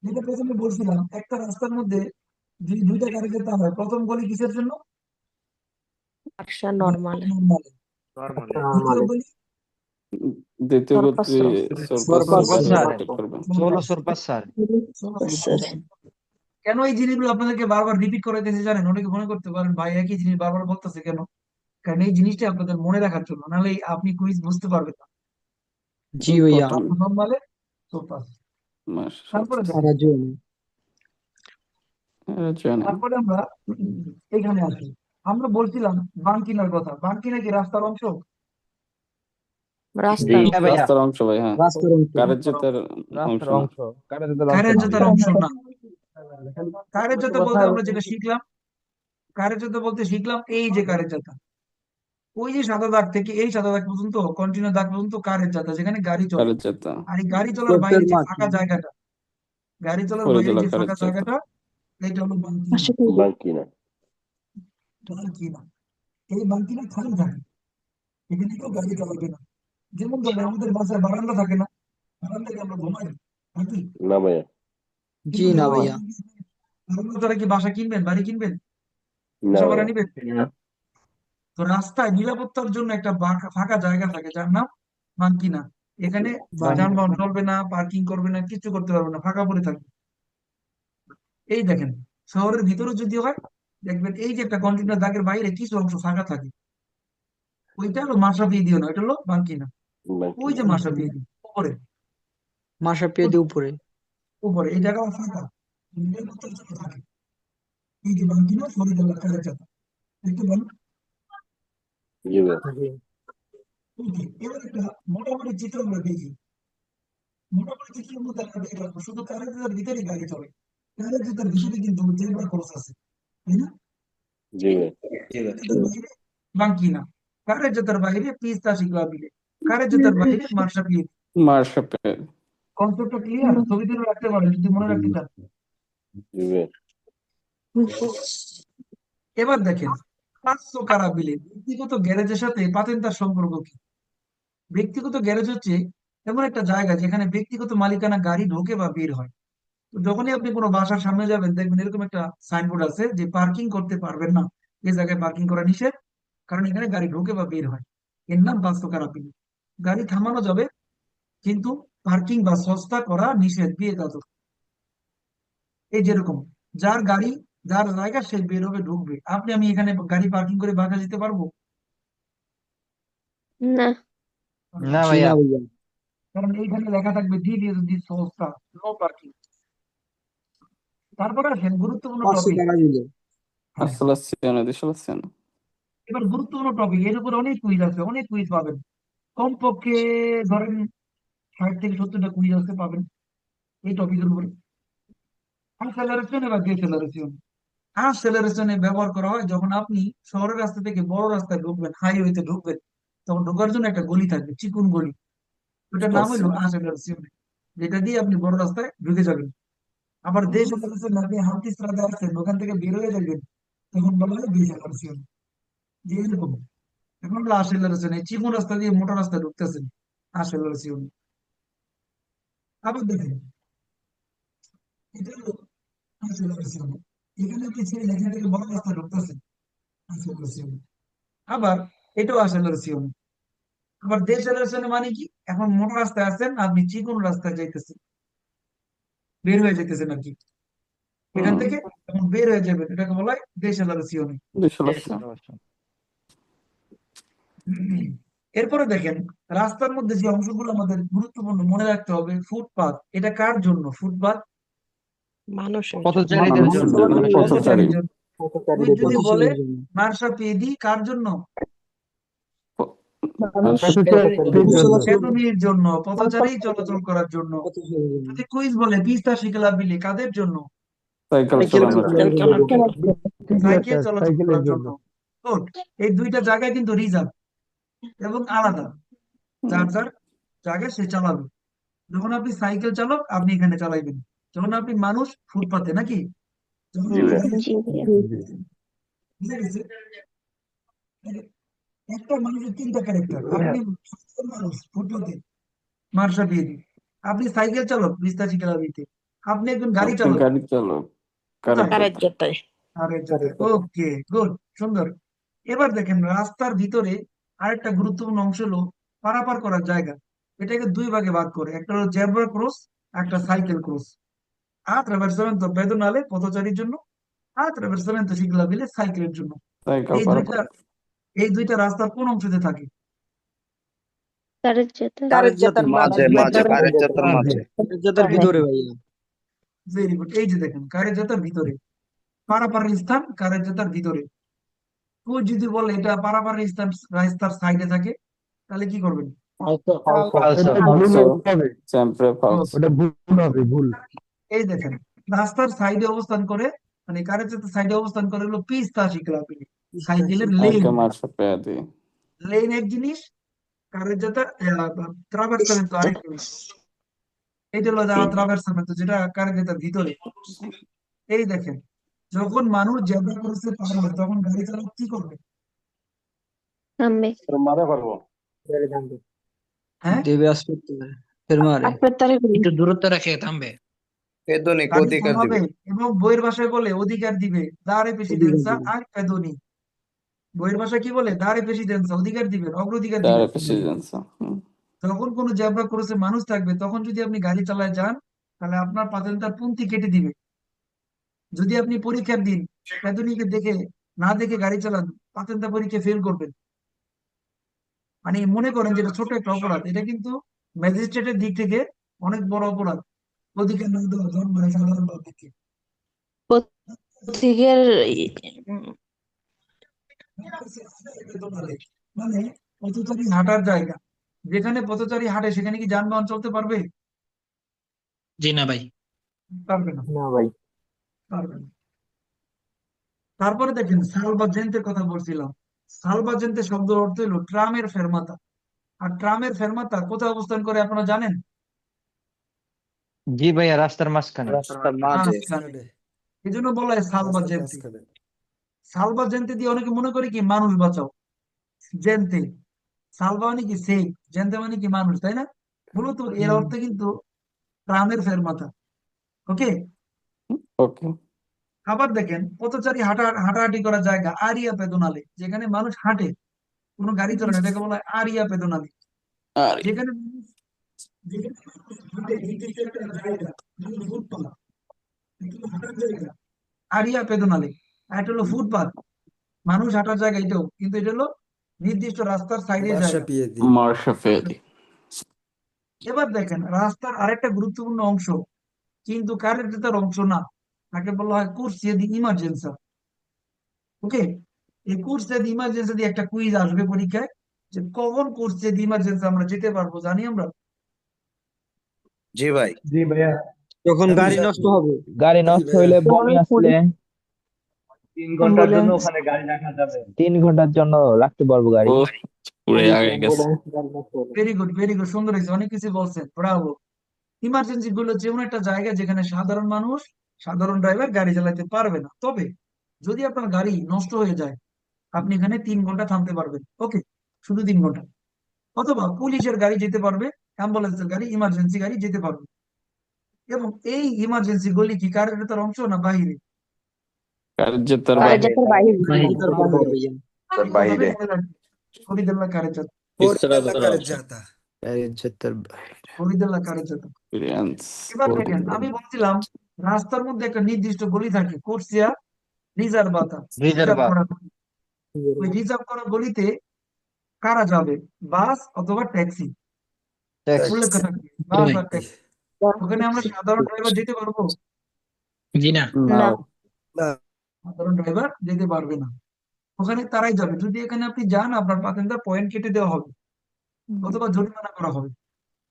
যেটা প্রথমে বলছিলাম, একটা রাস্তার মধ্যে যদি দুইটা গাড়ি যেতে হয়, প্রথম গলি কিসের জন্য? আচ্ছা, নর্মালে। নর্মাল। দ্বিতীয় গলি দ্বিতীয় গতি সুরপাস গাড়ি স্যার, ওভারটেক করবে। ষোলো সুরপাস স্যার। কেন এই জিনিসগুলো আপনাদেরকে বারবার রিপিট করাইতেছে জানেন? অনেকে মনে করতে পারেন ভাই একই জিনিস বারবার বলতেছে কেন। কারণ এই জিনিসটা আপনাদের মনে রাখার জন্য, নাহলে আপনি কুইজ বুঝতে পারবেন না। জি ভাইয়া। নর্মালে সুপার। তারপরে দেখেন, রাজু। রাজু। তারপরে আমরা এখানে আসি। আমরা বলছিলাম বানকিনার কথা। বানকিনা কি রাস্তার অংশ? জি। হ্যাঁ ভাইয়া, রাস্তার অংশ ভাই, হ্যাঁ। রাস্তার অংশ। কারের জেতার অংশ রাস্তার না। অংশ। কারের জেতার অংশ কারের না জোতার ভাইয়া। অংশ না। কারের জোতা বলতে আমরা যেটা শিখলাম, কারের জোতা বলতে শিখলাম এই যে কারের জোতা, ওই যে সাদা দাগ থেকে এই সাদা দাগ পর্যন্ত কন্টিনিউ দাগ পর্যন্ত কারের জোতা, যেখানে গাড়ি চলে। কারের জেতা আর এই গাড়ি চলার বাইরে স্পোর্টসের যে মাঠ। ফাঁকা জায়গাটা, গাড়ি চলার বাইরে ফরিদুল্লাহ যে কারের ফাঁকা জেতা। জায়গাটা, এটা হলো বানকিনা। Banquina. বানকিনা, এই বানকিনা খালি থাকে, এখানে কেউ গাড়ি চালাবে না। যেমন ধরেন আমাদের বাসায় বারান্দা থাকে না, বারান্দায় আমরা ঘুমাই নাকি? No, vaya. জি কিন্তু না দেখো ভাইয়া। বারান্দা ছাড়া কি বাসা কিনবেন, বাড়ি কিনবেন, No, বাসা ভাড়া vaya. নিবেন? তো রাস্তায় নিরাপত্তার জন্য একটা ফাঁকা জায়গা থাকে যার নাম বানকিনা। এখানে যানবাহন চলবে না, পার্কিং করবে না, কিছু করতে পারবে না, ফাঁকা পড়ে থাকবে। এই দেখেন শহরের ভিতরে যদি হয়, দেখবেন এই যে একটা কন্টেনার দাগের বাইরে কিছু অংশ ফাঁকা থাকে, ওইটা হলো মাশরাফি দিও না, ওইটা হলো বানকিনা। ওই Banquina. যে মাশরাফি উপরে, মাসাপিয়া দিয়ে উপরে। উপরে এই জায়গা ফাঁকা, নিরাপত্তার জন্য থাকে। এই যে বানকিনা ফরিদুল্লাহ খালের জায়গা, দেখতে পান? जी भैया। Okay, এবার একটা মোটামুটি চিত্র আমরা দেখি। মোটামুটি চিত্রের মধ্যে আমরা দেখলাম শুধু কারের জুতার ভিতরে গাড়ি চলে, কারের জুতার ভিতরে কিন্তু জেব্রা ক্রস আছে, তাই না? जी भैया। কারের জুতার বাইরে বানকিনা, কারের জুতার বাইরে পিস্তা শিকলা বিলে, কারের জুতার বাইরে মার্শাপিয়ে। মার্শাপেল। কনসেপ্টটা ক্লিয়ার? ছবি তুলে রাখতে পারেন যদি মনে রাখতে চান। जी भैया। এবার দেখেন পাঁচশো কারা বিলে ব্যক্তিগত গ্যারেজের সাথে পাতেন্তার সম্পর্ক কি? ব্যক্তিগত গ্যারেজ হচ্ছে এমন একটা জায়গা যেখানে ব্যক্তিগত মালিকানা গাড়ি ঢোকে বা বের হয়। তো যখনই আপনি কোনো বাসার সামনে যাবেন দেখবেন এরকম একটা সাইনবোর্ড আছে যে পার্কিং করতে পারবেন না, এই জায়গায় পার্কিং করা নিষেধ, কারণ এখানে গাড়ি ঢোকে বা বের হয়। এর নাম বাস্তু কারাপিল। গাড়ি থামানো যাবে কিন্তু পার্কিং বা সস্তা করা নিষেধ, বিয়ে কাজ। এই যেরকম যার গাড়ি যার জায়গা সে বের হবে ঢুকবে, আপনি আমি এখানে গাড়ি পার্কিং করে বাসা যেতে পারবো? না। না জি ভাইয়া। না ভাইয়া। কারণ এইখানে লেখা থাকবে দি সংস্থা, নো পার্কিং। তারপরে আসেন গুরুত্বপূর্ণ 500 টপিক, টাকা দিলে। হ্যাঁ, Assolazione, dissolazione. এবার গুরুত্বপূর্ণ টপিক, এর উপরে অনেক কুইজ আছে, অনেক কুইজ পাবেন। কমপক্ষে ধরেন 60 থেকে 70টা কুইজ আছে পাবেন এই টপিকের উপরে। অ্যাক্সেলারেশন এবার ডিসেলারেশন। অ্যাক্সেলারেশনে ব্যবহার করা হয় যখন আপনি শহরের রাস্তা থেকে বড় রাস্তায় ঢুকবেন, হাইওয়েতে ঢুকবেন, তখন ঢোকার জন্য একটা গলি থাকবে, চিকুন গলি, ওটার নাম হলো Stazione. অ্যাক্সেলারেশন, যেটা দিয়ে আপনি বড় রাস্তায় ঢুকে যাবেন। আবার ডিসেলারেশন, আপনি হালকা রাস্তায় আছেন, ওখান থেকে বের হয়ে যাবেন, তখন বলা হয় ডিসেলারেশন। যে এরকম এখন হলো অ্যাক্সেলারেশন, এই চিকুন রাস্তা দিয়ে মোটা রাস্তায় ঢুকতেছেন, অ্যাক্সেলারেশন। আবার দেখেন, এটা হলো অ্যাক্সেলারেশন, এখানে আপনি ছেড়ে এখান থেকে বড় রাস্তায় ঢুকতেছেন, অ্যাক্সেলারেশন। আবার এটাও অ্যাক্সেলারেশন। আবার ডিসেলারেশন মানে কি, এখন মোটা রাস্তায় আছেন, আপনি চিকন রাস্তায় যাইতেছেন, বের হয়ে যাইতেছেন আর কি, এখান থেকে যখন বের হয়ে যাবেন এটাকে বলা হয় ডিসেলারেশন। Dissolazione. Deceleration. এরপরে দেখেন, রাস্তার মধ্যে যে অংশগুলো আমাদের গুরুত্বপূর্ণ মনে রাখতে হবে, ফুটপাত, এটা কার জন্য ফুটপাত? পথচারীদের মানুষ, জন্য, মানুষের জন্য। পথচারী। পথচারীর জন্য। কুইজ যদি বলে মার্শা পেদি কার জন্য? প- মানুষ আস- পথচারীর জন্য। পেতনির জন্য, পথচারী চলাচল করার জন্য। যদি কুইজ বলে পিস্তা শিকলা বিলি কাদের জন্য? সাইকেল চালানোর জন্য। সাইকেল চলাচল সাইকেলের করার জন্য। জন্য। গুড। এই দুইটা জায়গায় কিন্তু রিজার্ভ এবং আলাদা, যার যার জায়গায় সে চালাবে। যখন আপনি সাইকেল চালক আপনি এখানে চালাইবেন, যখন আপনি মানুষ ফুটপাতে, নাকি? যখন জি আপনি ভাইয়া। জি ভাইয়া। বুঝে গেছে? একটা মানুষের 3টা ক্যারেক্টার, আপনি সাধারণ মানুষ ফুটপাতে মার্শা বিয়েদি, আপনি সাইকেল চালক বিস্তার শিকারাবিতে, আপনি একজন গাড়ি আপনি চালক গাড়ি চালক, কোথায়? কারেক্ট। আরে ওকে, গুড, সুন্দর। এবার দেখেন, রাস্তার ভিতরে আরেকটা গুরুত্বপূর্ণ অংশ হলো পারাপার করার জায়গা। এটাকে দুই ভাগে ভাগ করে, একটা হলো জেব্রা ক্রস, একটা সাইকেল ক্রস। attraversamento pedonale পথচারীর জন্য, attraversamento ciclabile সাইকেলের জন্য। সাইকেল এই দুইটা, পারাপার। এই দুইটা রাস্তার কোন অংশতে থাকে? কারের মাঝে মাঝে কারের জাতার মাঝে। Very good. এই যে দেখেন, কারের জাতার ভিতরে, পারাপারের স্থান কারের জাতার ভিতরে। কেউ যদি বলে এটা পারাপারের স্থান রাস্তার সাইডে থাকে, তাহলে কি করবেন? ফালসো। এটা ভুল ফালসো, হবে, sempre falso. ওটা ভুল হবে, ভুল। এই দেখেন, রাস্তার সাইডে অবস্থান করে, মানে কারের জাতার সাইডে অবস্থান করে হলো পিস্তা শিকলাবিলি, সাইকেলের লেন। Anche marciapiedi. লেন এক জিনিস, কারের জাতার ট্রাভার্সামেন্ট আরেক জিনিস। এইটা হলো যারা ট্রাভার্সামেন্ট, যেটা কারের জাতার ভিতরে। এই দেখেন, যখন মানুষ জেব্রা ক্রসে পার হয় তখন গাড়ি চালক কি করবে? থামবে। মারা পারবো। হ্যাঁ, একটু দূরত্ব রেখে থামবে। পেদনিক গাড়ি অধিকার দিবে। থামাবে এবং বইয়ের ভাষায় বলে অধিকার দিবে, দারে প্রেসিডেন্সা আর পেদনি। বইয়ের ভাষায় কি বলে? দারে প্রেসিডেন্সা, অধিকার দিবেন, অগ্রাধিকার Dare দিবেন। presidenza. যখন কোনো জেব্রা ক্রসে মানুষ থাকবে তখন যদি আপনি গাড়ি চালায় যান, তাহলে আপনার পাতেন্তার পন্থী কেটে দিবে। যদি আপনি পরীক্ষার দিন পেদনিকে দেখে না দেখে গাড়ি চালান, পাতেন্তা পরীক্ষা ফেল করবেন। মানে মনে করেন যে এটা ছোট একটা অপরাধ, এটা কিন্তু ম্যাজিস্ট্রেটের দিক থেকে অনেক বড় অপরাধ। অধিকার না দেওয়া মানে সাধারণ পাবলিককে। পথিকের মানে পথচারী হাঁটার জায়গা, যেখানে পথচারী হাঁটে সেখানে কি যানবাহন চলতে পারবে? জি না ভাই। পারবে না, না ভাই। পারবে না। তারপরে দেখেন, সালভাজেন্তের কথা বলছিলাম। সালভাজেন্তে শব্দ অর্থ হলো ট্রামের ফেরমাতা। আর ট্রামের ফেরমাতা কোথায় অবস্থান করে আপনারা জানেন? জি ভাইয়া, রাস্তার মাঝখানে। রাস্তার মাঝে। মাঝখানে। এই জন্য বলা হয় সালভাজেন্তে। সালভাজেন্তে দিয়ে অনেকে মনে করে কি মানুষ বাঁচাও, জেন্তে। সালভা মানে কি সেভ, জেন্তে মানে কি মানুষ, তাই না? মূলত এর অর্থে কিন্তু ট্রামের ফেরমাতা। ওকে। Ok. আবার দেখেন, পথচারী হাঁটাহাঁটি করার জায়গা আরিয়া পেদোনালে, যেখানে মানুষ হাঁটে, কোনো গাড়ি চলে না, এটাকে বলা হয় আরিয়া পেদোনালে। Ari. যেখানে মানুষ, যেখানে মানুষ হাঁটে, নির্দিষ্ট একটা জায়গা, যেমন ফুটপাত, এটা হলো হাঁটার জায়গা, আরিয়া পেদোনালে। আর এটা হলো ফুটপাত, মানুষ হাঁটার জায়গা এটাও, কিন্তু এটা হলো নির্দিষ্ট রাস্তার সাইডের জায়গা। Marciapiedi. এবার দেখেন, রাস্তার আরেকটা গুরুত্বপূর্ণ অংশ, কিন্তু কারের জেতার অংশ না, তাকে বলা হয় কুর্সিয়া দি ইমার্জেন্সা। ওকে, এই কোর্স যদি ইমার্জেন্সি দিয়ে একটা কুইজ আসবে পরীক্ষায়, যে কখন কোর্স যদি ইমার্জেন্সি আমরা যেতে পারবো, জানি আমরা। জি ভাই। জি ভাইয়া। যখন গাড়ি নষ্ট হবে, গাড়ি নষ্ট হইলে, বমি আসলে, 3 ঘন্টার জন্য ওখানে গাড়ি রাখা যাবে। 3 ঘন্টার জন্য রাখতে পারবো গাড়ি। ও পুরে আগে গেছে। ভেরি গুড, সুন্দর হয়েছে, অনেক কিছু বলছেন, ব্রাভো। ইমার্জেন্সি গুলো যেমন একটা জায়গা যেখানে সাধারণ মানুষ, সাধারণ ড্রাইভার গাড়ি চালাতে পারবে না, তবে যদি আপনার গাড়ি নষ্ট হয়ে যায়, আপনি এখানে 3 ঘন্টা থামতে পারবেন। ওকে, শুধু 3 ঘন্টা। অথবা পুলিশের গাড়ি যেতে পারবে, অ্যাম্বুলেন্সের গাড়ি, ইমার্জেন্সি গাড়ি যেতে পারবে। এবং এই ইমার্জেন্সি গুলি কি কারের ভেতর অংশ না বাহিরে? কার্যতার কারের বাইরে। বাইরে। তার বাইরে। হরিদুল্লাহ কারের জাত, হরিদুল্লাহ কারের জাত। এক্সপিরিয়েন্স। এবার দেখেন, আমি বলছিলাম রাস্তার মধ্যে একটা নির্দিষ্ট গলি থাকে, কোর্সিয়া রিজার্ভাতা, রিজার্ভ করা গলি। ওই রিজার্ভ করা গলিতে কারা যাবে? বাস অথবা ট্যাক্সি, উল্লেখ থাকবে বাস আর ট্যাক্সি। ওখানে আমরা সাধারণ ড্রাইভার যেতে পারবো? জি না। না। সাধারণ ড্রাইভার যেতে পারবে না, ওখানে তারাই যাবে। যদি এখানে আপনি যান, আপনার পাতেন্দার পয়েন্ট কেটে দেওয়া হবে অথবা জরিমানা করা হবে।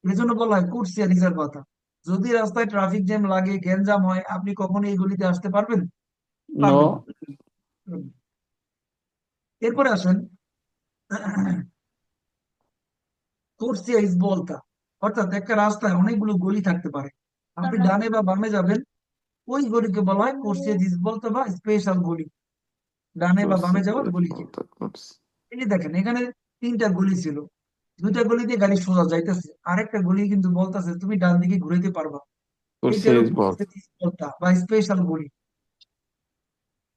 এই জন্য বলা হয় কোর্সিয়া রিজার্ভাতা। যদি রাস্তায় ট্রাফিক জ্যাম লাগে, গ্যাঞ্জাম হয়, আপনি কখনো এই গলিতে আসতে পারবেন? নো। পারবেন না। এরপরে আসেন, কোর্সিয়া ইস বলতা, অর্থাৎ একটা রাস্তায় অনেকগুলো গলি থাকতে পারে, আপনি ডানে বা বামে যাবেন, ওই গলিকে বলা হয় কোর্সিয়া ইস বলতা বা স্পেশাল গলি, ডানে বা বামে যাওয়ার গলিকে। এই যে দেখেন, এখানে 3টা গলি ছিল, 2টা গলি দিয়ে গাড়ি সোজা যাইতেছে, আরেকটা গলি কিন্তু বলতেছে তুমি ডান দিকে ঘুরাইতে পারবা। এইটা হলো কোর্সিয়া ইস বলতা বা স্পেশাল গলি।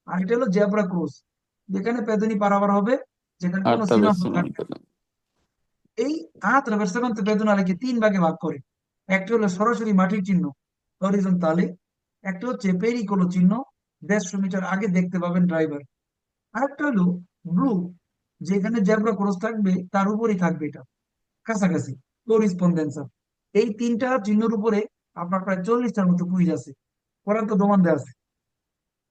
আর এটা হলো জেব্রা ক্রস, যেখানে পেদনী পারাবার হবে, যেখানে কোনো সিমাফোর থাকবে না। এই attraversamento pedonale 3 ভাগে ভাগ করে। একটা হলো সরাসরি মাটির চিহ্ন, হরিজন্টালে। একটা হচ্ছে পেরিকোলো চিহ্ন, 150 মিটার আগে দেখতে পাবেন ড্রাইভার। আরেকটা হলো ব্লু, যেখানে জেব্রা ক্রস থাকবে তার উপরেই থাকবে, এটা কাছাকাছি, করিসপন্ডেন্সা। এই 3টা চিহ্নের উপরে আপনার প্রায় 40টার মতো কুইজ আছে, করার তো দোমানদে আছে।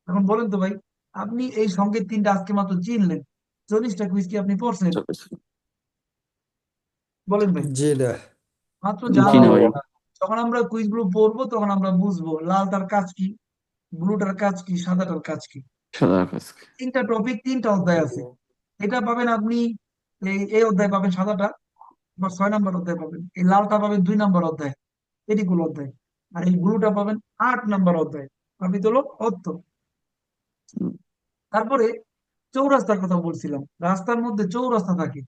এখন বলেন তো ভাই, আপনি এই সংকেত 3টা আজকে মাত্র চিনলেন, 40টা কুইজ কি আপনি পড়ছেন? বলেন ভাই। মাত্র জি না জানলেন। ভাই। যখন আমরা কুইজ গুলো পড়বো তখন আমরা বুঝবো লালটার কাজ কি, ব্লুটার কাজ কি, সাদাটার কাজ কি। সাদা কাজ। 3টা টপিক, 3টা অধ্যায় আছে। এটা পাবেন আপনি, এই অধ্যায় পাবেন সাদাটা, বা 6 নম্বর অধ্যায় পাবেন। এই লালটা পাবেন 2 নম্বর অধ্যায়, এটিকুল অধ্যায়। আর এই ব্লুটা পাবেন 8 নম্বর অধ্যায়, আপনি তো অর্থ। তারপরে চৌরাস্তার কথা বলছিলাম, রাস্তার মধ্যে চৌরাস্তা থাকে।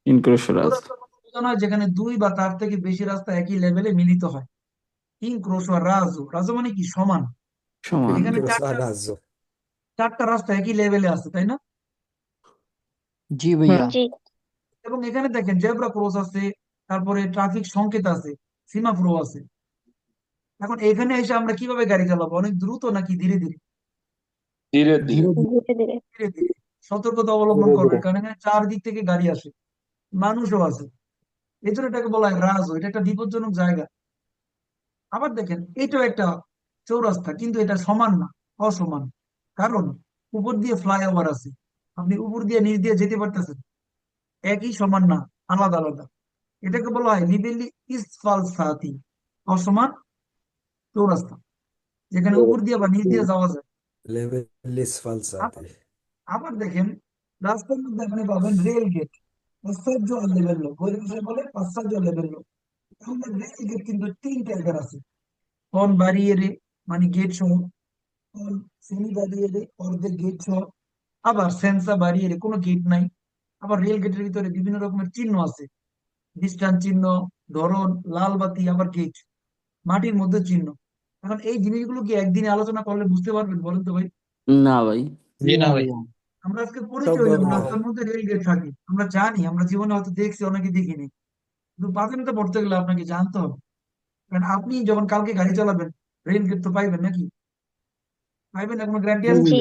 ইনক্রোশরাজ। চৌরাস্তার মধ্যে বোঝানো হয় যেখানে 2 বা তার থেকে বেশি রাস্তা একই লেভেলে মিলিত হয়। ইনক্রোশো আর রাজো, রাজো মানে কি? সমান। সমান। এখানে 4টা রাস্তা একই লেভেলে আছে, তাই না? জি ভাইয়া। জি। এবং এখানে দেখেন জেব্রা ক্রস আছে, তারপরে ট্রাফিক সংকেত আছে, সিমাফোর আছে। এখন এখানে এসে আমরা কিভাবে গাড়ি চালাবো? অনেক দ্রুত নাকি ধীরে ধীরে? ধীরে ধীরে। ধীরে ধীরে। ধীরে ধীরে। সতর্কতা অবলম্বন করবেন, কারণ এখানে 4 দিক থেকে গাড়ি আসে, মানুষও আছে। এই জন্য এটাকে বলা হয় রাজো, এটা একটা বিপজ্জনক জায়গা। আবার দেখেন, এটাও একটা চৌরাস্তা, কিন্তু এটা সমান না, অসমান। কারণ উপর দিয়ে ফ্লাইওভার আছে, আপনি উপর দিয়ে নিচ দিয়ে যেতে পারতেছেন, একই সমান না, আলাদা আলাদা। এটাকে বলা হয় লিবেলি ইসফালসাতি, অসমান চৌরাস্তা, যেখানে উপর দিয়ে বা নিচ দিয়ে যাওয়া যায়। আবার আবার দেখেন, রাস্তার মধ্যে আপনি পাবেন rail gate, passaggio a livello, বই ভাষায় বলে passaggio a livello। আমরা রেল গেট কিন্তু 3 টাইপের আছে, কন বারিয়েরে মানে গেট সহ, কন সেমি বারিয়েরে অর্ধেক গেট সহ, আবার সেন্সা বারিয়েরে কোনো গেট নাই। আবার রেল গেটের ভিতরে বিভিন্ন রকমের চিহ্ন আছে, দৃষ্টান্ত চিহ্ন, ধরন, লাল বাতি, আবার গেট, মাটির মধ্যে চিহ্ন। এখন এই জিনিসগুলো কি একদিনে আলোচনা করলে বুঝতে পারবেন? বলেন তো ভাই। না ভাই। জি না ভাই। আমরা আজকে পরিচয় হইলাম, রাস্তার মধ্যে রেল গেট থাকে, আমরা জানি, আমরা জীবনে হয়তো দেখছি, অনেকে দেখিনি, কিন্তু প্রাথমিকটা পড়তে গেলে আপনাকে জানতে হবে। কারণ আপনি যখন কালকে গাড়ি চালাবেন, রেল গেট তো পাইবেন নাকি? পাইবেন না, কোনো গ্যারান্টি আছে? জি।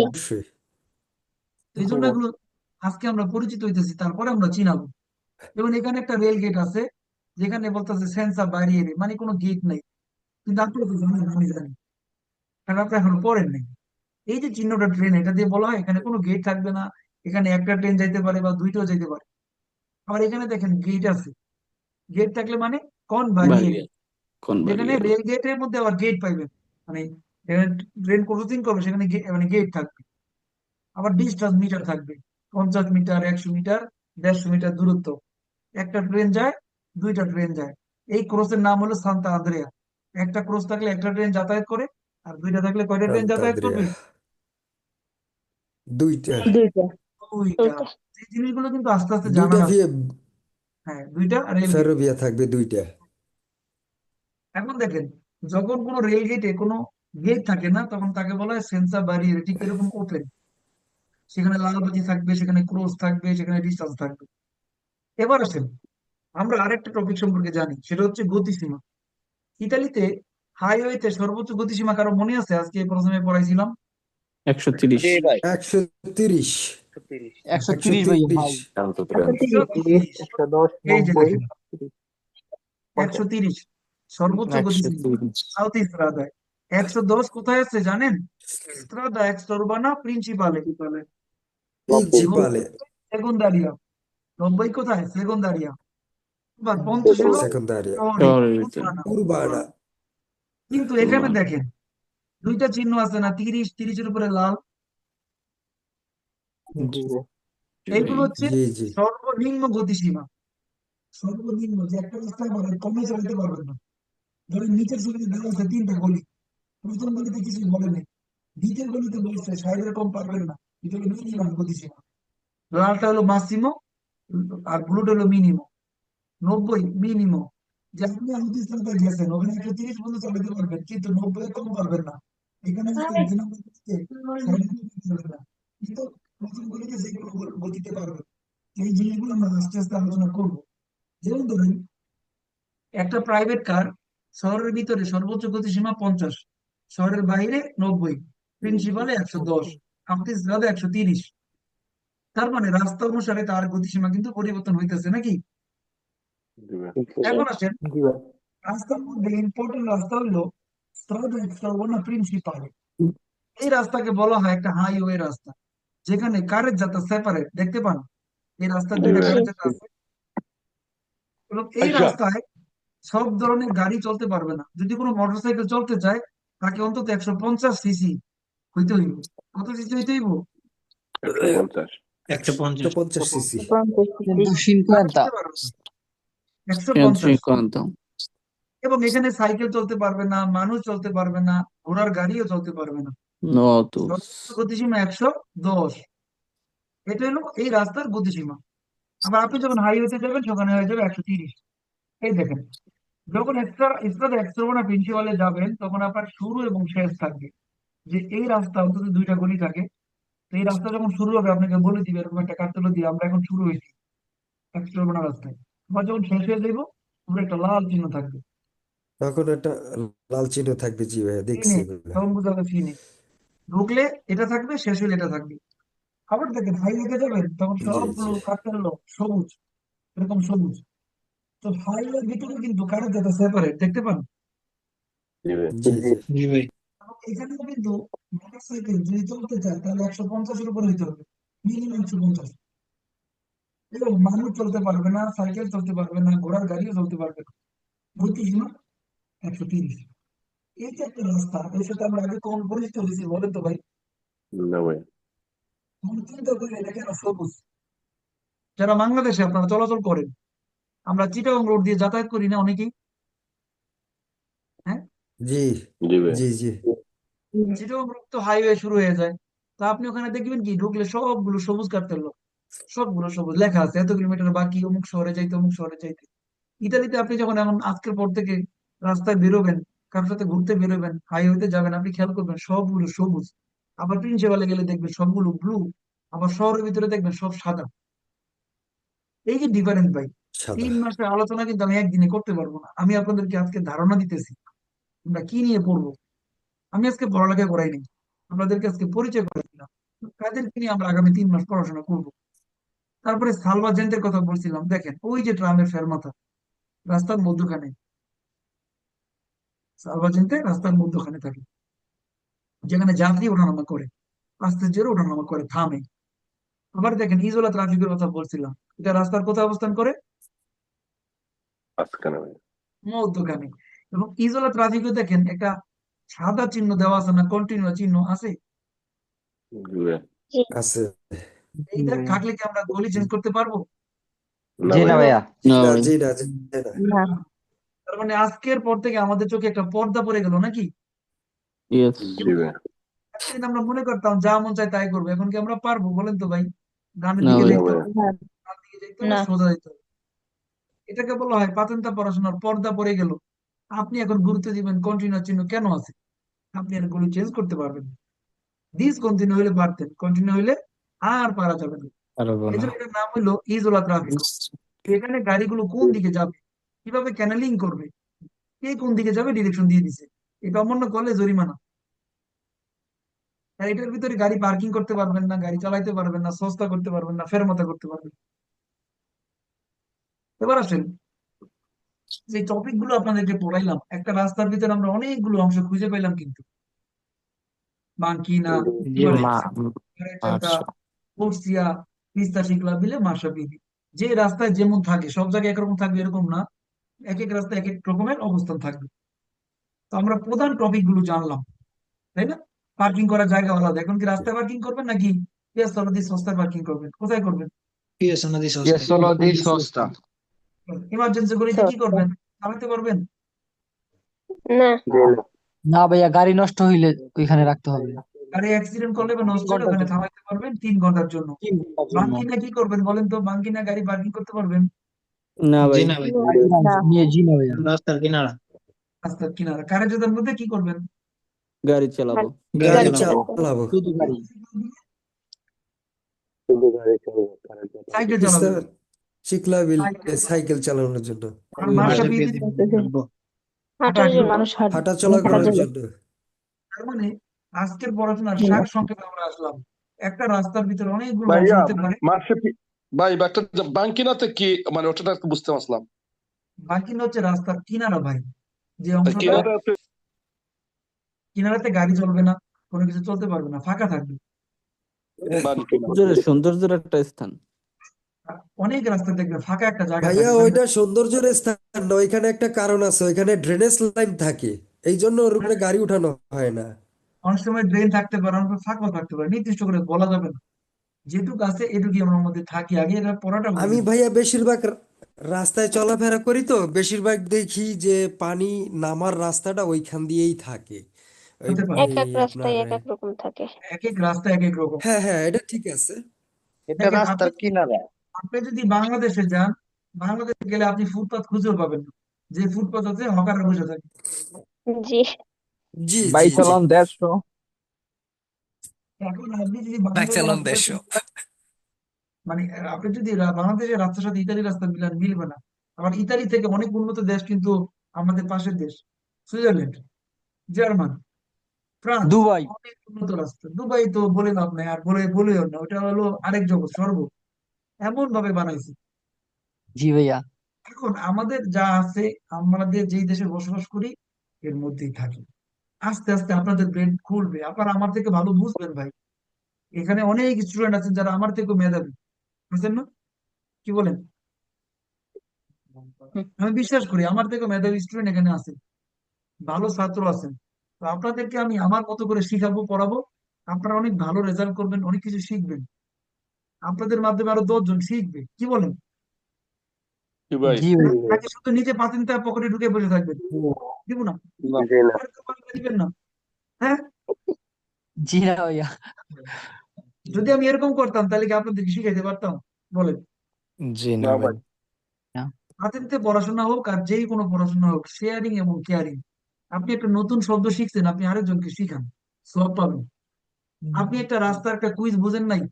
এই জন্য এগুলো আজকে আমরা পরিচিত হইতেছি, তারপরে আমরা চিনাবো। যেমন এখানে একটা রেল গেট আছে, যেখানে বলতেছে সেন্সা বারিয়েরে, মানে কোনো গেট নাই, কিন্তু আপনি তো জানেন, আমি জানি, কারণ আপনি এখনো পড়েন নাই। এই যে চিহ্নটা ট্রেন, এটা দিয়ে বলা হয় এখানে কোনো গেট থাকবে না, এখানে একটা ট্রেন যাইতে পারে বা দুইটাও যাইতে পারে। আবার এখানে দেখেন গেট আছে, গেট থাকলে মানে কনভারিয়েন্ট, ব্যারিয়ার যেখানে কনভারিয়ার রেল গেটের মধ্যে আবার গেট পাইবেন, মানে ট্রেন ক্রসিং করবে সেখানে মানে গেট থাকবে। আবার ডিস্টেন্স মিটার থাকবে, 50 মিটার, 100 মিটার, 150 মিটার দূরত্ব। একটা ট্রেন যায়, দুইটা ট্রেন যায়, এই ক্রসের নাম হলো সান্তা আন্দ্রেয়া। একটা ক্রস থাকলে একটা ট্রেন যাতায়াত করে, আর দুইটা থাকলে কয়টা ট্রেন যাতায়াত সান্তাদ্রিয়া করবে? দুইটা দুইটা। দুইটা। এই জিনিসগুলো কিন্তু আস্তে আস্তে দুইটা জানানো আছে। ভিয়ে হ্যাঁ, দুইটা রেল গেট। ফেরোভিয়া থাকবে দুইটা। এখন দেখেন, যখন কোনো রেল গেটে কোনো গেট থাকে না, তখন তাকে বলা হয় সেন্সর ব্যারিয়ার, ঠিক এরকম ওপেন। সেখানে লাল বাতি থাকবে, সেখানে ক্রস থাকবে, সেখানে ডিস্টেন্স থাকবে। এবার আসেন, আমরা আরেকটা টপিক সম্পর্কে জানি, সেটা হচ্ছে গতিসীমা। ইতালিতে হাইওয়েতে সর্বোচ্চ গতিসীমা কারো মনে আছে? আজকে প্রথমে পড়াইছিলাম 130। জি ভাই। 130। 130 ভাইয়া। 130। একশো 30, 110, এই যে 90, দেখেন, 130 সর্বোচ্চ গতিসীমা 130। সাউথ ইস্ত্রাদায়। 110 কোথায় আছে জানেন? ইস্ত্রাদা এক্সট্রা উরবানা প্রিন্সিপালে। প্রিন্সিপালে। সেগুন্দারিয়া। 90 কোথায়? সেগুন্দারিয়া। এবার 50 হলো সেকেন্দারিয়া। শহরে, শহরের ভিতরে। উরবানা। উরবানা। কিন্তু এখানে দেখেন দুইটা চিহ্ন আছে না, 30, 30-এর উপরে লাল। জি ভাই। এইগুলো হচ্ছে জি জি। সর্বনিম্ন গতিসীমা। সর্বনিম্ন, যে একটা রাস্তায় বলে কমে চালাতে পারবেন না। ধরেন নিচের সিটে দেওয়া আছে 3টা গলি, প্রথম গলিতে কিছু বলে নেই, দ্বিতীয় গলিতে বলছে 60-এর কম পারবেন না। এটা হলো মিনিমাম গতিসীমা। লালটা হলো মাসিমো, আর ব্লুটা হলো মিনিমো। 90 মিনিমো। যে আপনি আমাদের সাথে গেছেন, ওখানে 130 পর্যন্ত চালাতে পারবেন, কিন্তু 90-এর কম পারবেন না। এখানে আসলে 2 নম্বর গলিতে 60 পারবেন না, কিন্তু প্রথম গলিতে যে কোনো গতিতে পারবেন। এই জিনিসগুলো আমরা আস্তে আস্তে আলোচনা করবো। যেমন ধরুন, একটা প্রাইভেট কার শহরের ভিতরে সর্বোচ্চ গতিসীমা 50, শহরের বাইরে 90, প্রিন্সিপালে 110, আফিস 130। তার মানে রাস্তা অনুসারে তার গতিসীমা কিন্তু পরিবর্তন হইতেছে নাকি? এখন আসেন, জি ভাই। রাস্তার মধ্যে ইম্পর্টেন্ট রাস্তা হলো স্ট্রাদা এক্সট্রাউরবানা প্রিন্সিপালে। এই রাস্তাকে বলা হয় একটা হাইওয়ে রাস্তা, যেখানে কারের যাত্রা সেপারেট, দেখতে পান এই রাস্তার দুইটা কারের যাত্রা আছে। এবং এই রাস্তায় সব ধরনের গাড়ি চলতে পারবে না। যদি কোনো মোটরসাইকেল চলতে চায়, তাকে অন্তত 150 সিসি হইতে হইব। কত সিসি হইতে হইব? 150। 150। 150 সিসি। 150। 150। 150। এবং এখানে সাইকেল চলতে পারবে না, মানুষ চলতে পারবে না, ঘোড়ার গাড়িও চলতে পারবে না। Notus. সর্বোচ্চ গতিসীমা 110। এটা হলো এই রাস্তার গতিসীমা। আবার আপনি যখন হাইওয়েতে যাবেন, সেখানে হয়ে যাবে 130। এই দেখেন, যখন এক্সট্রা এক্সট্রা প্রিন্সিপালে যাবেন, তখন আপনার শুরু এবং শেষ থাকবে। যে এই রাস্তা অন্তত দুইটা গলি থাকে, তো এই রাস্তা যখন শুরু হবে আপনাকে বলে দিবে, এরকম একটা কার্তেলো দিয়ে, আমরা এখন শুরু হয়েছি এক্সট্রা রাস্তায়। আবার যখন শেষ হয়ে যাইব, পুরো একটা লাল চিহ্ন থাকবে, তখন একটা লাল চিহ্ন থাকবে। জি ভাইয়া, দেখছি চিনে, এগুলা। তখন বুঝাবে চিনে। ঢুকলে এটা থাকবে, শেষ হলে এটা থাকবে। আবার দেখেন হাইওয়েতে যাবেন, তখন জি সবগুলো জি কার্তেলো সবুজ, এরকম সবুজ। তো হাইওয়ের ভিতরে কিন্তু কারেন্ট যাতে সেপারেট, দেখতে পান। জি জি। জি ভাই। এবং এখানেও কিন্তু মোটরসাইকেল যদি চলতে চায়, তাহলে 150-এর উপরে হইতে হবে, মিনিমাম 150। এবং মানুষ চলতে পারবে না, সাইকেল চলতে পারবে না, ঘোড়ার গাড়িও চলতে পারবে না। গতিসীমা 130। এই যে একটা রাস্তা, এর সাথে আমরা আগে কোন পরিচিত হয়েছি বলেন তো ভাই? না ভাই। আমি চিন্তা করি এটা কেন সবুজ। যারা বাংলাদেশে আপনারা চলাচল করেন, আমরা চিটাগং রোড দিয়ে যাতায়াত করি না অনেকেই? হ্যাঁ, জি জি ভাই। জি জি। চিটাগং রোড তো হাইওয়ে শুরু হয়ে যায়। তা আপনি ওখানে দেখবেন কি, ঢুকলে সবগুলো সবুজ কার্তেল, সবগুলো সবুজ লেখা আছে, এত কিলোমিটার বাকি, অমুক শহরে যাইতে, অমুক শহরে যাইতে। ইতালিতে আপনি যখন এমন আজকের পর থেকে রাস্তায় বেরোবেন, কারোর সাথে ঘুরতে বেরোবেন, হাইওয়েতে যাবেন, আপনি খেয়াল করবেন সবগুলো সবুজ। আবার প্রিন্সিপালে গেলে দেখবেন সবগুলো ব্লু। আবার শহরের ভিতরে দেখবেন সব সাদা। এই যে ডিফারেন্স ভাই, সাদা। 3 মাসের আলোচনা কিন্তু আমি একদিনে করতে পারবো না। আমি আপনাদেরকে আজকে ধারণা দিতেছি আমরা কি নিয়ে পড়বো। আমি আজকে পড়ালেখা করাই নাই, আপনাদেরকে আজকে পরিচয় করে দিলাম কাদেরকে নিয়ে আমরা আগামী 3 মাস পড়াশোনা করবো। তারপরে সালভাজেন্টের কথা বলছিলাম, দেখেন ওই যে ট্রামের ফেরমাথা রাস্তার মধ্যখানে, সালভাজেন্টে রাস্তার মধ্যখানে থাকে, যেখানে যাত্রী ওঠানামা করে। আস্তে জোরে ওঠানামা করে, থামে। আবার দেখেন ইজোলা ট্রাফিকের কথা বলছিলাম, এটা রাস্তার কোথায় অবস্থান করে? মাঝখানে ভাইয়া। মধ্যখানে। এবং ইজোলা ট্রাফিকে দেখেন একটা সাদা চিহ্ন দেওয়া আছে না, কন্টিনিউ চিহ্ন আছে? জি ভাইয়া। জি আছে। এইটা থাকলে কি আমরা গলি চেঞ্জ করতে পারবো? না জি না ভাইয়া। ভাইয়া। না না জি না জি না না তার মানে আজকের পর থেকে আমাদের চোখে একটা পর্দা পড়ে গেল নাকি? ইয়েস। জি ভাইয়া। এতদিন আমরা মনে করতাম যা মন চায় তাই করবো, এখন কি আমরা পারবো বলেন তো ভাই? ডানের না দিকে ভাই। না দেখতে ভাইয়া। হবে, না ডান দিকে যেতে হবে, না সোজা যেতে হবে। এটাকে বলা হয় পাতেন্তা পড়াশোনার পর্দা পড়ে গেল। আপনি এখন গুরুত্ব দিবেন কন্টিনিউ চিহ্ন কেন আছে, আপনি আর গুলো চেঞ্জ করতে পারবেন না। ডিসকন্টিনিউ হইলে পারতেন, কন্টিনিউ হইলে আর পারা যাবে না। পারবো এই না। জন্য এটার নাম হইলো ইজোলা ট্রাফিক। এখানে গাড়িগুলো কোন দিকে যাবে, কিভাবে ক্যানেলিং করবে, কে কোন দিকে যাবে ডিরেকশন দিয়ে দিছে। এটা অমান্য করলে জরিমানা। আর এটার ভিতরে গাড়ি পার্কিং করতে পারবেন না, গাড়ি চালাইতে পারবেন না, সস্তা করতে পারবেন না, ফেরমাতা করতে পারবেন না। এবার আসেন, যে টপিক গুলো আপনাদেরকে পড়াইলাম, একটা রাস্তার ভিতরে আমরা অনেকগুলো অংশ খুঁজে পেলাম কিন্তু। বাঙ্কিনা, জি ভাই। চাকা, আচ্ছা। কুরসিয়া, তিস্তা শিকলা বিলে মাসাবিবি। যে রাস্তায় যেমন থাকে সব জায়গায় একরকম থাকবে এরকম না, এক এক রাস্তায় এক এক রকমের অবস্থান থাকবে। তো আমরা প্রধান টপিক গুলো জানলাম, তাই না? পার্কিং করার জায়গা আলাদা, এখন কি রাস্তায় পার্কিং করবেন নাকি পেঁয়াজ তলা সস্তায় পার্কিং করবেন, কোথায় করবেন? পিএস নদী ইয়েস সস্তায়। চলো দি সস্তা। ইমার্জেন্সি গলিতে কি সস্তা করবেন, চালাতে পারবেন? না জি না। না ভাইয়া, গাড়ি নষ্ট হইলে ওইখানে রাখতে হবে গাড়ি অ্যাক্সিডেন্ট করলে বা 3 নষ্ট হলে ঘন্টার ওখানে জন্য। থামাইতে পারবেন 3 ঘন্টার জন্য। 3 ঘন্টার জন্য। বাঙ্কিনা কি করবেন বলেন তো, বাঙ্কিনা গাড়ি পার্কিং করতে পারবেন? না জি ভাই। না ভাই, না নিয়ে জি না ভাইয়া। রাস্তার কিনারা রাস্তার কিনারা কারেন্ট জোনের মধ্যে কি করবেন? গাড়ি চালাবো। গাড়ি গাড়ি গাড়ি চালাবো। চালাতে চালাবো। শুধু গাড়ি। শুধু গাড়ি চলবে, কারেন্ট চালাবে। সাইকেল তিস্তা চালাবেন, শিকলা বিলে সাইকেল। সাইকেল চালানোর জন্য, আর মাসা মাসে বিবি পেয়ে দিবেন রাখবো। হাঁটার হাঁটাহাঁটি জন্য করবেন। মানুষ হাঁটা চলা হাঁটার করার জন্য জন্য। তার মানে আজকের পড়াশোনার সার সংক্ষেপে আমরা আসলাম, একটা রাস্তার ভিতরে অনেকগুলো অংশ ভাইয়া হতে পারে। ভাই একটা বাঙ্কিনাতে কি মানে ওটা একটু বুঝতে পারলাম। বাকি হচ্ছে রাস্তার কিনারা ভাই, যে অংশটা কিনারে আছে কিনারাতে গাড়ি চলবে না, কোনো কিছু চলতে পারবে না, ফাঁকা থাকবে। বাঙ্কিনা। সৌন্দর্যের একটা স্থান। অনেক রাস্তা দেখবে ফাঁকা একটা জায়গা ভাইয়া থাকে, থাকবে ওইটা সৌন্দর্যের স্থান না, ওইখানে একটা কারণ আছে, ওইখানে ড্রেনেজ লাইন থাকে, এই জন্য ওর না। উপরে গাড়ি উঠানো হয় না। অনেক সময় ড্রেন থাকতে পারে, অনেক সময় ফাঁকা থাকতে পারে, নির্দিষ্ট করে বলা যাবে না। যেটুকু আছে এটুকুই আমরা মধ্যে থাকি, আগে এটা পড়াটা বুঝে আমি নিই। ভাইয়া বেশিরভাগ রাস্তায় চলাফেরা করি তো, বেশিরভাগ দেখি যে পানি নামার রাস্তাটা ওইখান দিয়েই থাকে। ওই হতে পারে, এক এক এই আপনার রাস্তায় এক এক রকম থাকে। এক এক রাস্তা এক এক রকম। হ্যাঁ হ্যাঁ এটা ঠিক আছে। এটা দেখেন আপনি রাস্তার কিনারা। আপনি যদি বাংলাদেশে যান, বাংলাদেশে গেলে আপনি ফুটপাত খুঁজেও পাবেন না, যে ফুটপাত আছে হকাররা বসে থাকে। জি জি ভাই জি জি। চলন 150। এখন আপনি যদি বাংলাদেশের ম্যাক্সিমাম রাস্তার দেশ। সাথে মানে আপনি যদি বাংলাদেশের রাস্তার সাথে ইতালির রাস্তা মিলান, মিলবে না। আবার ইতালি থেকে অনেক উন্নত দেশ কিন্তু আমাদের পাশের দেশ, সুইজারল্যান্ড, জার্মান, ফ্রান্স, দুবাই। অনেক উন্নত রাস্তা। দুবাই তো বলে লাভ নাই, আর বলেও না, ওটা হলো আরেক জগৎ, স্বর্গ। এমন ভাবে বানাইছে। জি ভাইয়া। এখন আমাদের যা আছে, আমাদের যেই দেশে বসবাস করি এর মধ্যেই থাকি। আস্তে আস্তে আপনাদের ব্রেন খুলবে, আপনারা আমার থেকে ভালো বুঝবেন ভাই। এখানে অনেক স্টুডেন্ট আছেন যারা আমার থেকেও মেধাবী, বুঝছেন না? কি বলেন? আমি বিশ্বাস করি আমার থেকেও মেধাবী স্টুডেন্ট এখানে আছে, ভালো ছাত্র আছেন। তো আপনাদেরকে আমি আমার মতো করে শিখাবো, পড়াবো। আপনারা অনেক ভালো রেজাল্ট করবেন, অনেক কিছু শিখবেন। আপনাদের মাধ্যমে আরো 10 জন শিখবে, কি বলেন? কি ভাই? জি ভাইয়া। নাকি শুধু নিজে পাতিনটা পকেটে ঢুকে বসে থাকবেন? দিব না, না। জি না। দিবেন না। হ্যাঁ, জি না ভাইয়া। যদি আমি এরকম করতাম তাহলে কি আপনাদেরকে শিখাইতে পারতাম বলেন? জি না না ভাই। ভাই। না। হাতেতে পড়াশোনা হোক আর যেই কোনো পড়াশোনা হোক, শেয়ারিং এবং কেয়ারিং। আপনি একটা নতুন শব্দ শিখছেন, আপনি আরেকজনকে শিখান, সব পাবেন। আপনি একটা রাস্তার একটা কুইজ বুঝেন নাই,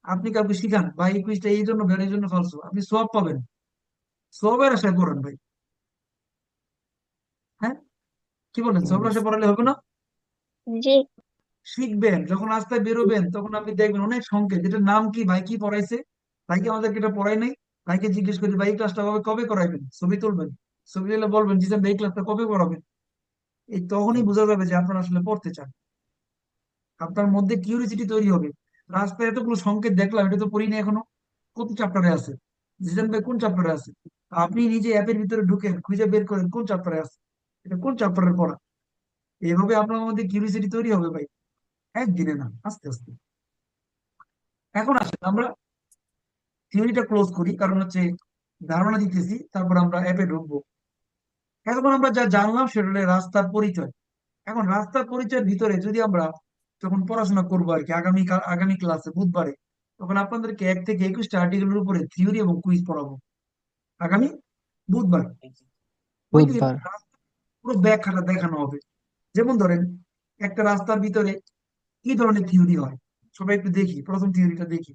আপনি কাউকে শিখান, ভাই এই কুইজটা এই জন্য বের, এই জন্য ফলসো, আপনি সব পাবেন। সবের আশায় পড়ান ভাই। হ্যাঁ, কি বলেন? সবের আশায় পড়ালে হবে না? জি শিখবেন, যখন রাস্তায় বেরোবেন তখন আপনি দেখবেন অনেক সংকেত, এটার নাম কি, ভাই কি পড়াইছে, ভাইকে আমাদেরকে এটা পড়াই নাই। ভাইকে জিজ্ঞেস করি, ভাই এই ক্লাসটা কবে কবে করাইবেন, ছবি তুলবেন, ছবি তুলে বলবেন জি স্যার এই ক্লাসটা কবে পড়াবেন। এই তখনই বোঝা যাবে যে আপনারা আসলে পড়তে চান। আপনার মধ্যে কিউরিসিটি তৈরি হবে। রাস্তায় এতগুলো সংকেত দেখলাম, এটা তো পড়িনি এখনো, কত চ্যাপ্টারে আছে, জিজান ভাই কোন চ্যাপ্টারে আছে? আপনি নিজে অ্যাপের ভিতরে ঢুকেন, খুঁজে বের করেন কোন চ্যাপ্টারে আছে, এটা কোন চ্যাপ্টারের পড়া। এইভাবে আপনার মধ্যে কিউরিসিটি তৈরি হবে ভাই, একদিনে না, আস্তে আস্তে। এখন আসেন আমরা থিওরিটা ক্লোজ করি, কারণ হচ্ছে ধারণা দিতেছি, তারপর আমরা অ্যাপে ঢুকবো। এখন আমরা যা জানলাম সেটা হলো রাস্তার পরিচয়। এখন রাস্তার পরিচয়ের ভিতরে যদি আমরা যখন পড়াশোনা করবো আর কি, আগামী ক্লাসে বুধবারে, তখন আপনাদেরকে 1 থেকে 21টা আর্টিকেলের উপরে থিওরি এবং কুইজ পড়াবো আগামী বুধবার। ওই দিন বুধবার। রাস্তার পুরো ব্যাখ্যাটা দেখানো হবে। যেমন ধরেন একটা রাস্তার ভিতরে কি ধরনের থিওরি হয়, সবাই একটু দেখি, প্রথম থিওরিটা দেখি।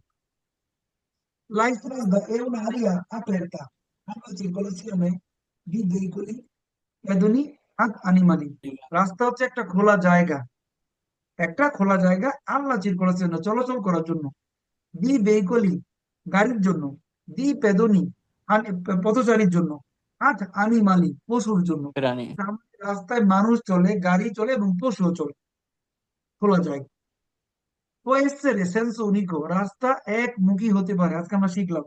La strada è un'area aperta alla circolazione di veicoli, pedoni ad animali. রাস্তা হচ্ছে একটা খোলা জায়গা, একটা খোলা জায়গা আল্লা সার্কুলেশন চলাচল করার জন্য, দি ভেহিকলি গাড়ির জন্য, দি পেদনি পথচারীর জন্য, আট আনিমালি পশুর জন্য। প্রাণী। তার মানে রাস্তায় মানুষ চলে, গাড়ি চলে এবং পশুও চলে, খোলা জায়গা। Può essere senso unico, রাস্তা একমুখী হতে পারে, আজকে আমরা শিখলাম।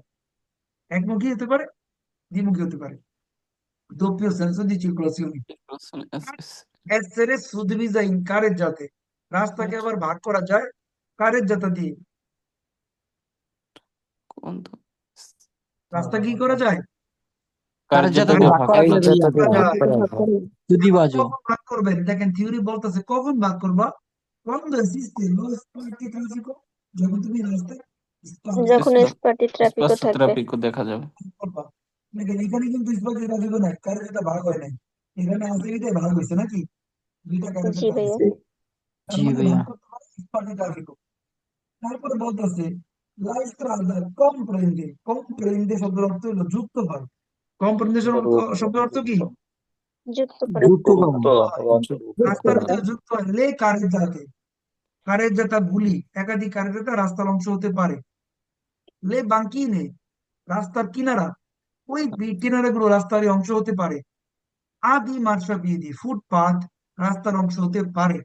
একমুখী হতে পারে, দ্বিমুখী হতে পারে, doppio senso di circolazione. Essere suddivisa in carreggiate, রাস্তাকে আবার ভাগ করা যায় কারেজ্জাতা দিয়ে। রাস্তা কি করা যায়? কার্যত ভাগ করা যায় ভাইয়া। যদি বাজো কখন ভাগ করবেন? দেখেন থিওরি বলতেছে কখন ভাগ করবা, quando esiste lo spazio traffico, যখন তুমি রাস্তায় যখন স্পটে ট্রাফিকও থাকবে। ট্রাফিকও দেখা যাবে। করবা। দেখেন এখানে কিন্তু স্পটে ট্রাফিকও নাই, কারেজ্জাতা ভাগ হয় নাই, এখানে আছে এটাই ভাগ হয়েছে নাকি, দুইটা জি কারেজ্জাতা ভাইয়া। আছে, তার জি মানে ভাইয়া। ভাগ করতে পারে স্পটে ট্রাফিকও। তারপরে বলতেছে la strada comprende শব্দের অর্থ হলো যুক্ত হয়। comprende শব্দের অর্থ কি? যুক্ত করা। যুক্ত করা। রাস্তার ভিতরে যুক্ত হয়। লে কারেজ্জাতা গুলি, একাধিক কারেজ্জাতা রাস্তার অংশ হতে পারে। লে বাঙ্কিনে, রাস্তার কিনারা, ওই কিনারাগুলো রাস্তার অংশ হতে পারে। আদি মার্শাপিয়েদি, ফুটপাথ রাস্তার অংশ হতে পারে।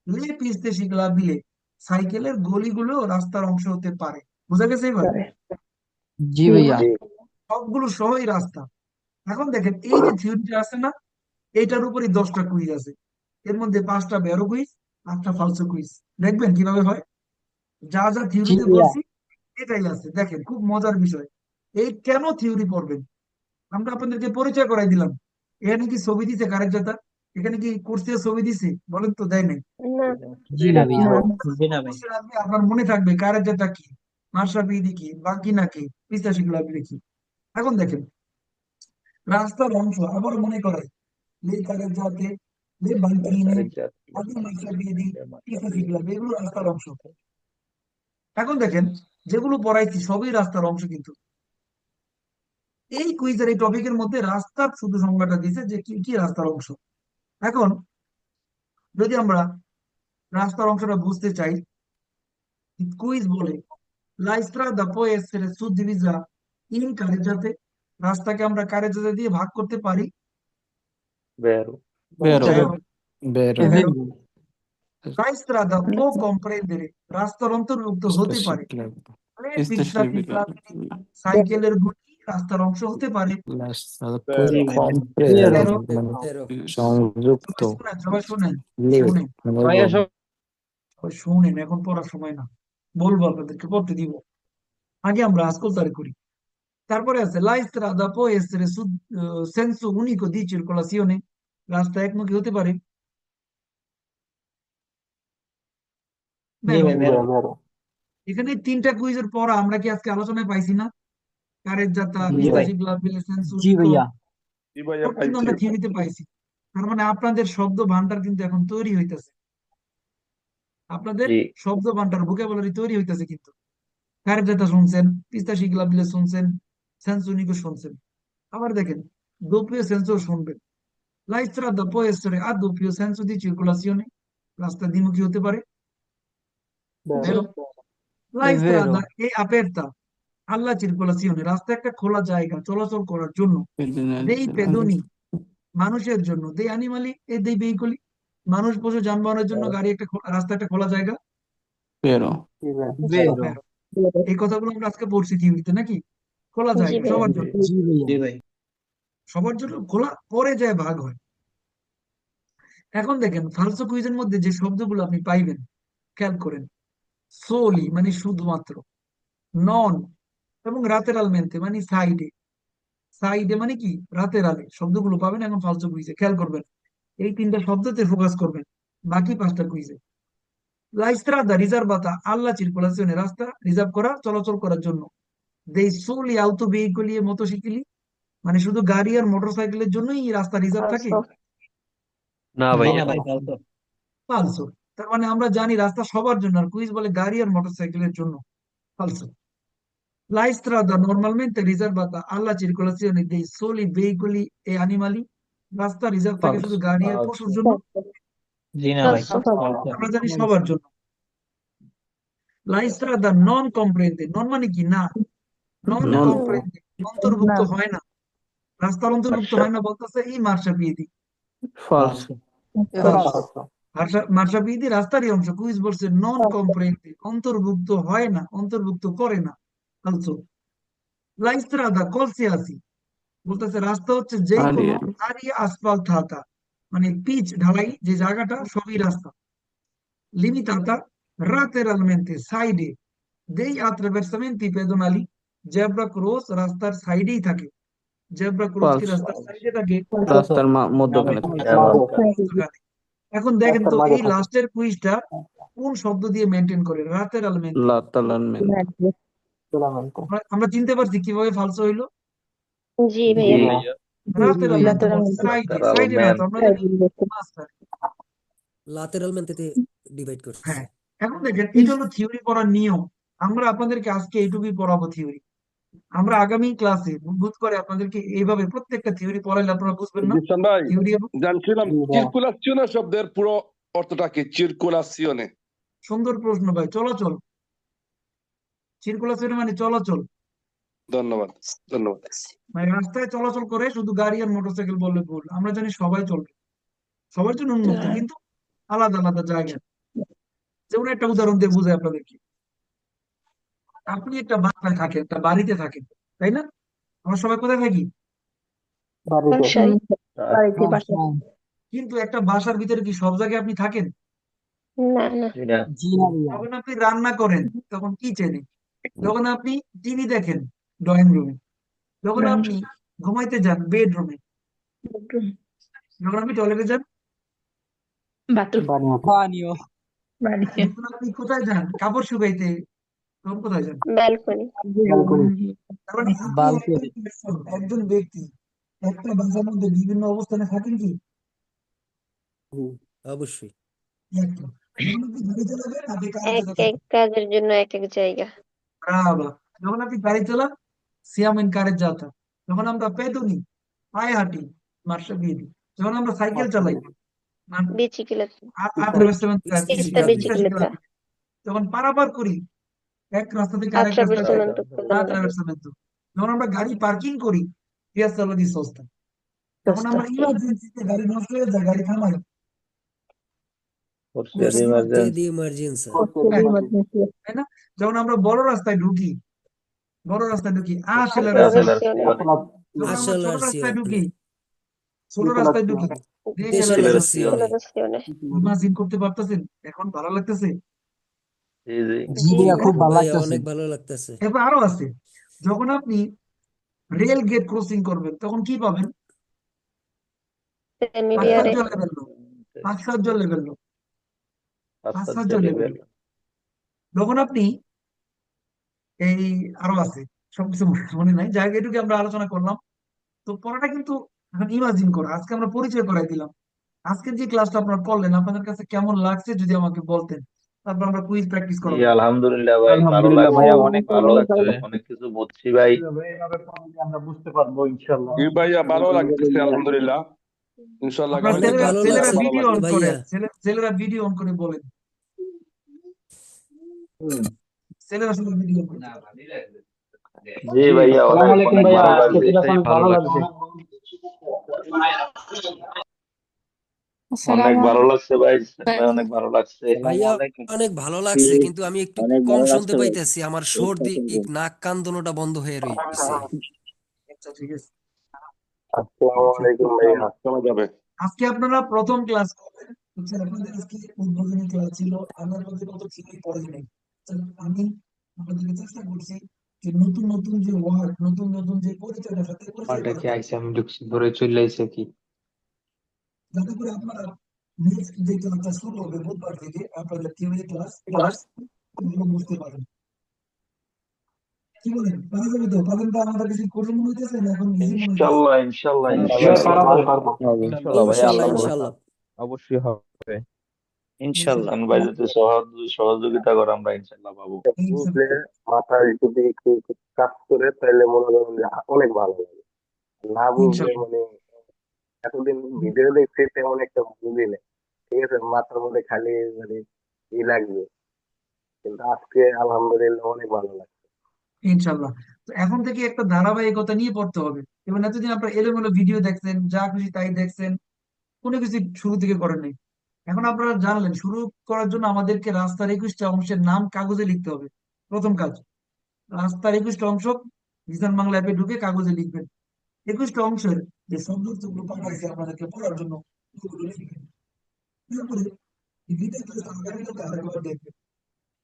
লে পিস্তে সিগনাবিলে, সাইকেলের গলিগুলো রাস্তার অংশ হতে পারে। বুঝা গেছে এবার? জি ভাইয়া। সবগুলো সহই রাস্তা। এখন দেখেন এই যে থিওরিটা আছে না, এইটার উপরই 10টা কুইজ আছে, এর মধ্যে 5টা বেরো কুইজ, 8টা ফালসো কুইজ। দেখবেন কিভাবে হয়, যা যা জি থিওরিতে ভাইয়া। বলছি এটাই আছে। দেখেন খুব মজার বিষয়, এই কেন থিওরি পড়বেন আমরা আপনাদেরকে পরিচয় করাই দিলাম। এখানে কি ছবি দিছে কারেক্ট? এখানে কি কোর্সের ছবি দিছে? বলেন তো, দেয় নাই? না। জি না ভাইয়া। জি না ভাই। অবশ্যই রাখবে, আপনার মনে থাকবে কারেক্ট কি, মার্শাপিয়েদি কি, বাকি না কি, পিস্তাশি গুলাবি কি। এখন দেখেন রাস্তার অংশ আবার মনে করাই, লে কারেজ্জাতে, লে বাঙ্কিনে, আদি মার্শাপিয়েদি, পিস্তাশি গুলাবি, এগুলো রাস্তার অংশ। এখন দেখেন যেগুলো পড়াইছি সবই রাস্তার অংশ, কিন্তু এই কুইজের এই টপিকের মধ্যে রাস্তার শুধু সংজ্ঞাটা দিছে যে কি কি রাস্তার অংশ। এখন যদি আমরা রাস্তার অংশটা বুঝতে চাই, কুইজ বলে la strada può essere suddivisa in carreggiate, রাস্তাকে আমরা কারেজ্জাতে দিয়ে ভাগ করতে পারি। vero, বেরো Vero. বেরো Vero. La strada può comprendere, রাস্তার অন্তর্ভুক্ত হতে পারে। Le pista ciclabili, সাইকেলের গুলি রাস্তার অংশ হতে পারে। vero, Vero. তেরো। সংযুক্ত সবাই শোনেন, লে শোনেন, ভাইয়া এবং সবাই শোনেন, এখন পড়ার সময় না, বলবো আপনাদেরকে পড়তে দিব, আগে আমরা ascoltare করি। তারপরে আছে la strada può essere senso unico di circolazione, রাস্তা একমুখী হতে পারে। জি Vero. ভাই বেরো। এখানে 3টা কুইজের পর আমরা কি আজকে আলোচনায় পাইছি না, কারেজ্জাতা, জি পিস্তা ভাই। সিগলাবিলে, সেন্সো জি উনিকো, ভাইয়া। জি ভাইয়া সব কিন্তু পাইছি। আমরা থিওরিতে পাইছি। তার মানে আপনাদের শব্দ ভান্ডার কিন্তু এখন তৈরি হইতেছে, আপনাদের জি শব্দ ভান্ডার ভোকাবুলারি তৈরি হইতেছে কিন্তু। কারেজ্জাতা শুনছেন, পিস্তা সিগলাবিলে শুনছেন, সেন্সো উনিকো শুনছেন, আবার দেখেন doppio senso শুনবেন। La strada può essere a doppio senso di circolazione, রাস্তা দ্বিমুখী হতে পারে। জি। Vero? La È vero. strada è aperta alla circolazione, রাস্তা একটা খোলা জায়গা চলাচল করার জন্য। dei pedoni, মানুষের জন্য। dei animali e dei veicoli, মানুষ পশু যানবাহনের জন্য গাড়ি একটা রাস্তা একটা খোলা জায়গা। বেরো বেরো। বেরো। এই কথাগুলো আমরা আজকে পড়ছি থিওরিতে নাকি? খোলা জি জায়গা ভাইয়া। সবার জন্য, জি ভাইয়া। সবার জন্য খোলা, পরে যায় ভাগ হয়। এখন দেখেন ফালসো কুইজের মধ্যে যে শব্দগুলো আপনি পাইবেন, খেয়াল করেন। সোলি মানে শুধুমাত্র, নন এবং রাতেরালমেন্তে মানে সাইডে। সাইডে মানে কি? রাতের আলে শব্দগুলো পাবেন এখন ফালসো কুইজে, খেয়াল করবেন। এই তিনটা শব্দতে ফোকাস করবেন, বাকি পাঁচটা কুইজে। লা ইস্ত্রাদা রিজার্ভাতা alla circolazione, রাস্তা রিজার্ভ করা, চলাচল করার জন্য। dei soli autoveicoli e motocicli, মানে শুধু গাড়ি আর মোটরসাইকেলের জন্যই এই রাস্তা রিজার্ভ থাকে? ফালসো। না জি ভাইয়া। না ভাই, ফালতু। ফালসো। তার মানে আমরা জানি রাস্তা সবার জন্য, আর কুইজ বলে গাড়ি আর মোটরসাইকেলের জন্য। ফালসো। La strada normalmente riservata alla circolazione dei soli veicoli e animali, রাস্তা রিজার্ভ থাকে শুধু ফালস গাড়ি আর পশুর জন্য? জি না ভাই, ফালসো। ফালতু। আমরা জানি সবার জন্য। La strada non comprende, non মানে কি? না। non নন comprende অন্তর্ভুক্ত হয় না, রাস্তার অন্তর্ভুক্ত হয় না বলতেছে এই মার্শাপিয়েদি। ফলস ফালস। মার্শাপিয়েদি রাস্তারই অংশ, কুইজ বলছে নন কম্প্রেহেন্ডে অন্তর্ভুক্ত হয় না, অন্তর্ভুক্ত করে না। ফালসো। La strada qualsiasi বলতেছে রাস্তা হচ্ছে যে কোনো আরিয়ান আরিয়া আসফাল্ট হাতা, মানে পিচ ঢালাই যে জায়গাটা সবই রাস্তা। লিমিটাতা lateralmente সাইডে dei attraversamenti pedonali, zebra cross রাস্তার সাইডেই থাকে। জেব্রা ক্রস কি ফলস রাস্তার সাইডে থাকে? ফালতু। রাস্তার না ভাই, মধ্যখানে থাকে চমৎকার। এখন দেখেন তো এই লাস্টের কুইজটা কোন শব্দ দিয়ে মেনটেন করে? lateralmente। লাতালানমেন আমরা চিনতে পারছি কিভাবে ফালসো হইলো? জি জি ভাইয়া। ভাইয়া। lateralmente সাইডে, সাইডে না তো, lateralmente আমরা জানি মাঝখানে। লাতেরালমেন্টে ডিভাইড করছে। হ্যাঁ, এখন দেখেন এটা হলো থিওরি পড়ার নিয়ম। আমরা আপনাদেরকে আজকে এইটুকুই পড়াবো থিওরি। আমরা আগামী ক্লাসে বুধ করে আপনাদেরকে এইভাবে প্রত্যেকটা থিওরি পড়াইলে আপনারা বুঝবেন না জিসান ভাই, থিওরি এবং জানছিলাম চিরকুলাসিওনে শব্দের পুরো অর্থটা কি? চিরকুলাসিওনে সুন্দর প্রশ্ন ভাই। চলাচল, সার্কুলেশন মানে চলাচল, ধন্যবাদ, ধন্যবাদ। মানে রাস্তায় চলাচল করে শুধু গাড়ি আর মোটরসাইকেল বললে ভুল। আমরা জানি সবাই চলবে, সবার জন্য উন্মুক্ত, কিন্তু আলাদা আলাদা জায়গায়। যেমন একটা উদাহরণ দিয়ে বুঝাই আপনাদেরকে। আপনি একটা বাসায় থাকেন, একটা বাড়িতে থাকেন, তাই না? আমরা সবাই কোথায় থাকি? বাসায়। কিন্তু একটা বাসার ভিতরে কি সব জায়গায় আপনি থাকেন? না না। এটা জি না ভাইয়া। যখন আপনি রান্না করেন তখন কিচেনে, যখন আপনি টিভি দেখেন ড্রয়িং রুমে, যখন আপনি ঘুমাইতে যান বেডরুমে, যখন আপনি টয়লেটে যান, পানীয়। যখন আপনি কোথায় যান কাপড় শুকাইতে, তখন কোথায় যান? ব্যালকনি। তার মানে আপনি বালকনি। একজন ব্যক্তি একটা বাসার মধ্যে বিভিন্ন অবস্থানে থাকেন কি? অবশ্যই। একটা। যখন আপনি গাড়ি চালাবেন আপনি কার এক কাছে এক থাকেন? কাজের জন্য এক এক জায়গা। ব্রাভো। যখন আপনি গাড়ি চালান siamo in carreggiata, যখন আমরা পেদনি পায়ে হাঁটি মার্শাবিয়েদি, যখন আমরা সাইকেল চালাই Bicicletta. attraversamento Pista bicicletta. যখন পারাপার করি এক রাস্তা থেকে আরেক রাস্তায় যাই, Attraversamento con la mano. attraversamento, যখন আমরা গাড়ি পার্কিং করি piazzola di sosta, যখন আমরা ইমার্জেন্সিতে গাড়ি নষ্ট হয়ে যায় গাড়ি থামাই corsia di corsia emergenza, di emergenza. তাই না? যখন আমরা বড় রাস্তায় ঢুকি, বড় রাস্তায় ঢুকি Accelerazione. যখন আমরা ছোট রাস্তায় ঢুকি, Accelerazione. ছোট রাস্তায় ঢুকি Decelerazione. Accelerazione. ইমাজিন করতে পারতেছেন? এখন ভালো লাগতেছে? sì, sì, জি ভাইয়া, খুব ভালো ভাইয়া লাগতেছে। অনেক ভালো লাগতেছে। এরপর আরো আছে, যখন আপনি রেল গেট ক্রসিং করবেন তখন কি পাবেন? Semiviare. passaggio a livello, passaggio a livello, passaggio passaggio a a livello। livello, যখন আপনি এই আরো আছে, সবকিছু মনে নাই, জায়গা এটুকু আমরা আলোচনা করলাম। তো পড়াটা কিন্তু এখন ইমাজিন করা, আজকে আমরা পরিচয় করাই দিলাম। আজকের যে ক্লাসটা আপনারা করলেন আপনাদের কাছে কেমন লাগছে যদি আমাকে বলতেন, তারপর আমরা কুইজ প্র্যাকটিস জি করাবো। আলহামদুলিল্লাহ ভাই, ভালো আলহামদুলিল্লাহ লাগছে, ভাইয়া, অনেক অনেক ভালো লাগছে। অনেক কিছু বুঝছি ভাই। এইভাবে পড়লে আমরা বুঝতে পারবো ইনশাল্লাহ। জি ভাইয়া, ভালো লাগতেছে আলহামদুলিল্লাহ। ইনশাল্লাহ আপনারা আগামী অনেক ছেলেরা ভালো ছেলেরা লাগছে ভিডিও অন লাগবে। করে, ভাইয়া। ছেলেরা ভিডিও অন করে বলেন, ছেলেরা শুধু ভিডিও করে। জি জি, ভাইয়া, আসসালামু অনেক আলাইকুম অনেক ভাইয়া, ভালো আজকে লাগছে। ক্লাস অনেক ভালো ভালো লাগছে। লাগছে। অনেক আসসালামু ভালো লাগছে ভাই, ভাই আলাইকুম। অনেক ভালো লাগছে। ভাইয়া অনেক ভালো লাগছে, কিন্তু আমি একটু অনেক কম ভালো শুনতে লাগছে ভাই। পাইতেছি, আমার সর্দি, নাক কান দোনোটা বন্ধ হয়ে রইছে। আচ্ছা ঠিক আছে। আসসালামু আচ্ছা আলাইকুম ভাইয়া। শোনা যাবে। আজকে আপনারা প্রথম ক্লাস করবেন, হচ্ছে আপনাদের আজকে উদ্বোধনী ক্লাস ছিল, আমি আপনাদের মতো ঠিকই পড়াই নাই। তো আমি আপনাদেরকে চেষ্টা করছি যে নতুন নতুন যে ওয়ার্ড, নতুন নতুন যে পরিচয়টা সাথে পরিচয় পাল্টা কি করাতে, আইসে আমি ঢুকছি ধরে চলে আইসে কি যাতে করে আপনারা নেক্সট যে ক্লাসটা শুরু হবে বুধবার থেকে আপনাদের থিওরি ক্লাস ওগুলো বুঝতে পারেন। কি বলেন, পারা যাবে তো? পারেন তো? আমাদের কাছে কঠিন মনে হইতেছে না এখন ইজি মনে হইতেছে? ইনশাল্লাহ ইনশাল্লাহ পারবো ইনশাল্লাহ ভাই, ইনশাল্লাহ, আল্লাহ ভরসা, ইনশাল্লাহ। অবশ্যই হবে। ইনশাল্লাহ ইনশাআল্লাহ। ভাই যদি সহযোগিতা করে আমরা ইনশাল্লাহ পাবো। বুঝলে মাথায় যদি একটু একটু কাজ করে তাহলে মনে করেন যে অনেক ভালো লাগে। না বুঝলে ইনশাআল্লাহ। মানে এতদিন ভিডিও দেখছি তেমন একটা বুঝি না। ঠিক আছে, মাথার মধ্যে খালি মানে ই লাগবে, কিন্তু আজকে আলহামদুলিল্লাহ অনেক ভালো লাগছে। ইনশাল্লাহ। তো এখন থেকে একটা ধারাবাহিকতা নিয়ে পড়তে হবে। এবং এতদিন আপনারা এলোমেলো ভিডিও দেখছেন, যা খুশি তাই দেখছেন, কোনো কিছু শুরু থেকে করেন নাই। এখন আপনারা জানলেন, শুরু করার জন্য আমাদেরকে রাস্তার 21টা অংশের নাম কাগজে লিখতে হবে। প্রথম কাজ, রাস্তার 21টা অংশ জিসান বাংলা অ্যাপে ঢুকে কাগজে লিখবেন। 21টা অংশের যে শব্দগুলো পাঠাইছে আপনাদেরকে পড়ার জন্য, ওগুলো লিখবেন। তারপরে এই দ্বিতীয় ক্লাস আগামীকালকে আরেকবার দেখবেন।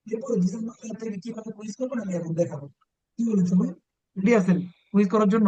এরপরে জিসান বাংলা অ্যাপ থেকে কিভাবে কুইজ করবেন আমি এখন দেখাবো। কি বলেন সবাই? রেডি আছেন কুইজ করার জন্য?